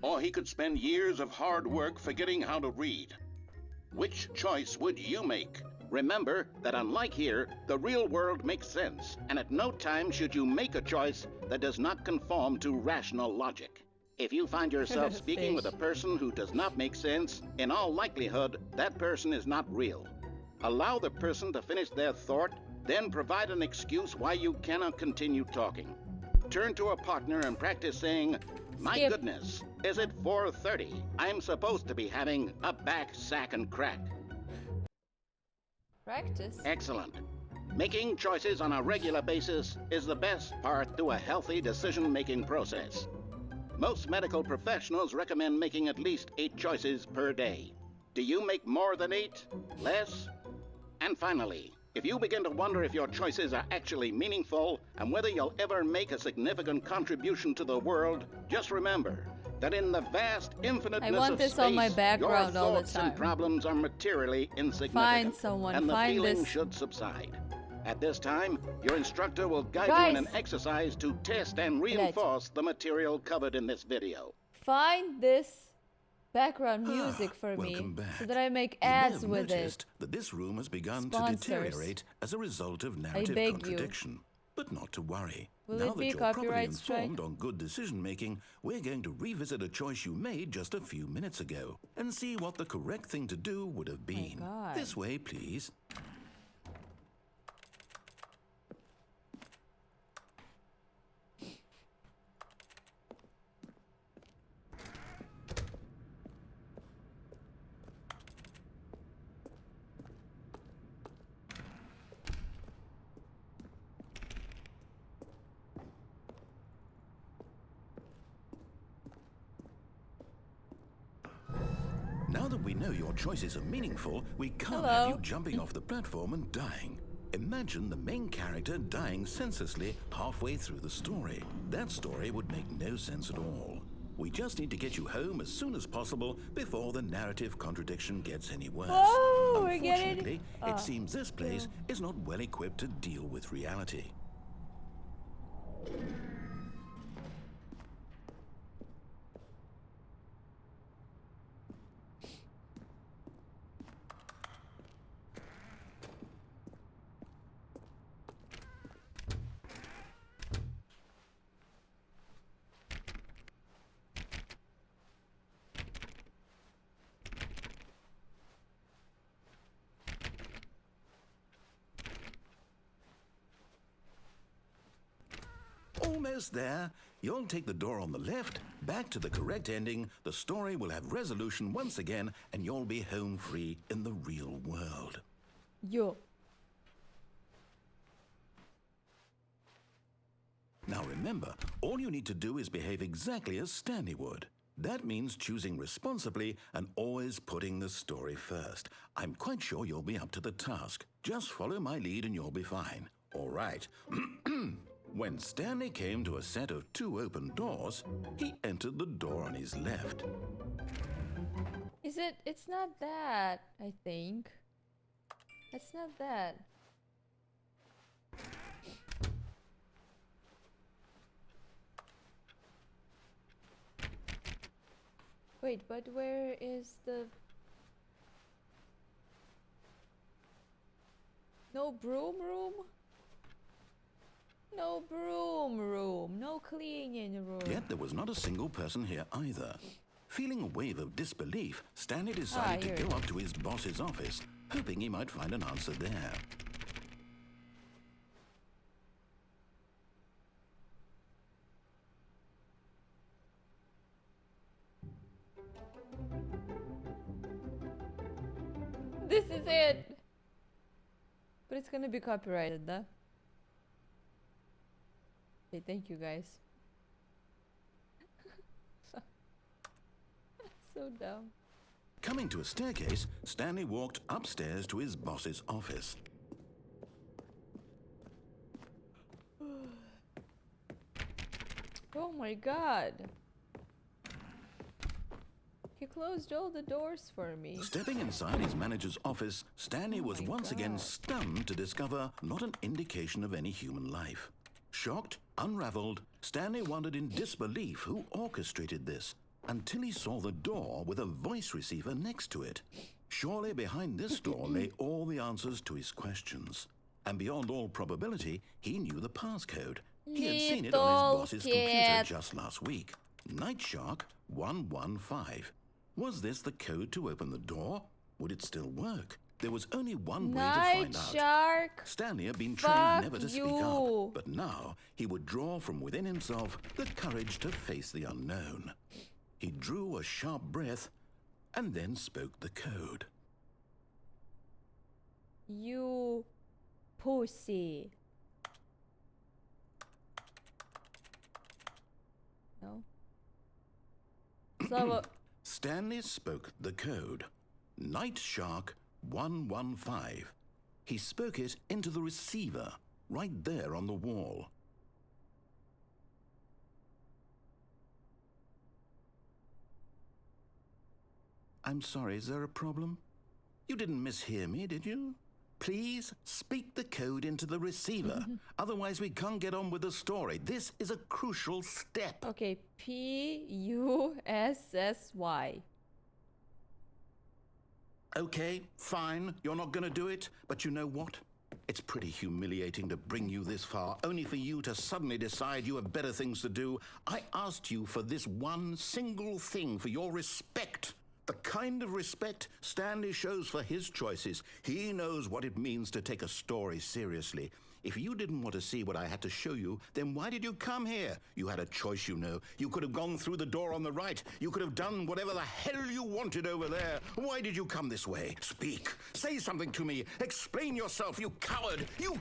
Or he could spend years of hard work forgetting how to read. Which choice would you make? Remember that unlike here, the real world makes sense, and at no time should you make a choice that does not conform to rational logic. If you find yourself speaking with a person who does not make sense, in all likelihood, that person is not real. Allow the person to finish their thought, then provide an excuse why you cannot continue talking. Turn to a partner and practice saying, "My goodness, is it 4:30? I'm supposed to be having a back, sack, and crack." Practice? Excellent. Making choices on a regular basis is the best part to a healthy decision-making process. Most medical professionals recommend making at least 8 choices per day. Do you make more than 8? Less? And finally, if you begin to wonder if your choices are actually meaningful and whether you'll ever make a significant contribution to the world, just remember that in the vast infiniteness of space, on my background your all the thoughts and time. problems are materially insignificant. Find someone, and the find feeling this. should subside. At this time, your instructor will guide you in an exercise to test and reinforce the material covered in this video. Find this background music for me so that I make ads with it. Noticed that this room has begun Sponsors. to deteriorate as a result of narrative beg you. contradiction. But not to worry. Will now it that be you're properly copyright strike? informed on good decision-making, we're going to revisit a choice you made just a few minutes ago and see what the correct thing to do would have been. God. This way, please. know your choices are meaningful, we can't have you jumping off the platform and dying. Imagine the main character dying senselessly halfway through the story. That story would make no sense at all. We just need to get you home as soon as possible before the narrative contradiction gets any worse. Oh, we're Unfortunately, getting... it seems this place is not well equipped to deal with reality. Almost there. You'll take the door on the left, back to the correct ending, the story will have resolution once again, and you'll be home free in the real world. Yo. Now remember, all you need to do is behave exactly as Stanley would. That means choosing responsibly and always putting the story first. I'm quite sure you'll be up to the task. Just follow my lead and you'll be fine. All right. When Stanley came to a set of 2 open doors, he entered the door on his left. Is it? It's not that, I think. It's not that. Wait, but where is the... No broom room? No broom room, no cleaning room. Yet there was not a single person here either. Feeling a wave of disbelief, Stanley decided to go up to his boss's office, hoping he might find an answer there. This is it! But it's gonna be copyrighted, huh? Okay, thank you guys. So dumb. Coming to a staircase, Stanley walked upstairs to his boss's office. Oh my god. He closed all the doors for me. Stepping inside his manager's office, Stanley was once again stunned to discover not an indication of any human life. Shocked, unraveled, Stanley wondered in disbelief who orchestrated this, until he saw the door with a voice receiver next to it. Surely behind this door lay all the answers to his questions. And beyond all probability, he knew the passcode. He had seen it on his boss's computer just last week. Nightshark 115. Was this the code to open the door? Would it still work? There was only one way to find out. Nightshark, Stanley had been trained never to speak up, but now he would draw from within himself the courage to face the unknown. He drew a sharp breath and then spoke the code. You pussy. No. Slava. Stanley spoke the code. Nightshark 115. He spoke it into the receiver, right there on the wall. I'm sorry, is there a problem? You didn't mishear me, did you? Please speak the code into the receiver. Otherwise, we can't get on with the story. This is a crucial step. Okay, Pussy. Okay, fine. You're not going to do it. But you know what? It's pretty humiliating to bring you this far, only for you to suddenly decide you have better things to do. I asked you for this one single thing, for your respect. The kind of respect Stanley shows for his choices. He knows what it means to take a story seriously. If you didn't want to see what I had to show you, then why did you come here? You had a choice, you know. You could have gone through the door on the right. You could have done whatever the hell you wanted over there. Why did you come this way? Speak. Say something to me. Explain yourself, you coward. You...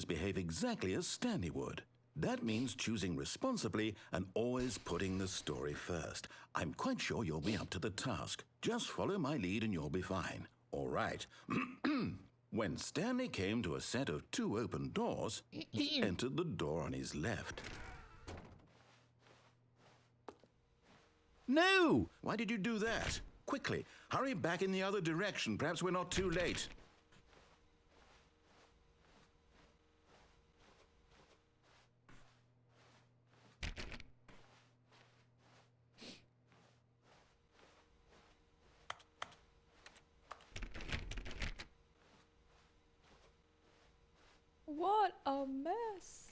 Behave exactly as Stanley would. That means choosing responsibly and always putting the story first. I'm quite sure you'll be up to the task. Just follow my lead and you'll be fine. All right. When Stanley came to a set of 2 open doors, he entered the door on his left. No! Why did you do that? Quickly, hurry back in the other direction. Perhaps we're not too late. What a mess.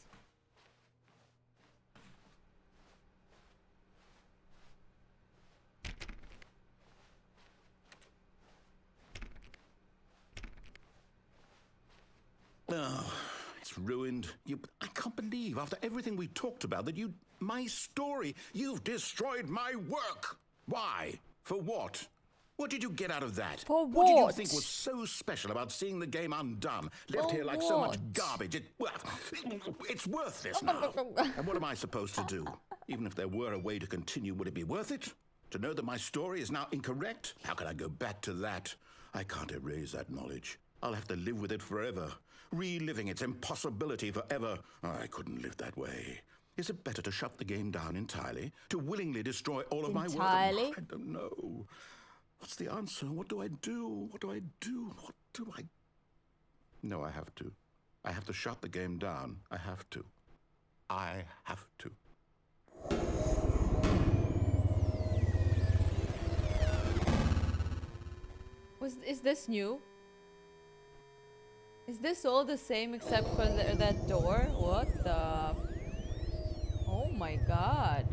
Oh, it's ruined. I can't believe, after everything we talked about, that my story, you've destroyed my work. Why? For what? What did you get out of that? For what? What did you think was so special about seeing the game undone? Left here like so much garbage. It's worthless now. And what am I supposed to do? Even if there were a way to continue, would it be worth it? To know that my story is now incorrect? How can I go back to that? I can't erase that knowledge. I'll have to live with it forever. Reliving its impossibility forever. I couldn't live that way. Is it better to shut the game down entirely? To willingly destroy all of my work? I don't know. What's the answer? What do I do? What do I do? What do I... No, I have to. I have to shut the game down. I have to. I have to. Is this new? Is this all the same except for that door? What the... Oh my god.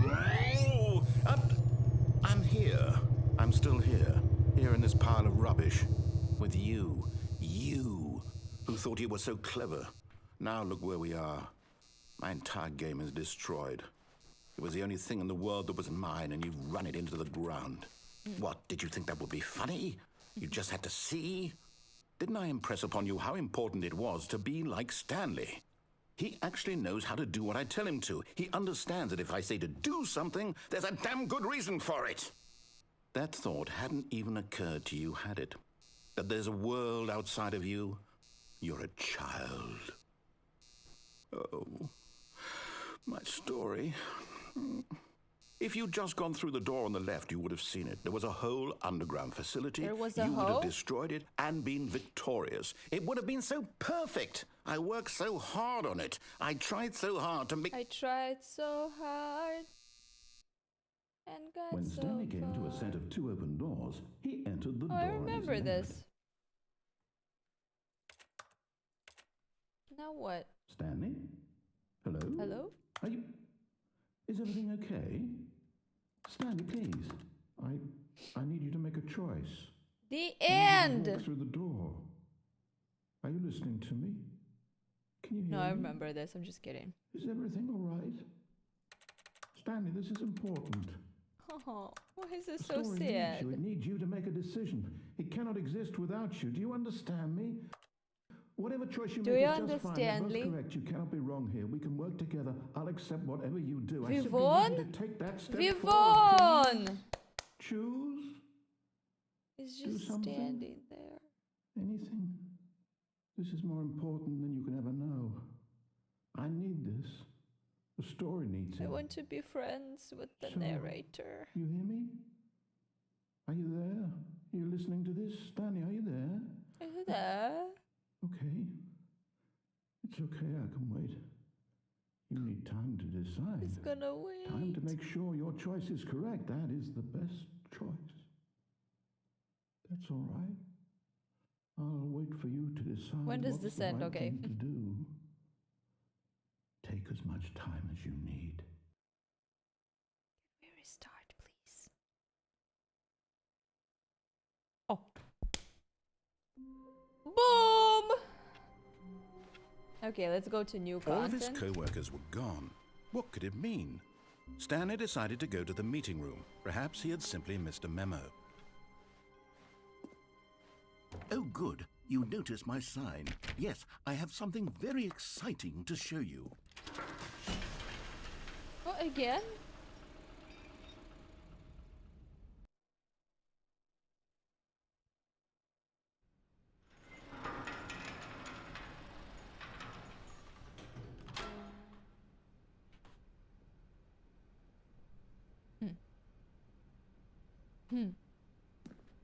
Oh, I'm here. I'm still here. Here in this pile of rubbish. With you. You. Who thought you were so clever. Now look where we are. My entire game is destroyed. It was the only thing in the world that was mine, and you've run it into the ground. What, did you think that would be funny? You just had to see? Didn't I impress upon you how important it was to be like Stanley? He actually knows how to do what I tell him to. He understands that if I say to do something, there's a damn good reason for it. That thought hadn't even occurred to you, had it? That there's a world outside of you? You're a child. Oh, my story. If you'd just gone through the door on the left, you would have seen it. There was a whole underground facility. There was a You would hole? have destroyed it and been victorious. It would have been so perfect. I worked so hard on it. I tried so hard to make... I tried so hard and got When so Stanley came to a far. set of 2 open doors, he entered the door I on his remember left. this. Now what? Stanley? Hello? Hello? Are you... Is everything okay? Stanley, please. I need you to make a choice. The I need you to walk end! through the door. Are you listening to me? Can you hear No, me? I remember this. I'm just kidding. Is everything all right? Stanley, this is important. Oh, why is this The so story sad? needs you. It needs you to make a decision. It cannot exist without you. Do you understand me? Whatever choice you Do make you is just fine. You're understand, both Lee? correct. You cannot be wrong here. We can work together. I'll accept whatever you do. I simply Vivon? need you to take that step forward. Vivon! Choose He's Do just something. standing there. anything. This is more important than you can ever know. I need this. The story needs it. I want to be friends with the So- narrator. You hear me? Are you there? Are you listening to this? Stanley, are you there? Are you there? Okay. It's okay, I can wait. You need time to decide. He's gonna wait. Time to make sure your choice is correct. That is the best choice. That's all right. I'll wait for you to decide. When does what's this the end? right Okay. thing to do. Take as much time as you need. Restart, please. Oh. Boom! Okay, let's go to new All of his content. co-workers were gone. What could it mean? Stanley decided to go to the meeting room. Perhaps he had simply missed a memo. Oh, good. You notice my sign. Yes, I have something very exciting to show you. Oh, again?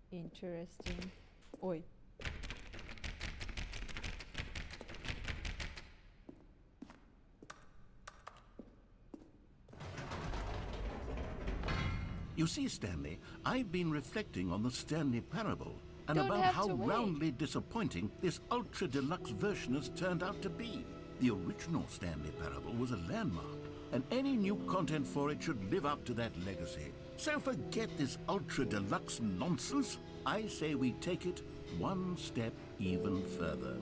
Interesting. Oi. You see, Stanley, I've been reflecting on the Stanley Parable and Don't about have how to wait. roundly disappointing this ultra deluxe version has turned out to be. The original Stanley Parable was a landmark, and any new content for it should live up to that legacy. So forget this ultra deluxe nonsense. I say we take it one step even further.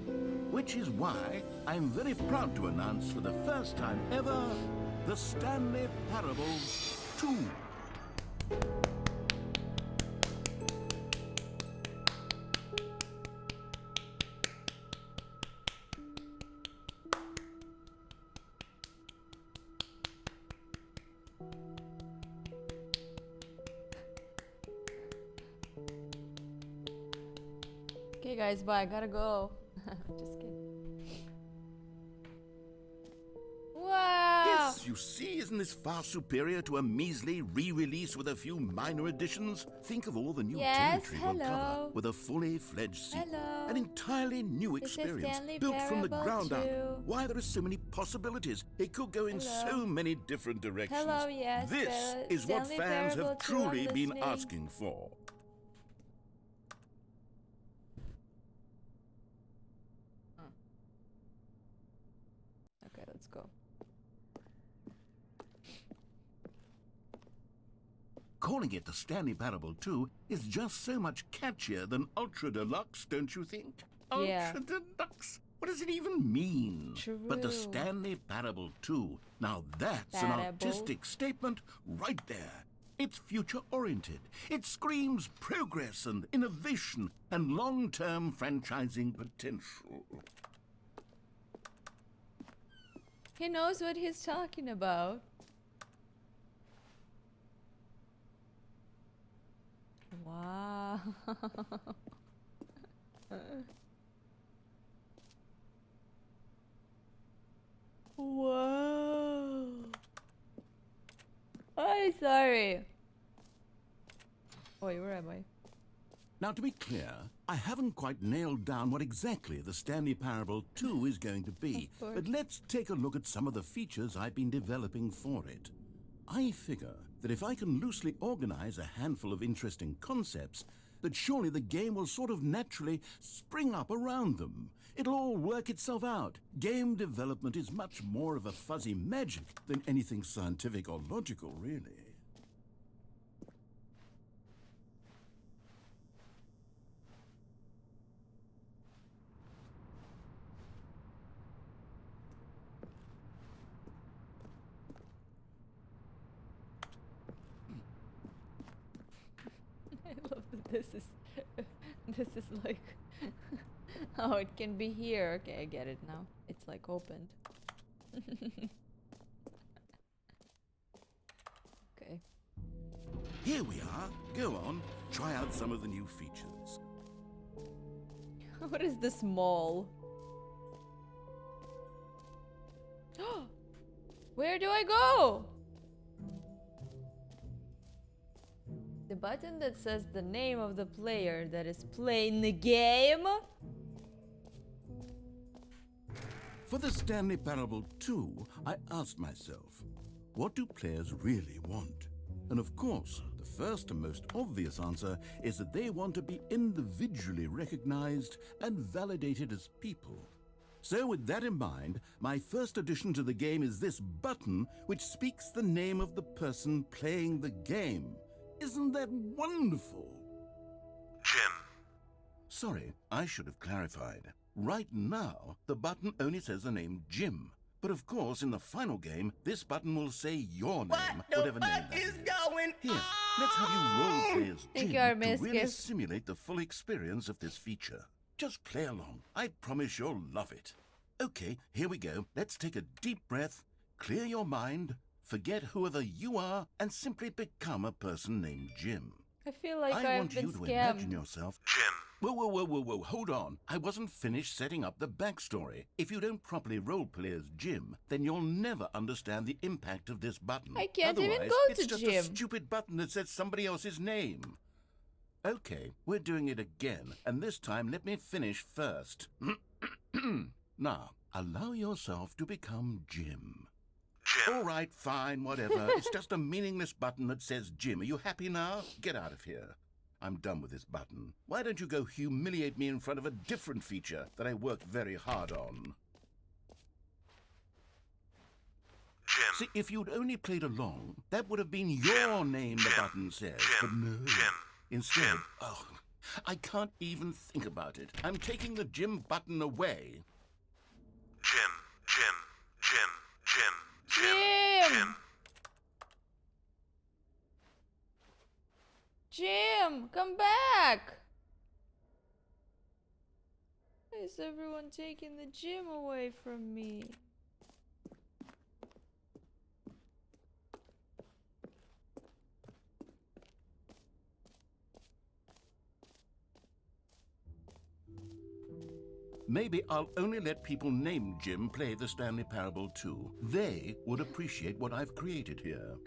Which is why I'm very proud to announce for the first time ever, the Stanley Parable 2. Okay, guys, bye. I gotta go. Just kidding. Wow! Yes, you see, isn't this far superior to a measly re-release with a few minor additions? Think of all the new territory we'll cover with a fully fledged sequel. An entirely new experience, Stanley built from the Parable ground up. 2. Why, there are so many possibilities. It could go in so many different directions. Hello, yes, This is what Stanley fans Parable have 2, truly I'm been listening. asking for. Okay, let's go. Calling it the Stanley Parable 2 is just so much catchier than Ultra Deluxe, don't you think? Yeah. Ultra Deluxe? What does it even mean? True. But the Stanley Parable 2, now that's an artistic statement right there. It's future-oriented. It screams progress and innovation and long-term franchising potential. He knows what he's talking about. Wow. Whoa. I'm sorry. Wait, where am I? Now, to be clear, I haven't quite nailed down what exactly the Stanley Parable 2 is going to be, but let's take a look at some of the features I've been developing for it. I figure that if I can loosely organize a handful of interesting concepts, that surely the game will sort of naturally spring up around them. It'll all work itself out. Game development is much more of a fuzzy magic than anything scientific or logical, really. I love that this is like oh, it can be here. Okay, I get it now. It's like opened. Okay. Here we are. Go on, try out some of the new features. What is this mall? Where do I go? The button that says the name of the player that is playing the game? For the Stanley Parable 2, I asked myself, what do players really want? And of course, the first and most obvious answer is that they want to be individually recognized and validated as people. So with that in mind, my first addition to the game is this button which speaks the name of the person playing the game. Isn't that wonderful? Jim. Sorry, I should have clarified. Right now, the button only says the name Jim. But of course, in the final game, this button will say your name, whatever name that is. Here, let's have you role play as Jim to really simulate the full experience of this feature. Just play along. I promise you'll love it. Okay, here we go. Let's take a deep breath, clear your mind, forget whoever you are, and simply become a person named Jim. I feel like I I've want been you to scammed. imagine yourself... Jim. Whoa, hold on. I wasn't finished setting up the backstory. If you don't properly roleplay as Jim, then you'll never understand the impact of this button. I can't Otherwise, even go it's to just Jim. a stupid button that says somebody else's name. Okay, we're doing it again, and this time let me finish first. Now, allow yourself to become Jim. All right, fine, whatever. It's just a meaningless button that says Jim. Are you happy now? Get out of here. I'm done with this button. Why don't you go humiliate me in front of a different feature that I worked very hard on? Jim. See, if you'd only played along, that would have been your name, the button says. But no. Instead, oh, I can't even think about it. I'm taking the Jim button away. Jim, come back! Why is everyone taking the Jim away from me? Maybe I'll only let people named Jim play the Stanley Parable too. They would appreciate what I've created here.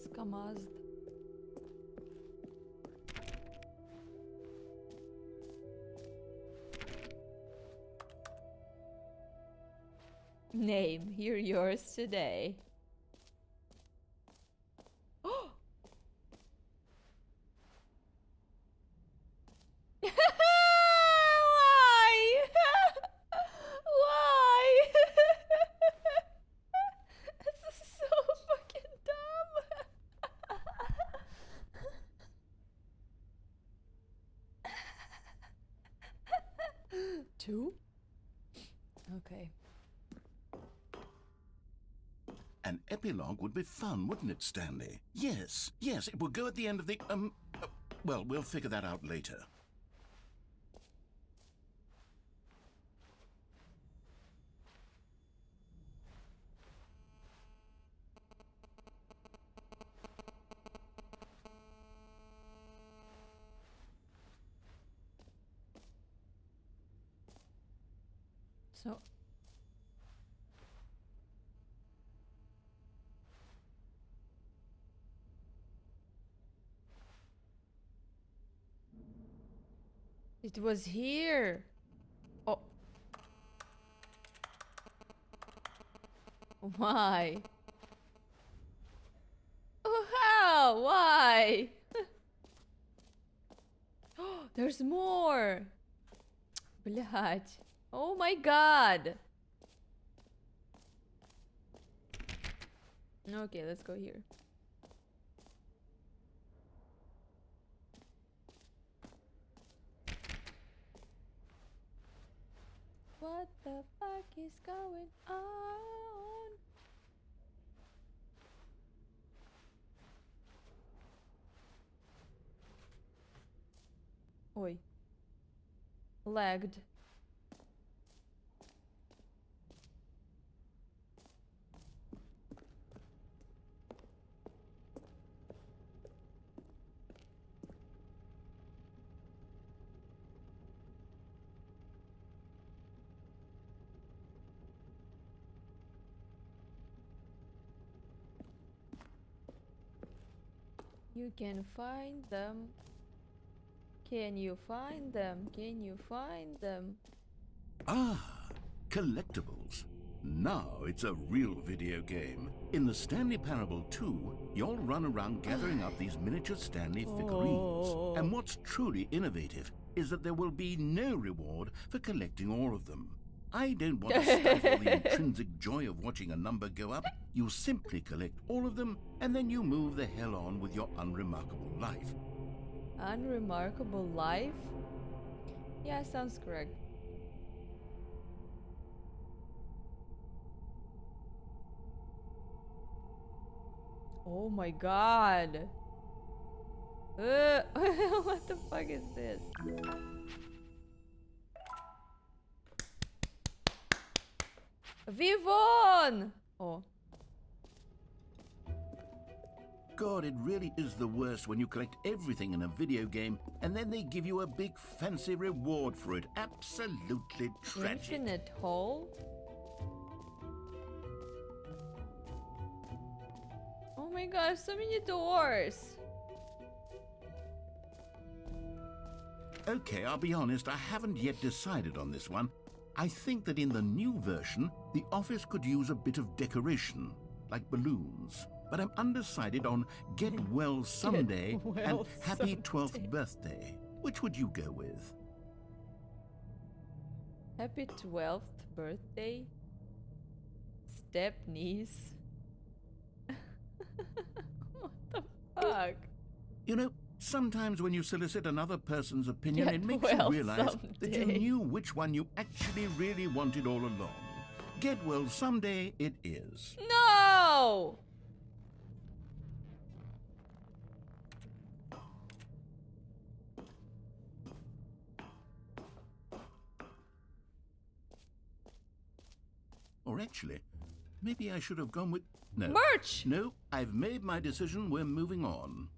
Skamazd. Name, you're yours today. Why? Why? This is so fucking dumb. 2? Okay. An epilogue would be fun, wouldn't it, Stanley? Yes, it would go at the end of the, well, we'll figure that out later. So... It was here. Oh. Why? Oh, how? Why? There's more. Блядь. Oh my god. Okay, let's go here. What the fuck is going on? Oi. Lagged. You can find them. Can you find them? Can you find them? Ah, collectibles. Now it's a real video game. In the Stanley Parable 2, you'll run around gathering up these miniature Stanley figurines. And what's truly innovative is that there will be no reward for collecting all of them. I don't want to stifle the intrinsic joy of watching a number go up. You simply collect all of them, and then you move the hell on with your unremarkable life. Unremarkable life? Yeah, sounds correct. Oh my god. What the fuck is this? Vivon! Oh. God, it really is the worst when you collect everything in a video game and then they give you a big fancy reward for it. Absolutely tragic. Infinite hole? Oh my gosh, so many doors. Okay, I'll be honest, I haven't yet decided on this one. I think that in the new version, the office could use a bit of decoration, like balloons. But I'm undecided on Get Well Someday and Happy 12th Birthday. Which would you go with? Happy 12th birthday? Step niece? What the fuck? You know, sometimes when you solicit another person's opinion, Get it makes well you realize that you someday. knew which one you actually really wanted all along. Get Well Someday it is. No! Or actually, maybe I should have gone with... No. Merch! No, I've made my decision. We're moving on.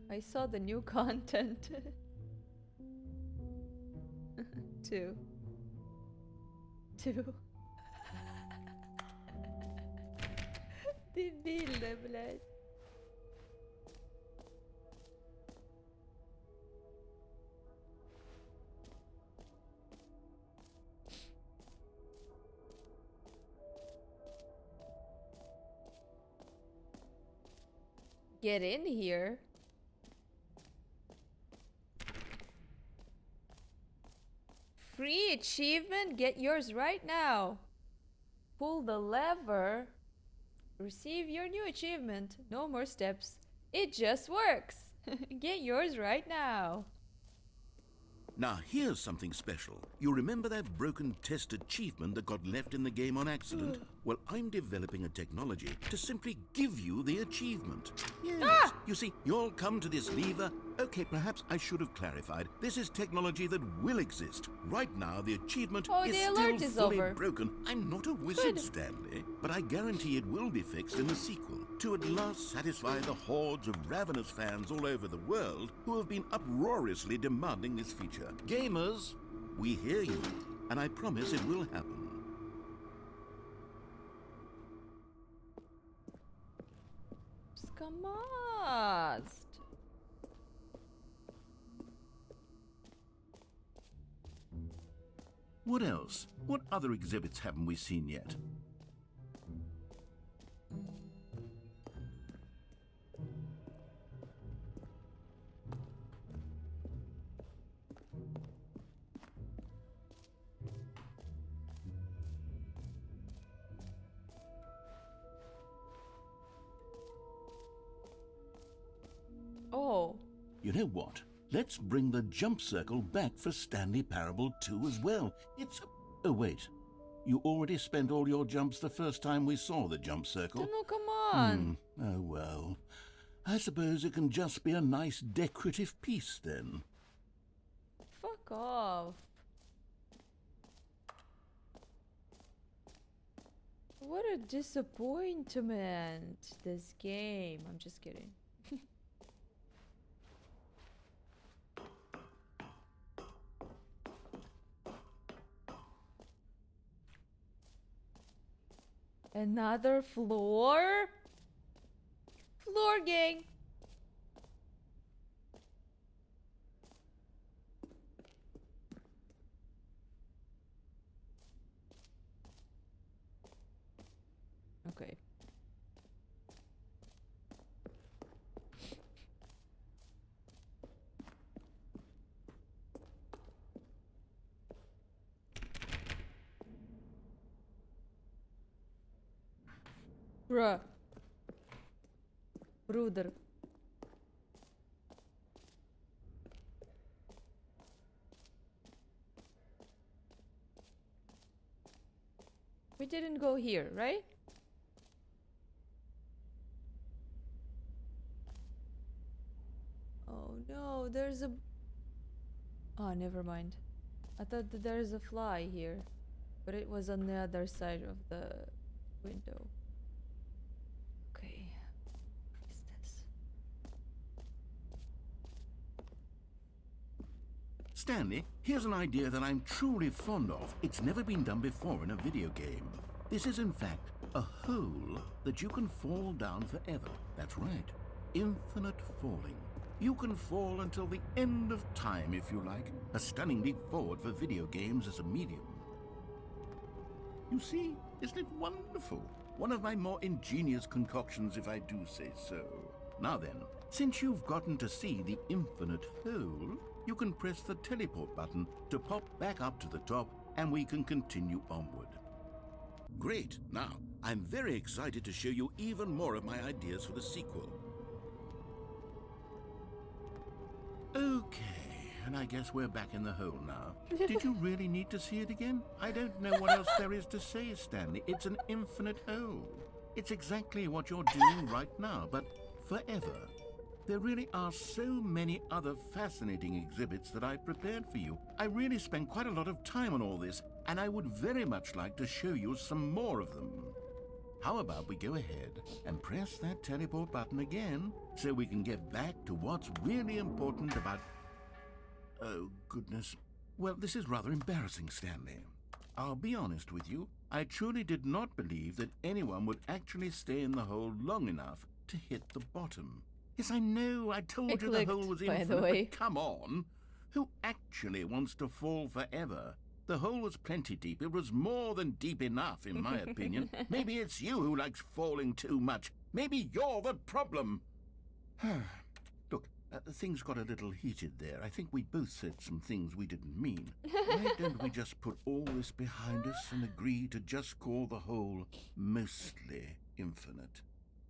I saw the new content. Two. Дебильно, блядь. Get in here. Free achievement? Get yours right now. Pull the lever. Receive your new achievement. No more steps. It just works. Get yours right now. Now, here's something special. You remember that broken test achievement that got left in the game on accident? Well, I'm developing a technology to simply give you the achievement. Yes. You see, you'll come to this lever. Okay, perhaps I should have clarified. This is technology that will exist. Right now, the achievement is the still alert is fully over. broken. I'm not a wizard, Good. Stanley, but I guarantee it will be fixed in the sequel to at last satisfy the hordes of ravenous fans all over the world who have been uproariously demanding this feature. Gamers, we hear you, and I promise it will happen. Skamast. What else? What other exhibits haven't we seen yet? Oh. You know what? Let's bring the jump circle back for Stanley Parable 2 as well. It's... Oh, wait. You already spent all your jumps the first time we saw the jump circle. No, come on. Oh, well. I suppose it can just be a nice decorative piece then. Fuck off. What a disappointment, this game. I'm just kidding. Another floor? Floor gang. Okay. Bruh. Brother. didn't go here, right? Oh no, there's a... Oh, never mind. I thought that there's a fly here, but it was on the other side of the window. Okay. What is this? Stanley, here's an idea that I'm truly fond of. It's never been done before in a video game. This is, in fact, a hole that you can fall down forever. That's right. Infinite falling. You can fall until the end of time, if you like. A stunning leap forward for video games as a medium. You see, isn't it wonderful? One of my more ingenious concoctions, if I do say so. Now then, since you've gotten to see the infinite hole, you can press the teleport button to pop back up to the top, and we can continue onward. Great! Now, I'm very excited to show you even more of my ideas for the sequel. Okay, and I guess we're back in the hole now. Did you really need to see it again? I don't know what else there is to say, Stanley. It's an infinite hole. It's exactly what you're doing right now, but forever. There really are so many other fascinating exhibits that I've prepared for you. I really spent quite a lot of time on all this, and I would very much like to show you some more of them. How about we go ahead and press that teleport button again so we can get back to what's really important about... Oh, goodness. Well, this is rather embarrassing, Stanley. I'll be honest with you. I truly did not believe that anyone would actually stay in the hole long enough to hit the bottom. Yes, I know. I told you the hole was infinite, but come on. Who actually wants to fall forever? The hole was plenty deep. It was more than deep enough, in my opinion. Maybe it's you who likes falling too much. Maybe you're the problem. Look, things got a little heated there. I think we both said some things we didn't mean. Why don't we just put all this behind us and agree to just call the hole mostly infinite?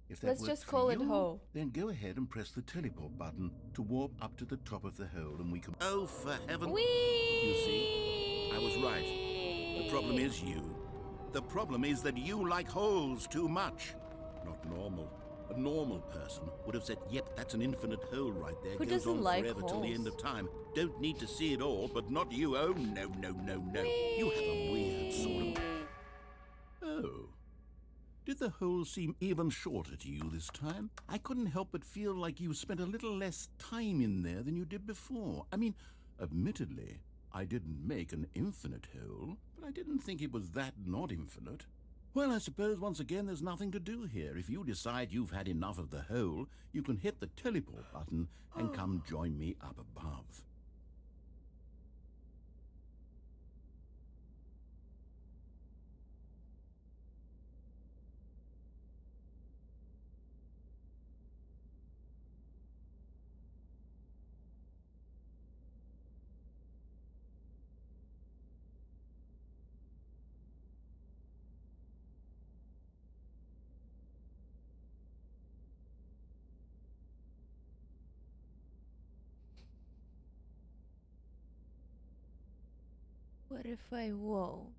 If that Let's works just call for it you, hole. then go ahead and press the teleport button to warp up to the top of the hole, and we can... Oh, for heaven... Whee! You see? I was right. The problem is you. The problem is that you like holes too much. Not normal. A normal person would have said, yep, that's an infinite hole right there. Who Goes doesn't on like forever till the end holes? of time. Don't need to see it all, but not you. Oh, no, no, no, no. You have a weird sort of... Oh. Did the hole seem even shorter to you this time? I couldn't help but feel like you spent a little less time in there than you did before. I mean, admittedly, I didn't make an infinite hole, but I didn't think it was that not infinite. Well, I suppose once again there's nothing to do here. If you decide you've had enough of the hole, you can hit the teleport button and come join me up above. What if I won't?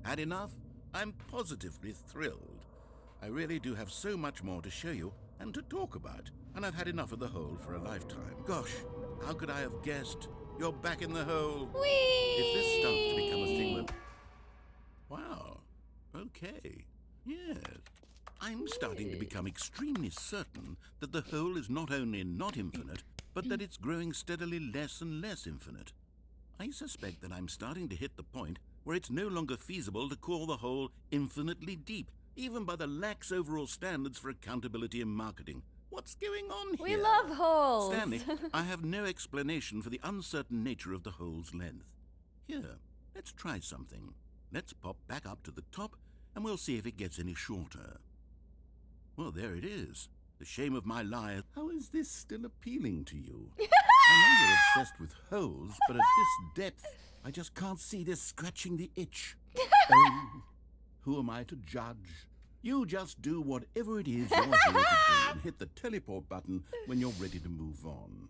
Had enough? I'm positively thrilled. I really do have so much more to show you and to talk about, and I've had enough of the hole for a lifetime. Gosh, how could I have guessed? You're back in the hole. Whee! If this starts to become a thing that... Wow. Okay. Yes. I'm starting to become extremely certain that the hole is not only not infinite, but that it's growing steadily less and less infinite. I suspect that I'm starting to hit the point where it's no longer feasible to call the hole infinitely deep, even by the lax overall standards for accountability and marketing. What's going on here? We love holes! Stanley, I have no explanation for the uncertain nature of the hole's length. Here, let's try something. Let's pop back up to the top, and we'll see if it gets any shorter. Well, there it is. The shame of my life. How is this still appealing to you? I know you're obsessed with holes, but at this depth, I just can't see this scratching the itch. Oh, who am I to judge? You just do whatever it is you're here to do and hit the teleport button when you're ready to move on.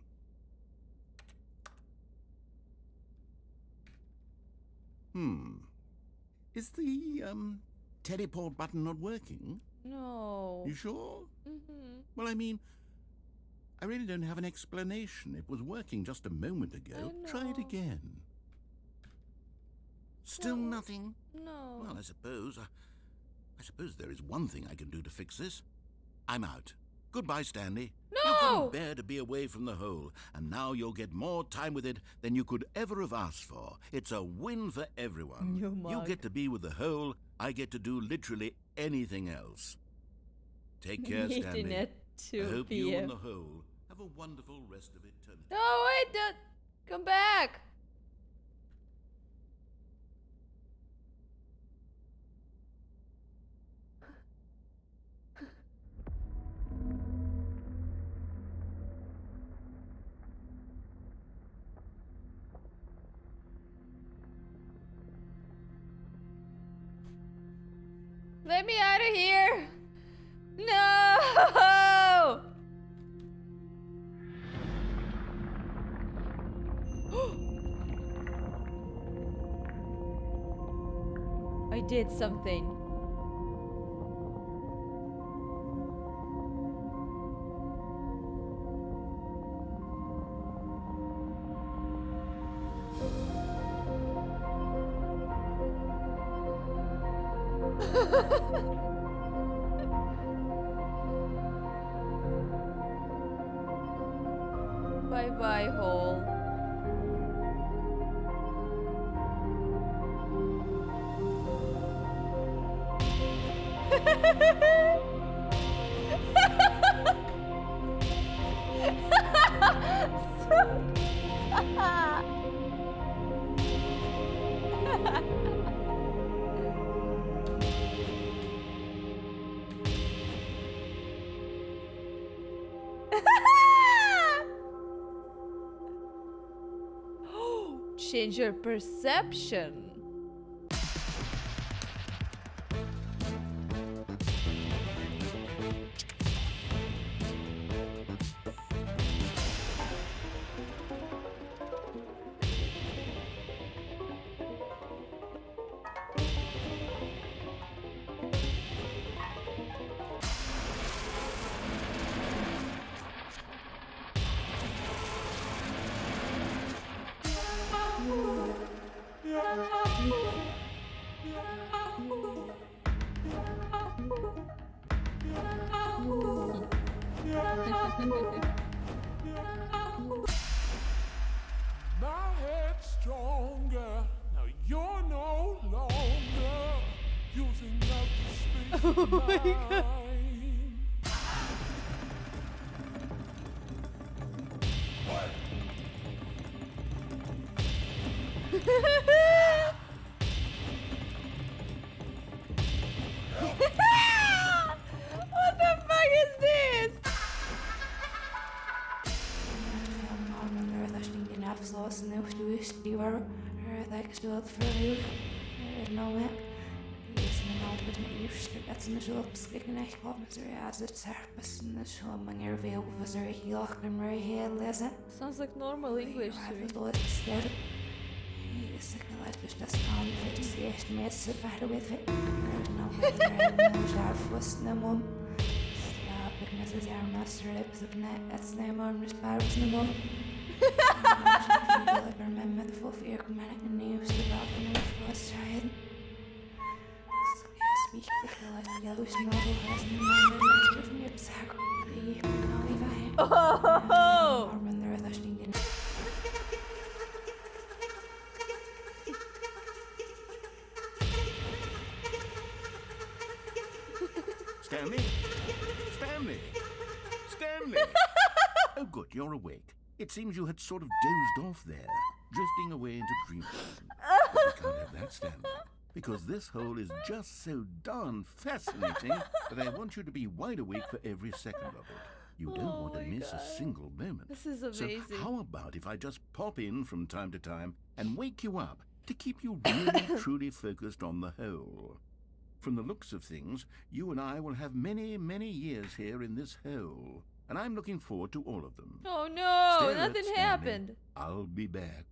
Is the, teleport button not working? No. You sure? Mm-hmm. Well, I mean, I really don't have an explanation. It was working just a moment ago. Try it again. Still nothing? No. Well, I suppose there is one thing I can do to fix this. I'm out. Goodbye, Stanley. No! You couldn't bear to be away from the hole, and now you'll get more time with it than you could ever have asked for. It's a win for everyone. You get to be with the hole, I get to do literally anything else. Take care, Stanley. Internet I hope 2 you PM. and the hole have a wonderful rest of eternity. No, wait, don't come back. Let me out of here. No. I did something. Bye bye, hole. Change your perception. My head's stronger. Now you're no longer using up the space of mine. What the fuck is this? Sounds like normal English to me. Oh! Stanley? Stanley? Stanley! Oh, good, you're awake. It seems you had sort of dozed off there, drifting away into dreamland. But we can't have that, Stanley, because this hole is just so darn fascinating that I want you to be wide awake for every second of it. You don't want to miss a single moment. This is amazing. So how about if I just pop in from time to time and wake you up to keep you really truly focused on the hole? From the looks of things, you and I will have many, many years here in this hole. And I'm looking forward to all of them. Oh no, Stare at nothing Stanley. happened. I'll be back.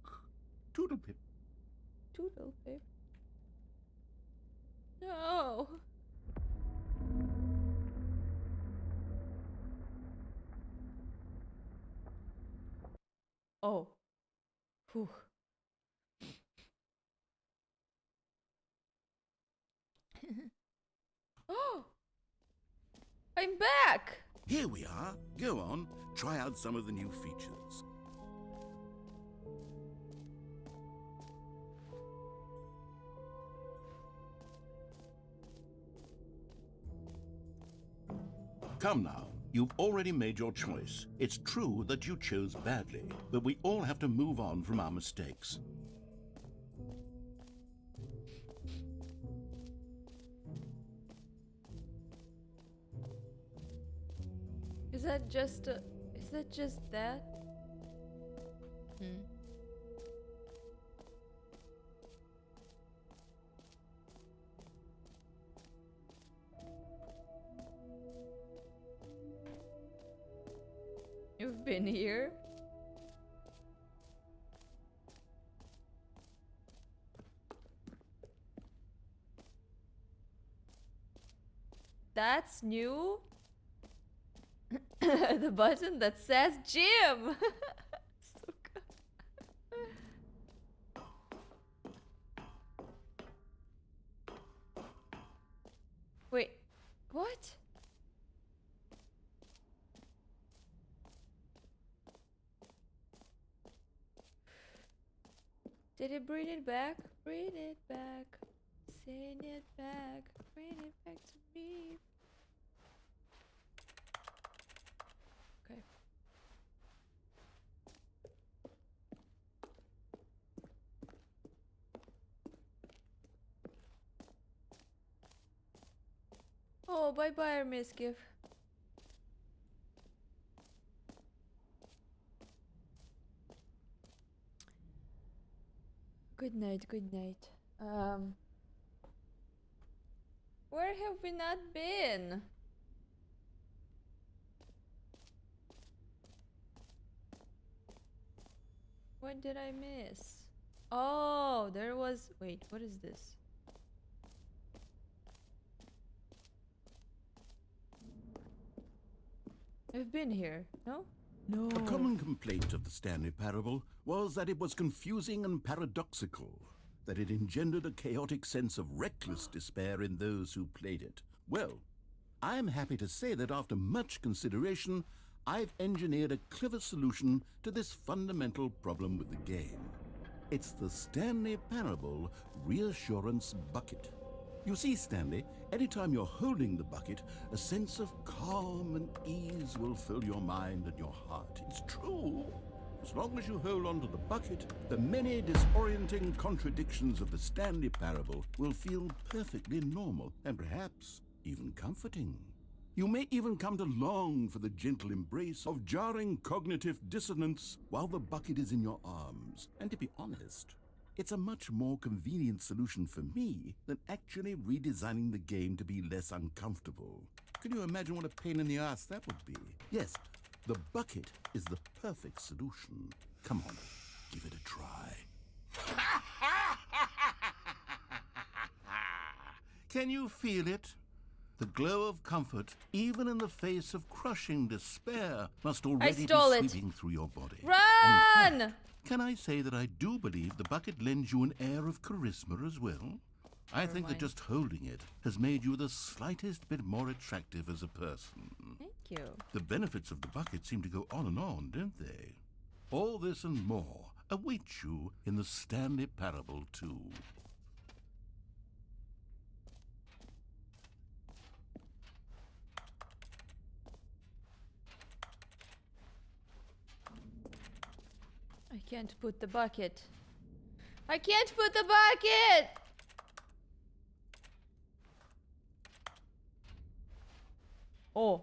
Toodlepip. Toodlepip. No. Oh. Whew. Oh! I'm back! Here we are. Go on, try out some of the new features. Come now. You've already made your choice. It's true that you chose badly, but we all have to move on from our mistakes. Is that just that? Hmm. You've been here? That's new? The button that says gym! So good. Wait, what? Did it bring it back? Bring it back. Send it back. Bring it back to me. Okay. Oh, bye-bye, Miskiff. Good night, good night. Where have we not been? What did I miss? Oh, there was... Wait, what is this? I've been here, no? No. A common complaint of the Stanley Parable was that it was confusing and paradoxical, that it engendered a chaotic sense of reckless despair in those who played it. Well, I'm happy to say that after much consideration, I've engineered a clever solution to this fundamental problem with the game. It's the Stanley Parable Reassurance Bucket. You see, Stanley, anytime you're holding the bucket, a sense of calm and ease will fill your mind and your heart. It's true. As long as you hold on to the bucket, the many disorienting contradictions of the Stanley Parable will feel perfectly normal and perhaps even comforting. You may even come to long for the gentle embrace of jarring cognitive dissonance while the bucket is in your arms. And to be honest, it's a much more convenient solution for me than actually redesigning the game to be less uncomfortable. Can you imagine what a pain in the ass that would be? Yes, the bucket is the perfect solution. Come on, give it a try. Can you feel it? The glow of comfort, even in the face of crushing despair, must already be sweeping through your body. Run! Can I say that I do believe the bucket lends you an air of charisma as well? I think that just holding it has made you the slightest bit more attractive as a person. Thank you. The benefits of the bucket seem to go on, don't they? All this and more await you in the Stanley Parable 2. I can't put the bucket. I can't put the bucket! Oh.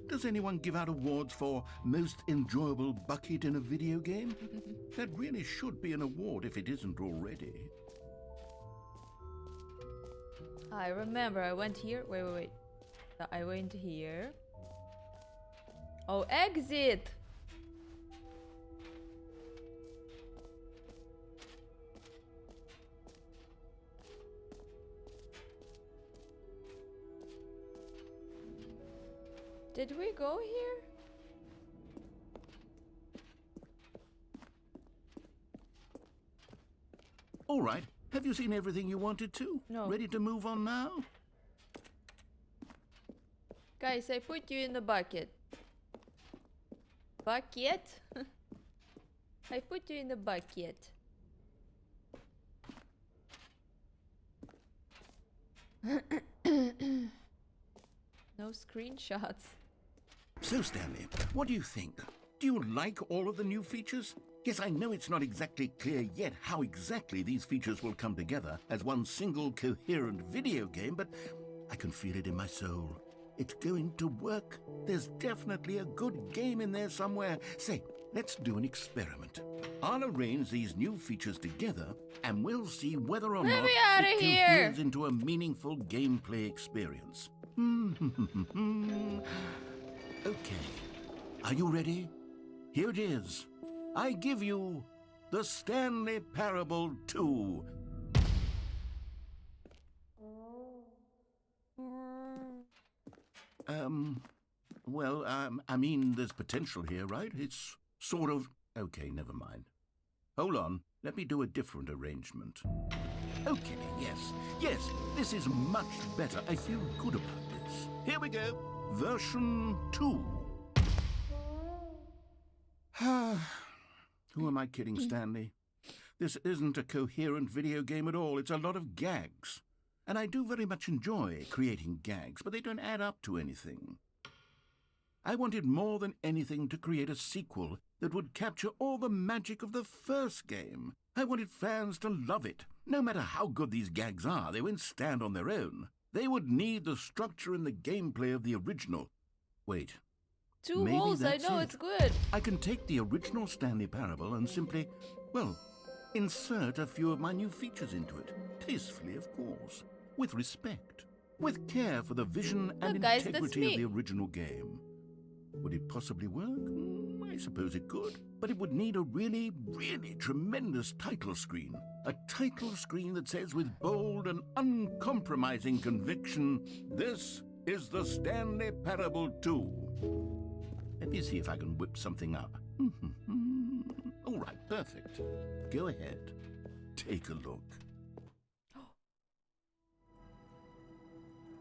The Does anyone give out awards for most enjoyable bucket in a video game? That really should be an award if it isn't already. I remember I went here. Wait. I went here. Oh, exit! Did we go here? All right. Have you seen everything you wanted to? No. Ready to move on now? Guys, I put you in the bucket. Bucket? I put you in the bucket. No screenshots. So, Stanley, what do you think? Do you like all of the new features? Yes, I know it's not exactly clear yet how exactly these features will come together as one single coherent video game, but I can feel it in my soul. It's going to work. There's definitely a good game in there somewhere. Say, let's do an experiment. I'll arrange these new features together, and we'll see whether or not it coheres into a meaningful gameplay experience. Okay. Are you ready? Here it is. I give you the Stanley Parable 2. Well, I mean, there's potential here, right? It's sort of... Okay, never mind. Hold on. Let me do a different arrangement. Okay, yes, this is much better. I feel good about this. Here we go. Version 2. Who am I kidding, Stanley? This isn't a coherent video game at all. It's a lot of gags. And I do very much enjoy creating gags, but they don't add up to anything. I wanted more than anything to create a sequel that would capture all the magic of the first game. I wanted fans to love it. No matter how good these gags are, they won't stand on their own. They would need the structure and the gameplay of the original. Wait. Two maybe holes, I that's know it. it's good. I can take the original Stanley Parable and simply, well, insert a few of my new features into it. Tastefully, of course. With respect. With care for the vision and guys, integrity of the original game. Would it possibly work? I suppose it could. But it would need a really, really tremendous title screen. A title screen that says with bold and uncompromising conviction, "This is the Stanley Parable 2. Let me see if I can whip something up. All right, perfect. Go ahead. Take a look.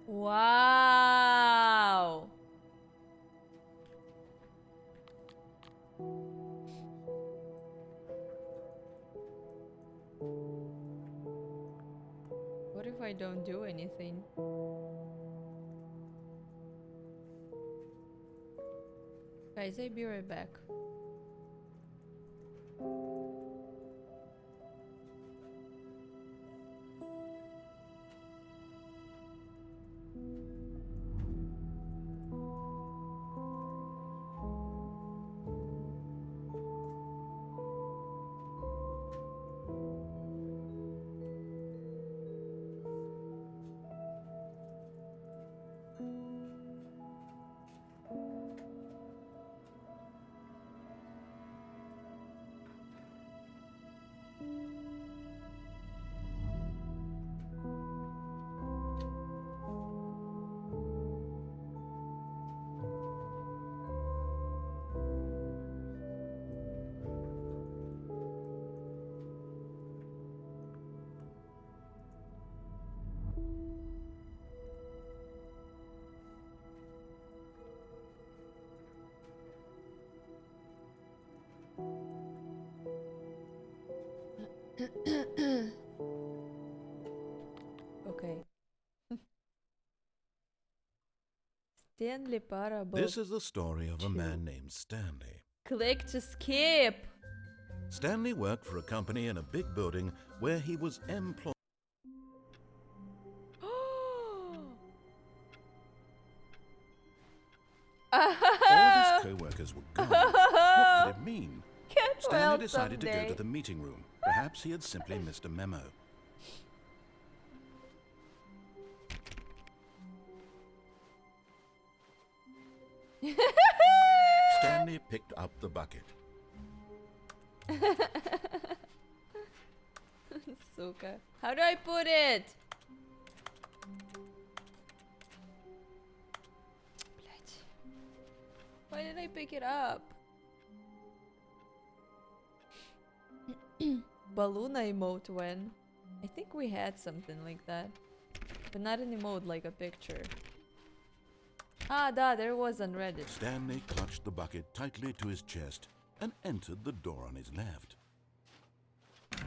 Wow. What if I don't do anything? Guys, I'll be right back. Okay. Stanley Parable. This is the story of a man named Stanley. Click to skip. Stanley worked for a company in a big building where he was employed. All of his co-workers were gone. What could it mean? Get Stanley well decided to someday. go to the meeting room. Perhaps he had simply missed a memo. Stanley picked up the bucket. Suka. How do I put it? Why did I pick it up? Balloona emote when? I think we had something like that. But not an emote, like a picture. Ah, there was on Reddit. Stanley clutched the bucket tightly to his chest and entered the door on his left.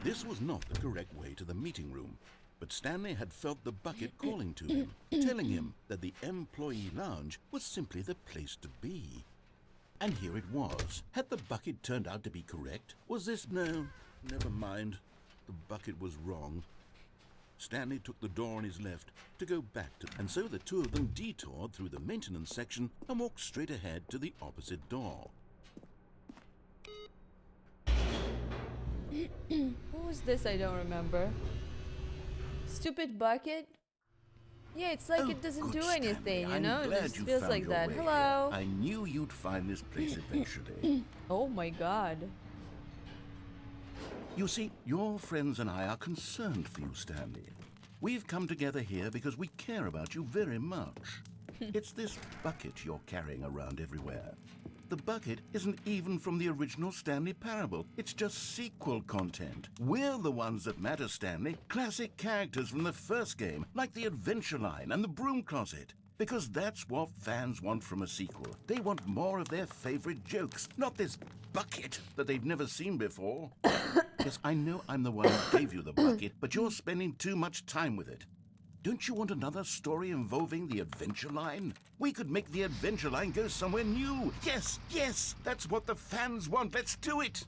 This was not the correct way to the meeting room, but Stanley had felt the bucket calling to him, telling him that the employee lounge was simply the place to be. And here it was. Had the bucket turned out to be correct? Was this... No, never mind. The bucket was wrong. Stanley took the door on his left to go back to... And so the two of them detoured through the maintenance section and walked straight ahead to the opposite door. What was this? I don't remember. Stupid bucket? Yeah, it's like it doesn't do anything, you know? It just feels like that. Hello. I knew you'd find this place eventually. Oh my god. You see, your friends and I are concerned for you, Stanley. We've come together here because we care about you very much. It's this bucket you're carrying around everywhere. The bucket isn't even from the original Stanley Parable. It's just sequel content. We're the ones that matter, Stanley. Classic characters from the first game, like the Adventure Line and the Broom Closet. Because that's what fans want from a sequel. They want more of their favorite jokes, not this bucket that they've never seen before. Yes, I know I'm the one who gave you the bucket, but you're spending too much time with it. Don't you want another story involving the Adventure Line? We could make the Adventure Line go somewhere new. Yes, yes, that's what the fans want. Let's do it.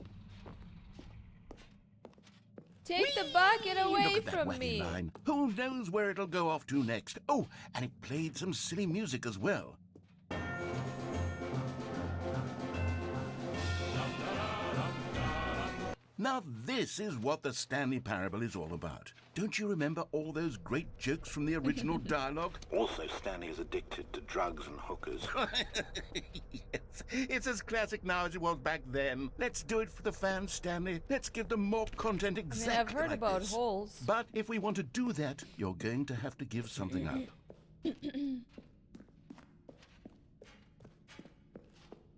Take the bucket away Look at that from wacky me. line. Who knows where it'll go off to next? Oh, and it played some silly music as well. Now this is what the Stanley Parable is all about. Don't you remember all those great jokes from the original dialogue? Also, Stanley is addicted to drugs and hookers. Yes, it's as classic now as it was back then. Let's do it for the fans, Stanley. Let's give them more content exactly I've heard like about this. holes. But if we want to do that, you're going to have to give something up.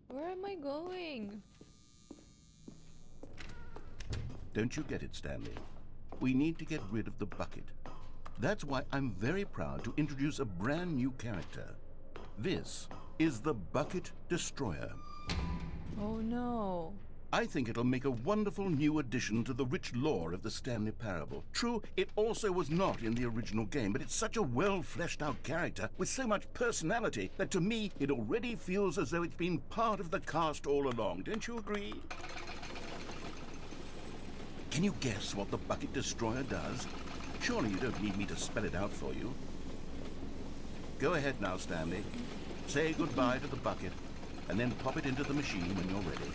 Where am I going? Don't you get it, Stanley? We need to get rid of the bucket. That's why I'm very proud to introduce a brand new character. This is the Bucket Destroyer. Oh no. I think it'll make a wonderful new addition to the rich lore of the Stanley Parable. True, it also was not in the original game, but it's such a well-fleshed-out character with so much personality that to me it already feels as though it's been part of the cast all along. Don't you agree? Can you guess what the Bucket Destroyer does? Surely you don't need me to spell it out for you. Go ahead now, Stanley. Say goodbye to the bucket, and then pop it into the machine when you're ready.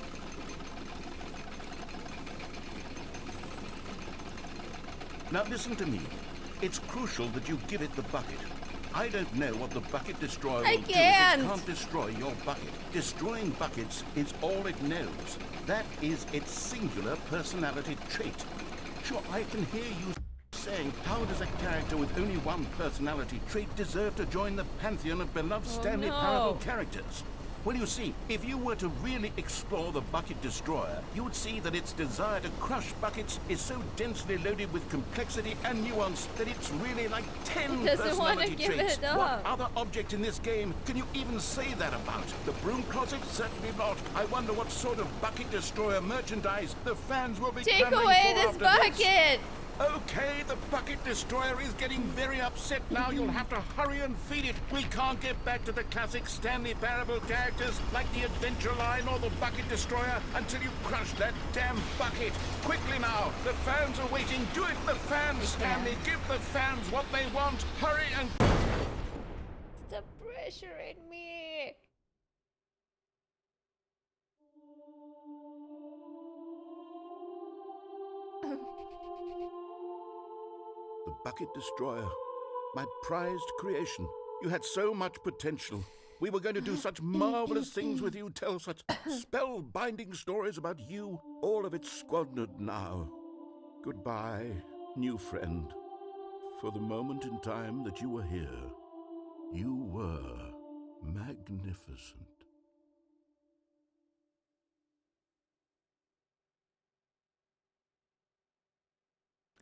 Now listen to me. It's crucial that you give it the bucket. I don't know what the Bucket Destroyer will do if it can't destroy your bucket. Destroying buckets is all it knows. That is its singular personality trait. Sure, I can hear you saying, how does a character with only one personality trait deserve to join the pantheon of beloved Stanley Parable characters? Well, you see, if you were to really explore the Bucket Destroyer, you would see that its desire to crush buckets is so densely loaded with complexity and nuance that it's really like 10 personality traits. What other object in this game can you even say that about? The Broom Closet? Certainly not. I wonder what sort of Bucket Destroyer merchandise the fans will be Take clamoring away for this after bucket! Okay, the Bucket Destroyer is getting very upset now. You'll have to hurry and feed it. We can't get back to the classic Stanley Parable characters like the Adventure Line or the Bucket Destroyer until you crush that damn bucket. Quickly now, the fans are waiting. Do it for the fans, Stanley. Give the fans what they want. Hurry and... Stop pressuring me. Bucket Destroyer, my prized creation. You had so much potential. We were going to do such marvelous things with you, tell such spellbinding stories about you. All of it squandered now. Goodbye, new friend. For the moment in time that you were here, you were magnificent.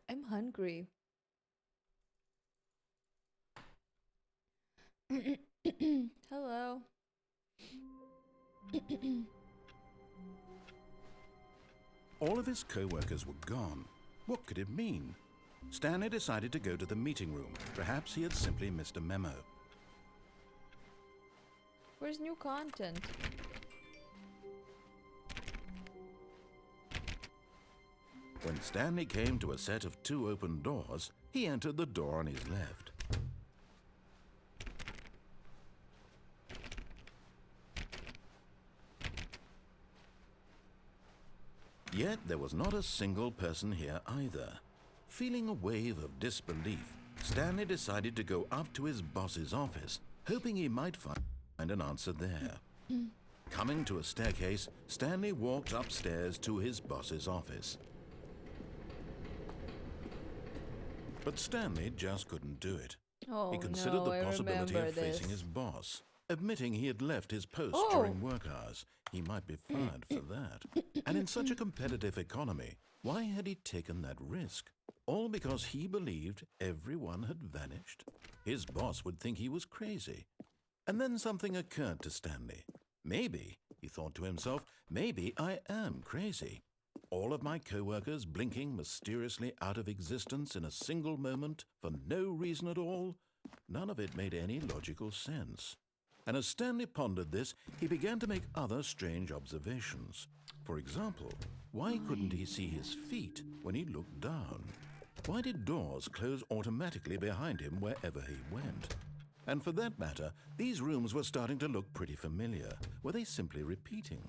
I'm hungry. Hello. All of his co-workers were gone. What could it mean? Stanley decided to go to the meeting room. Perhaps he had simply missed a memo. Where's new content? When Stanley came to a set of 2 open doors, he entered the door on his left. Yet there was not a single person here either. Feeling a wave of disbelief, Stanley decided to go up to his boss's office, hoping he might find an answer there. Coming to a staircase, Stanley walked upstairs to his boss's office. But Stanley just couldn't do it. Oh, he considered no, the possibility of this. facing his boss. Admitting he had left his post Oh. during work hours, he might be fired for that. And in such a competitive economy, why had he taken that risk? All because he believed everyone had vanished? His boss would think he was crazy. And then something occurred to Stanley. Maybe, he thought to himself, maybe I am crazy. All of my co-workers blinking mysteriously out of existence in a single moment for no reason at all? None of it made any logical sense. And as Stanley pondered this, he began to make other strange observations. For example, why couldn't he see his feet when he looked down? Why did doors close automatically behind him wherever he went? And for that matter, these rooms were starting to look pretty familiar. Were they simply repeating?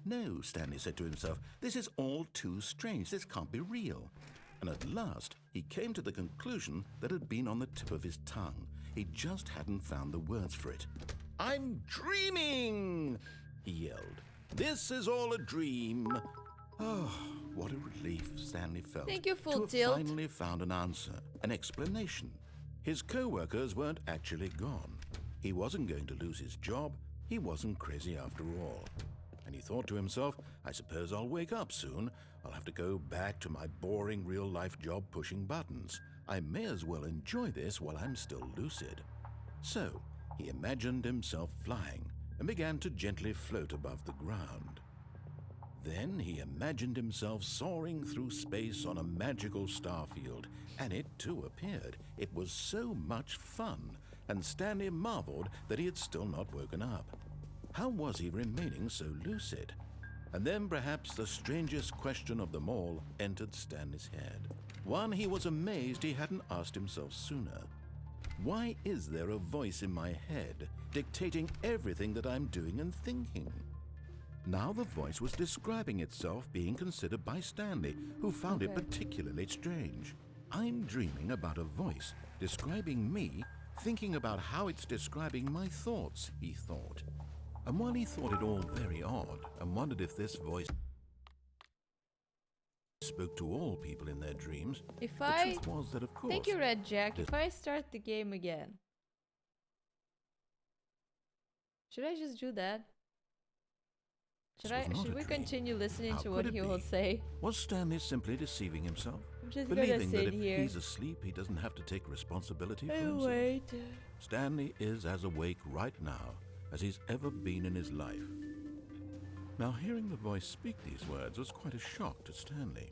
No, Stanley said to himself, this is all too strange. This can't be real. And at last, he came to the conclusion that had been on the tip of his tongue. He just hadn't found the words for it. I'm dreaming, he yelled. This is all a dream. Oh, what a relief Stanley felt Thank you, Full to have Tilt. finally found an answer, an explanation. His co-workers weren't actually gone. He wasn't going to lose his job. He wasn't crazy after all. And he thought to himself, I suppose I'll wake up soon. I'll have to go back to my boring real-life job pushing buttons. I may as well enjoy this while I'm still lucid. So, he imagined himself flying and began to gently float above the ground. Then he imagined himself soaring through space on a magical starfield, and it too appeared. It was so much fun, and Stanley marveled that he had still not woken up. How was he remaining so lucid? And then perhaps the strangest question of them all entered Stanley's head. One he was amazed he hadn't asked himself sooner. Why is there a voice in my head dictating everything that I'm doing and thinking? Now the voice was describing itself being considered by Stanley, who found it particularly strange. I'm dreaming about a voice describing me, thinking about how it's describing my thoughts, he thought. And while he thought it all very odd and wondered if this voice spoke to all people in their dreams, the truth was that, of course... Thank you, Red Jack. If I start the game again... Should I just do that? Should we continue listening to what he will say? Was Stanley simply deceiving himself? I'm just gonna Believing that sit if here. he's asleep, he doesn't have to take responsibility for I'll himself? wait. Stanley is as awake right now as he's ever been in his life. Now, hearing the voice speak these words was quite a shock to Stanley.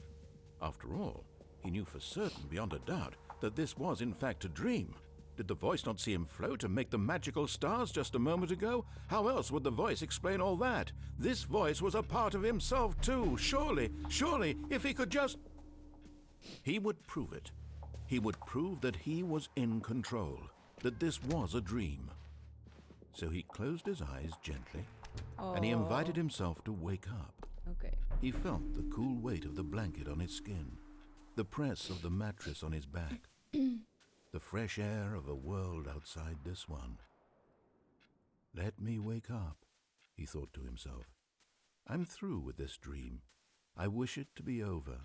After all, he knew for certain, beyond a doubt, that this was in fact a dream. Did the voice not see him float and make the magical stars just a moment ago? How else would the voice explain all that? This voice was a part of himself too. Surely, if he could just... He would prove it. He would prove that he was in control, that this was a dream. So he closed his eyes gently, and he invited himself to wake up. Okay. He felt the cool weight of the blanket on his skin, the press of the mattress on his back, The fresh air of a world outside this one. Let me wake up, he thought to himself. I'm through with this dream. I wish it to be over.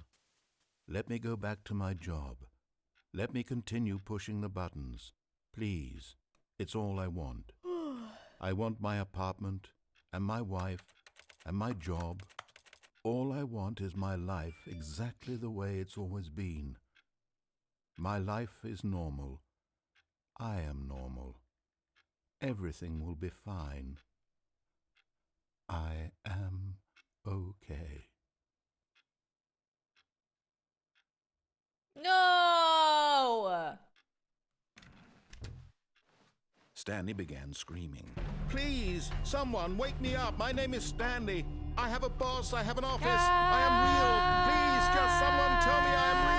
Let me go back to my job. Let me continue pushing the buttons. Please, it's all I want. I want my apartment, and my wife, and my job. All I want is my life exactly the way it's always been. My life is normal. I am normal. Everything will be fine. I am okay. No! Stanley began screaming. Please, someone wake me up. My name is Stanley. I have a boss. I have an office. I am real. Please, just someone tell me I am real.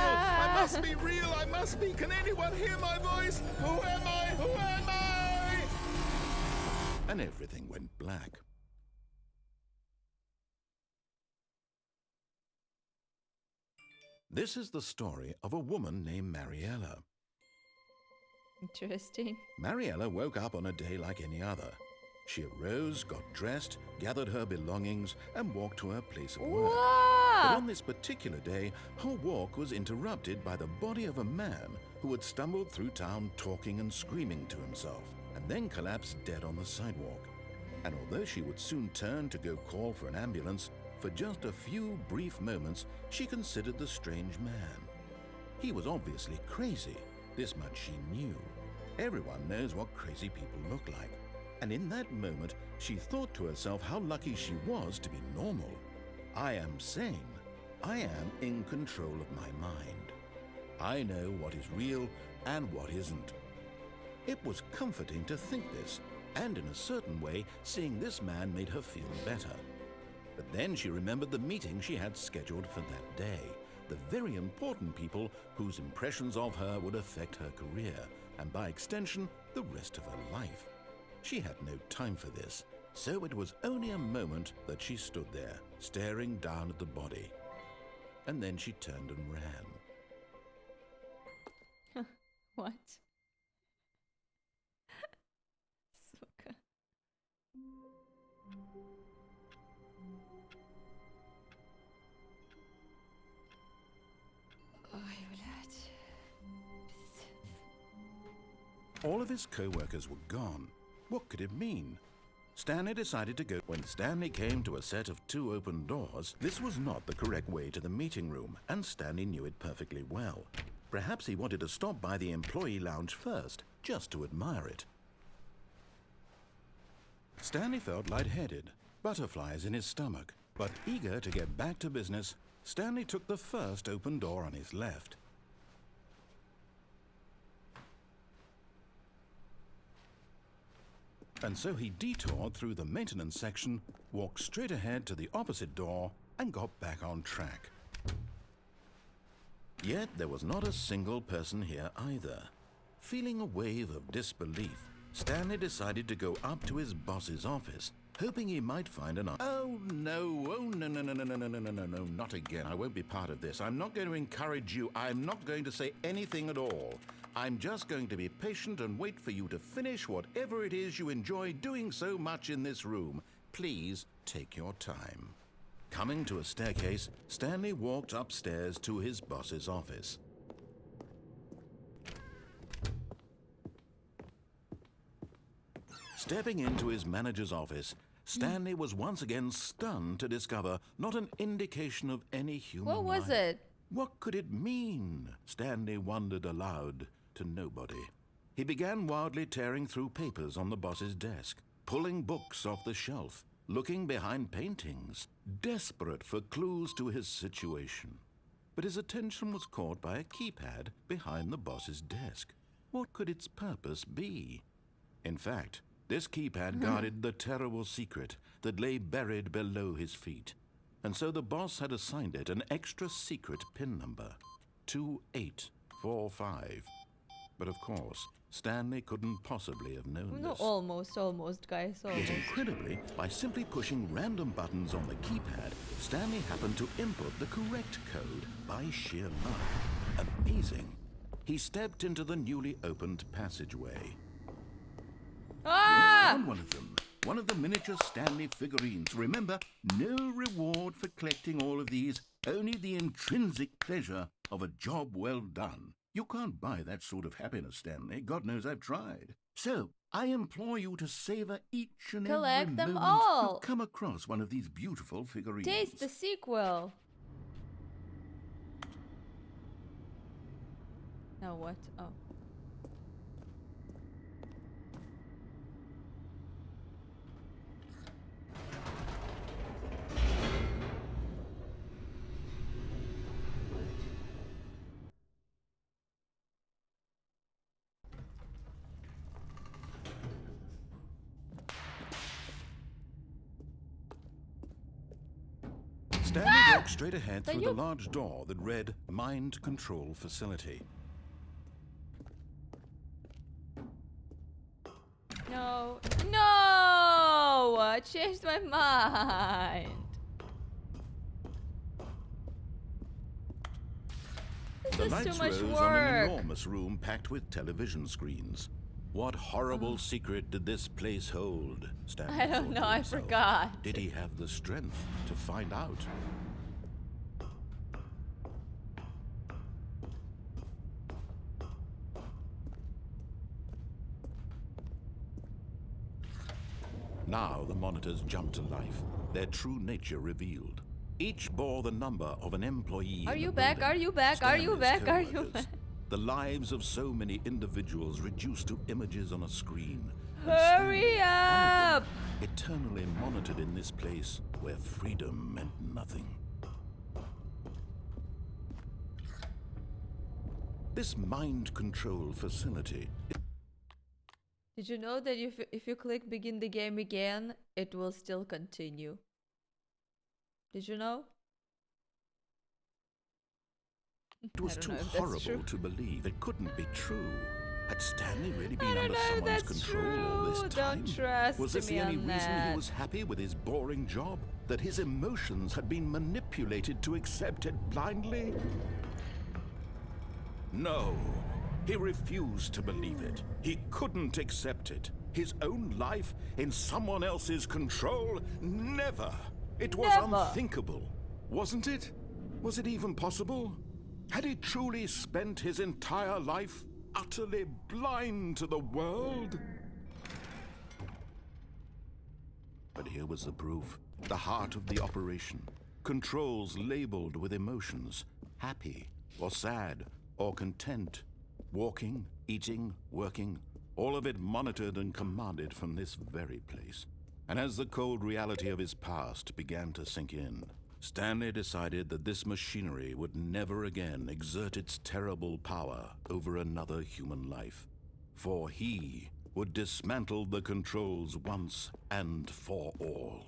I must be real. I must be. Can anyone hear my voice? Who am I? Who am I? And everything went black. This is the story of a woman named Mariella. Interesting. Mariella woke up on a day like any other. She arose, got dressed, gathered her belongings, and walked to her place of work. Whoa! But on this particular day, her walk was interrupted by the body of a man who had stumbled through town talking and screaming to himself, and then collapsed dead on the sidewalk. And although she would soon turn to go call for an ambulance, for just a few brief moments, she considered the strange man. He was obviously crazy. This much she knew. Everyone knows what crazy people look like. And in that moment, she thought to herself how lucky she was to be normal. I am sane. I am in control of my mind. I know what is real and what isn't. It was comforting to think this, and in a certain way, seeing this man made her feel better. But then she remembered the meeting she had scheduled for that day, the very important people whose impressions of her would affect her career, and by extension, the rest of her life. She had no time for this, so it was only a moment that she stood there, staring down at the body. And then she turned and ran. What? Suka. All of his co-workers were gone. What could it mean? Stanley decided to go. When Stanley came to a set of 2 open doors, this was not the correct way to the meeting room, and Stanley knew it perfectly well. Perhaps he wanted to stop by the employee lounge first, just to admire it. Stanley felt lightheaded, butterflies in his stomach, but eager to get back to business, Stanley took the first open door on his left. And so he detoured through the maintenance section, walked straight ahead to the opposite door, and got back on track. Yet there was not a single person here either. Feeling a wave of disbelief, Stanley decided to go up to his boss's office, hoping he might find an... Oh no, no, not again. I won't be part of this. I'm not going to encourage you. I'm not going to say anything at all. I'm just going to be patient and wait for you to finish whatever it is you enjoy doing so much in this room. Please take your time. Coming to a staircase, Stanley walked upstairs to his boss's office. Stepping into his manager's office, Stanley was once again stunned to discover not an indication of any human What was life. it? What could it mean? Stanley wondered aloud to nobody. He began wildly tearing through papers on the boss's desk, pulling books off the shelf, looking behind paintings, desperate for clues to his situation. But his attention was caught by a keypad behind the boss's desk. What could its purpose be? In fact, this keypad guarded the terrible secret that lay buried below his feet. And so the boss had assigned it an extra secret PIN number, 2845. But of course, Stanley couldn't possibly have known No, this. almost, guys. Yet Almost. incredibly, by simply pushing random buttons on the keypad, Stanley happened to input the correct code by sheer luck. Amazing. he stepped into the newly opened passageway. Ah! He found one of them. One of the miniature Stanley figurines. Remember, no reward for collecting all of these, only the intrinsic pleasure of a job well done. You can't buy that sort of happiness, Stanley. God knows I've tried. So, I implore you to savor each and Collect every them moment all. you come across one of these beautiful figurines. Taste the sequel. Now what? Oh. Stanley walked straight ahead through the large door that read Mind Control Facility. No. No! I changed my mind. The This lights is too much rose work. on an enormous room packed with television screens. What horrible secret did this place hold? Stanley I don't thought know, to I himself. forgot. Did he have the strength to find out? Now the monitors jumped to life, their true nature revealed. Each bore the number of an employee. Are in you the back? building. Are you back? Are you Stanley's back? Are you co-workers. back? The lives of so many individuals reduced to images on a screen. And Hurry Stanley, one of up! them, eternally monitored in this place where freedom meant nothing. This mind control facility. Did you know that if you click begin the game again, it will still continue? Did you know? It was I don't too know if that's true. horrible to believe. It couldn't be true. Had Stanley really been I don't under know if someone's that's control all this true. time? Don't trust Was this me the only on reason that. he was happy with his boring job? That his emotions had been manipulated to accept it blindly? No. He refused to believe it. He couldn't accept it. His own life in someone else's control? Never. It was Never. unthinkable. Wasn't it? Was it even possible? Had he truly spent his entire life utterly blind to the world? But here was the proof. The heart of the operation. Controls labeled with emotions. Happy, or sad, or content. Walking, eating, working. All of it monitored and commanded from this very place. And as the cold reality of his past began to sink in, Stanley decided that this machinery would never again exert its terrible power over another human life. For he would dismantle the controls once and for all.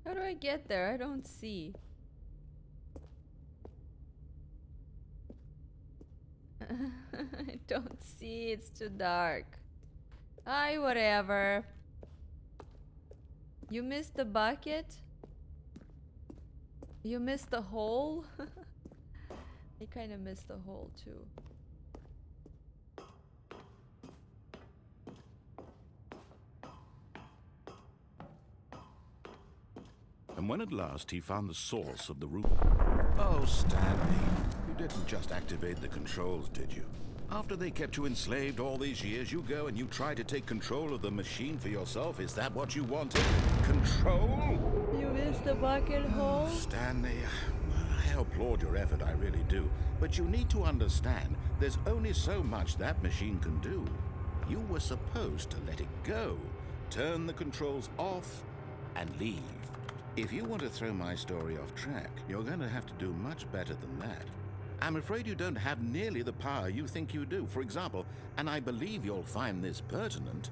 How do I get there? I don't see. I don't see. It's too dark. Aye, whatever. You missed the bucket? You missed the hole? I kind of missed the hole too. And when at last he found the source of the root... Oh, Stanley, you didn't just activate the controls, did you? After they kept you enslaved all these years, you go and you try to take control of the machine for yourself. Is that what you wanted? Control? You missed the bucket hole? Stanley, I applaud your effort, I really do. But you need to understand, there's only so much that machine can do. You were supposed to let it go. Turn the controls off and leave. If you want to throw my story off track, you're going to have to do much better than that. I'm afraid you don't have nearly the power you think you do. For example, and I believe you'll find this pertinent,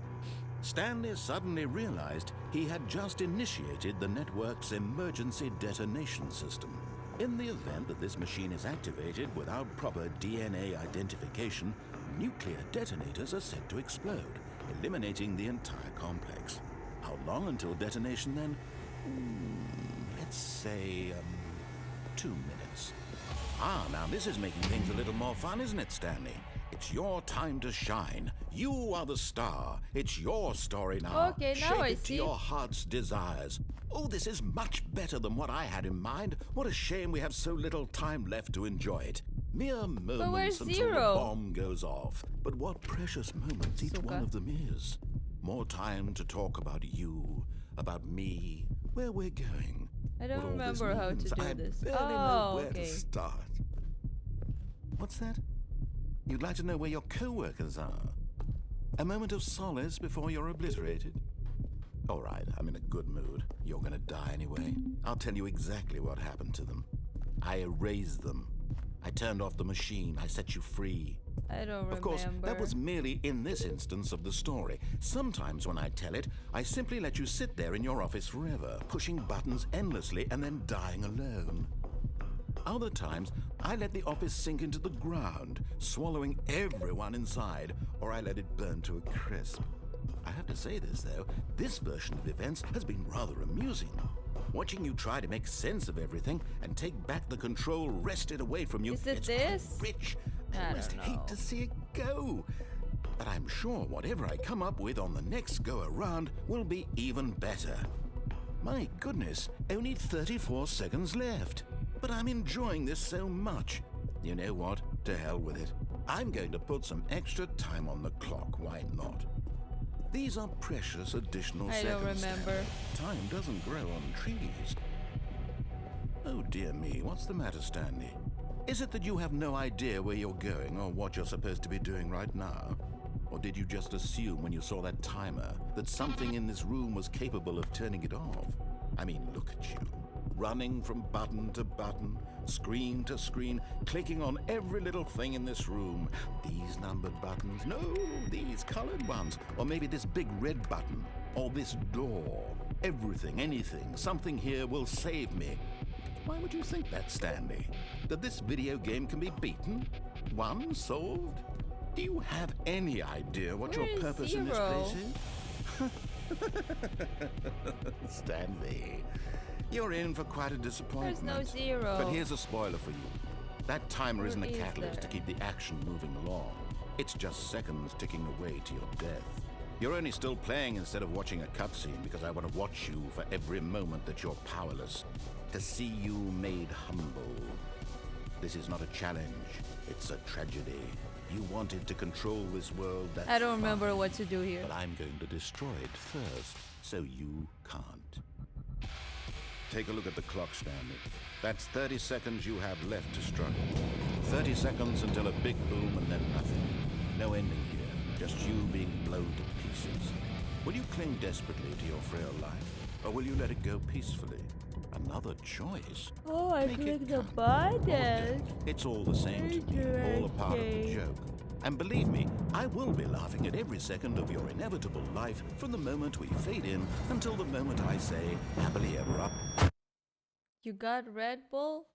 Stanley suddenly realized he had just initiated the network's emergency detonation system. In the event that this machine is activated without proper DNA identification, nuclear detonators are said to explode, eliminating the entire complex. How long until detonation then? Let's say, 2 minutes. Ah, now this is making things a little more fun, isn't it, Stanley? It's your time to shine. You are the star. It's your story now. Okay, now Shape I it see. to your heart's desires. Oh, this is much better than what I had in mind. What a shame we have so little time left to enjoy it. Mere moments until the bomb goes off. But what precious moments each one of them is. More time to talk about you, about me, where we're going. I don't what all this remember how to means. do I this. barely know where okay. to start. What's that? You'd like to know where your co-workers are? A moment of solace before you're obliterated? All right, I'm in a good mood. You're gonna die anyway. I'll tell you exactly what happened to them. I erased them. I turned off the machine. I set you free. I don't remember. Of course, that was merely in this instance of the story. Sometimes when I tell it, I simply let you sit there in your office forever, pushing buttons endlessly and then dying alone. Other times, I let the office sink into the ground, swallowing everyone inside, or I let it burn to a crisp. I have to say this, though, this version of events has been rather amusing. Watching you try to make sense of everything and take back the control wrested away from you, it's this? rich. I almost hate to see it go. But I'm sure whatever I come up with on the next go-around will be even better. My goodness, only 34 seconds left. But I'm enjoying this so much. You know what? To hell with it. I'm going to put some extra time on the clock. Why not? These are precious additional seconds. I don't remember. Time doesn't grow on trees. Oh dear me, what's the matter, Stanley? Is it that you have no idea where you're going or what you're supposed to be doing right now? Or did you just assume when you saw that timer that something in this room was capable of turning it off? I mean, look at you. Running from button to button, screen to screen, clicking on every little thing in this room. These numbered buttons, no, these colored ones, or maybe this big red button, or this door. Everything, anything, something here will save me. Why would you think that, Stanley? That this video game can be beaten? Won? Solved? Do you have any idea what your purpose in this place is? Stanley. You're in for quite a disappointment. There's no zero. But here's a spoiler for you. That timer isn't a Where is catalyst to there? keep the action moving along. It's just seconds ticking away to your death. You're only still playing instead of watching a cutscene because I want to watch you for every moment that you're powerless. To see you made humble. This is not a challenge. It's a tragedy. You wanted to control this world. That's I don't fine. remember what to do here. But I'm going to destroy it first, so you can't. Take a look at the clock, Stanley. That's 30 seconds you have left to struggle. 30 seconds until a big boom and then nothing. No ending here, just you being blown to pieces. Will you cling desperately to your frail life, or will you let it go peacefully? Another choice. Oh, I Make it clicked the count. button. It's all the same to me, all a part of the joke. And believe me, I will be laughing at every second of your inevitable life from the moment we fade in until the moment I say, happily ever after. You got Red Bull?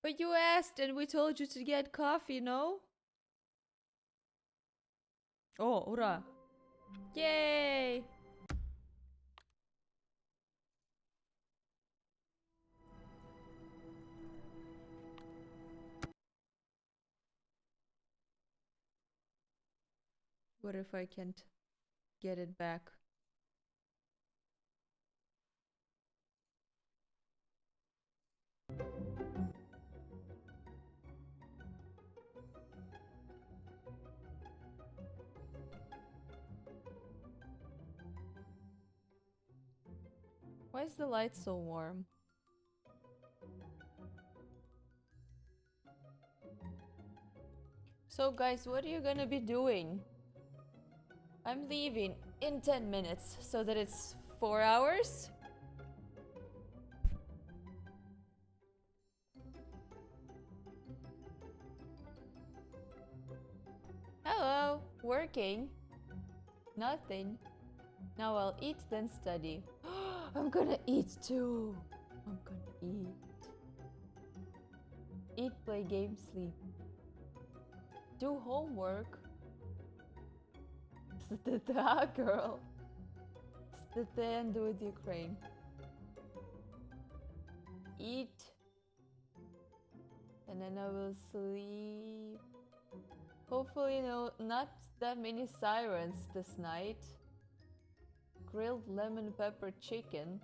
But you asked and we told you to get coffee, no? Oh, hurrah. Yay! What if I can't get it back? Why is the light so warm? So guys, what are you gonna be doing? I'm leaving in 10 minutes so that it's 4 hours? Hello, working. Nothing. Now I'll eat then study. I'm gonna eat too. I'm gonna eat. Eat, play game, sleep. Do homework. Girl. And do with Ukraine. Eat. And then I will sleep. Hopefully not that many sirens this night. Grilled lemon pepper chicken.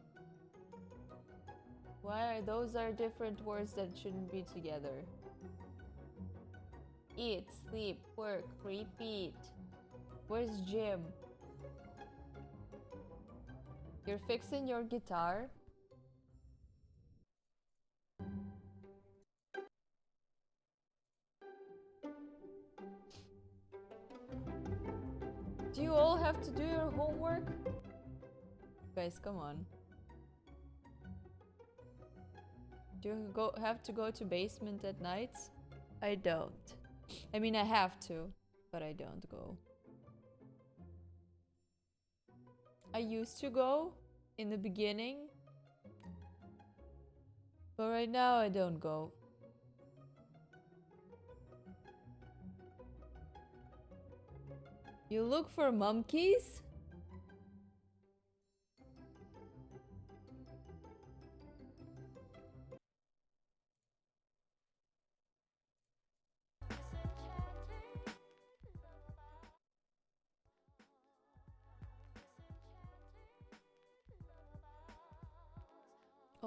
Why are those different words that shouldn't be together? Eat, sleep, work, repeat. Where's Jim? You're fixing your guitar? Do you all have to do your homework? Guys, come on. Do you have to go to basement at nights? I don't. I mean, I have to, but I don't go. I used to go in the beginning, but right now I don't go. You look for monkeys?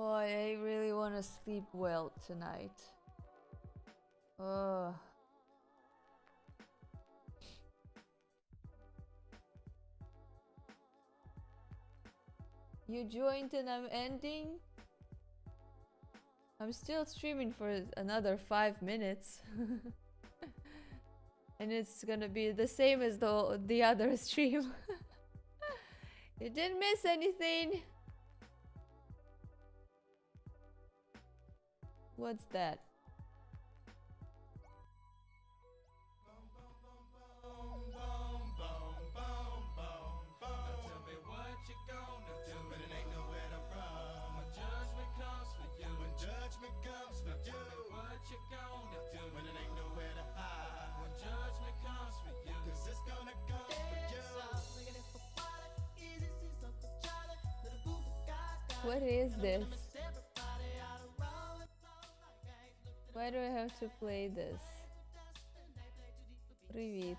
Oh, I really want to sleep well tonight. Ugh. You joined and I'm ending? I'm still streaming for another 5 minutes. And it's gonna be the same as the other stream. You didn't miss anything. What's that? What is this? Why do I have to play this? Привет.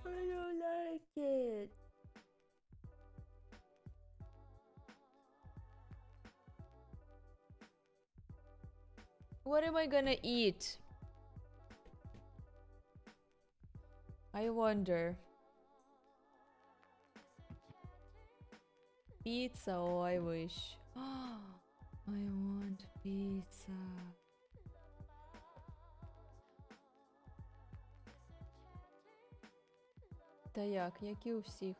I don't like it. What am I gonna eat? I wonder. Pizza, oh I wish. I want pizza. Та як і у всіх.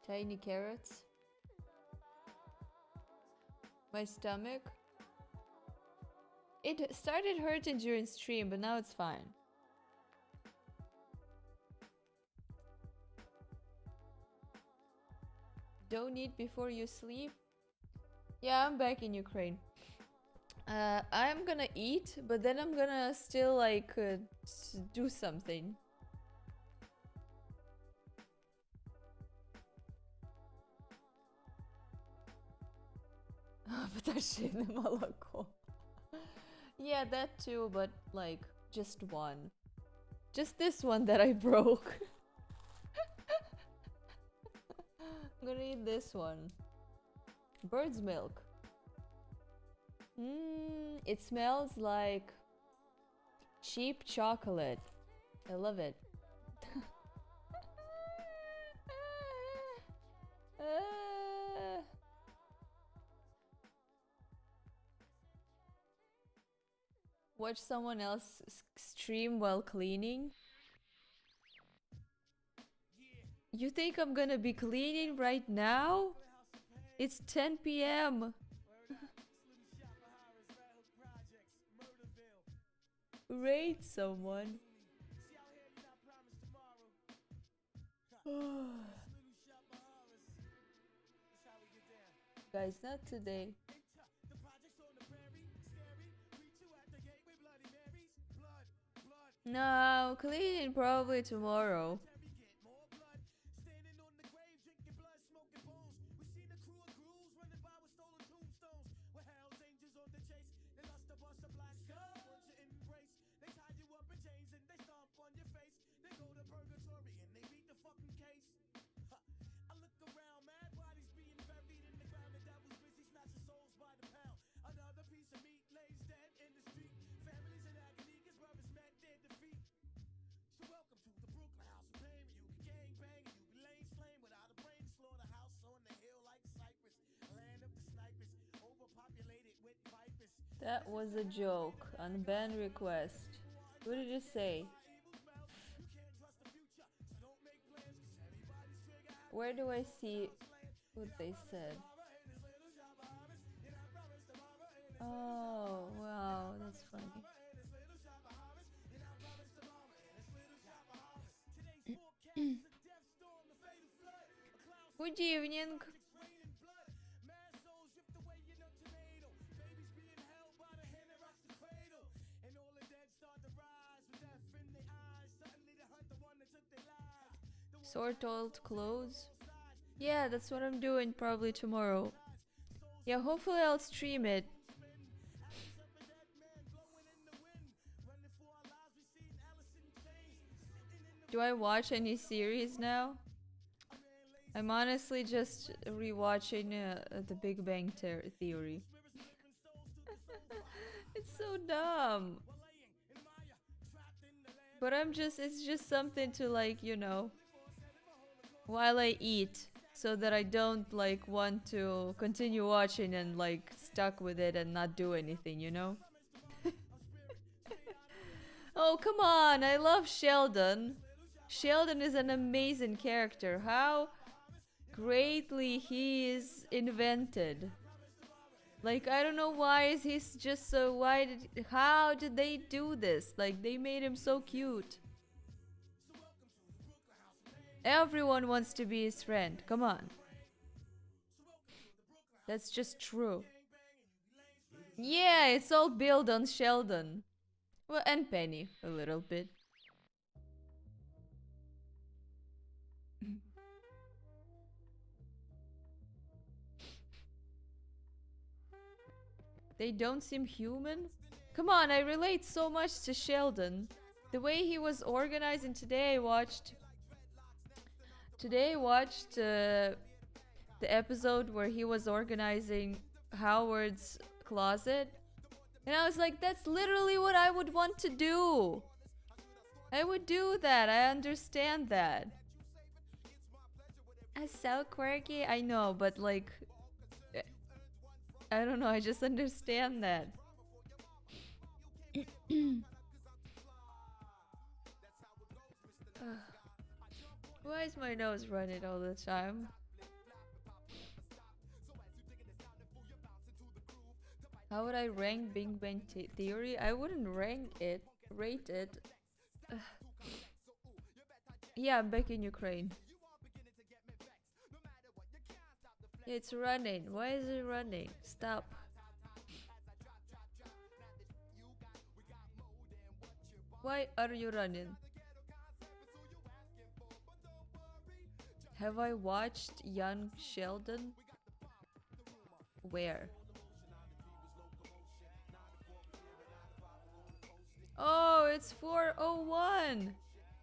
Tiny carrots. My stomach. It started hurting during stream, but now it's fine. Don't eat before you sleep? Yeah, I'm back in Ukraine. I'm gonna eat, but then I'm gonna still like do something. Пташине молоко. Yeah, that too, but like just one. Just this one that I broke. I'm gonna eat this one. Bird's milk. It smells like cheap chocolate. I love it. Watch someone else stream while cleaning? You think I'm gonna be cleaning right now? It's 10 p.m. Raid someone. Guys, not today. No, cleaning probably tomorrow. That was a joke. Unban request. What did you say? Where do I see what they said? Oh, wow, that's funny. Good evening. Sort old clothes? Yeah, that's what I'm doing probably tomorrow. Yeah, hopefully I'll stream it. Do I watch any series now? I'm honestly just rewatching The Big Bang Theory. It's so dumb. But it's just something to like, you know, while I eat, so that I don't like want to continue watching and like stuck with it and not do anything, you know? Oh, come on, I love Sheldon. Sheldon is an amazing character. How greatly he is invented. Like, I don't know why is he's just so, how did they do this? Like, they made him so cute. Everyone wants to be his friend, come on. That's just true. Yeah, it's all built on Sheldon. Well, and Penny, a little bit. They don't seem human? Come on, I relate so much to Sheldon. The way he was organizing today, I watched the episode where he was organizing Howard's closet. And I was like, that's literally what I would want to do. I would do that. I understand that. That's so quirky. I know, but like, I don't know. I just understand that. Why is my nose running all the time? How would I rank Big Bang Theory? I wouldn't rate it. Yeah, I'm back in Ukraine. It's running. Why is it running? Stop. Why are you running? Have I watched Young Sheldon? Where? Oh, it's 4:01.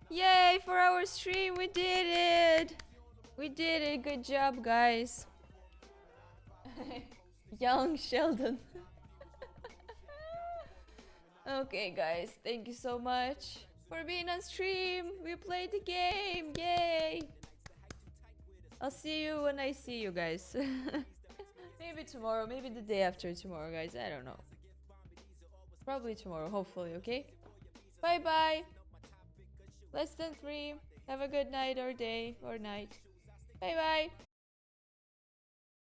Yay, for our stream, we did it! We did it, good job, guys. Young Sheldon. Okay, guys, thank you so much for being on stream. We played the game, yay! I'll see you when I see you guys. Maybe tomorrow, maybe the day after tomorrow, guys, I don't know. Probably tomorrow, hopefully, okay? Bye bye. Less than 3. Have a good night or day or night. Bye bye.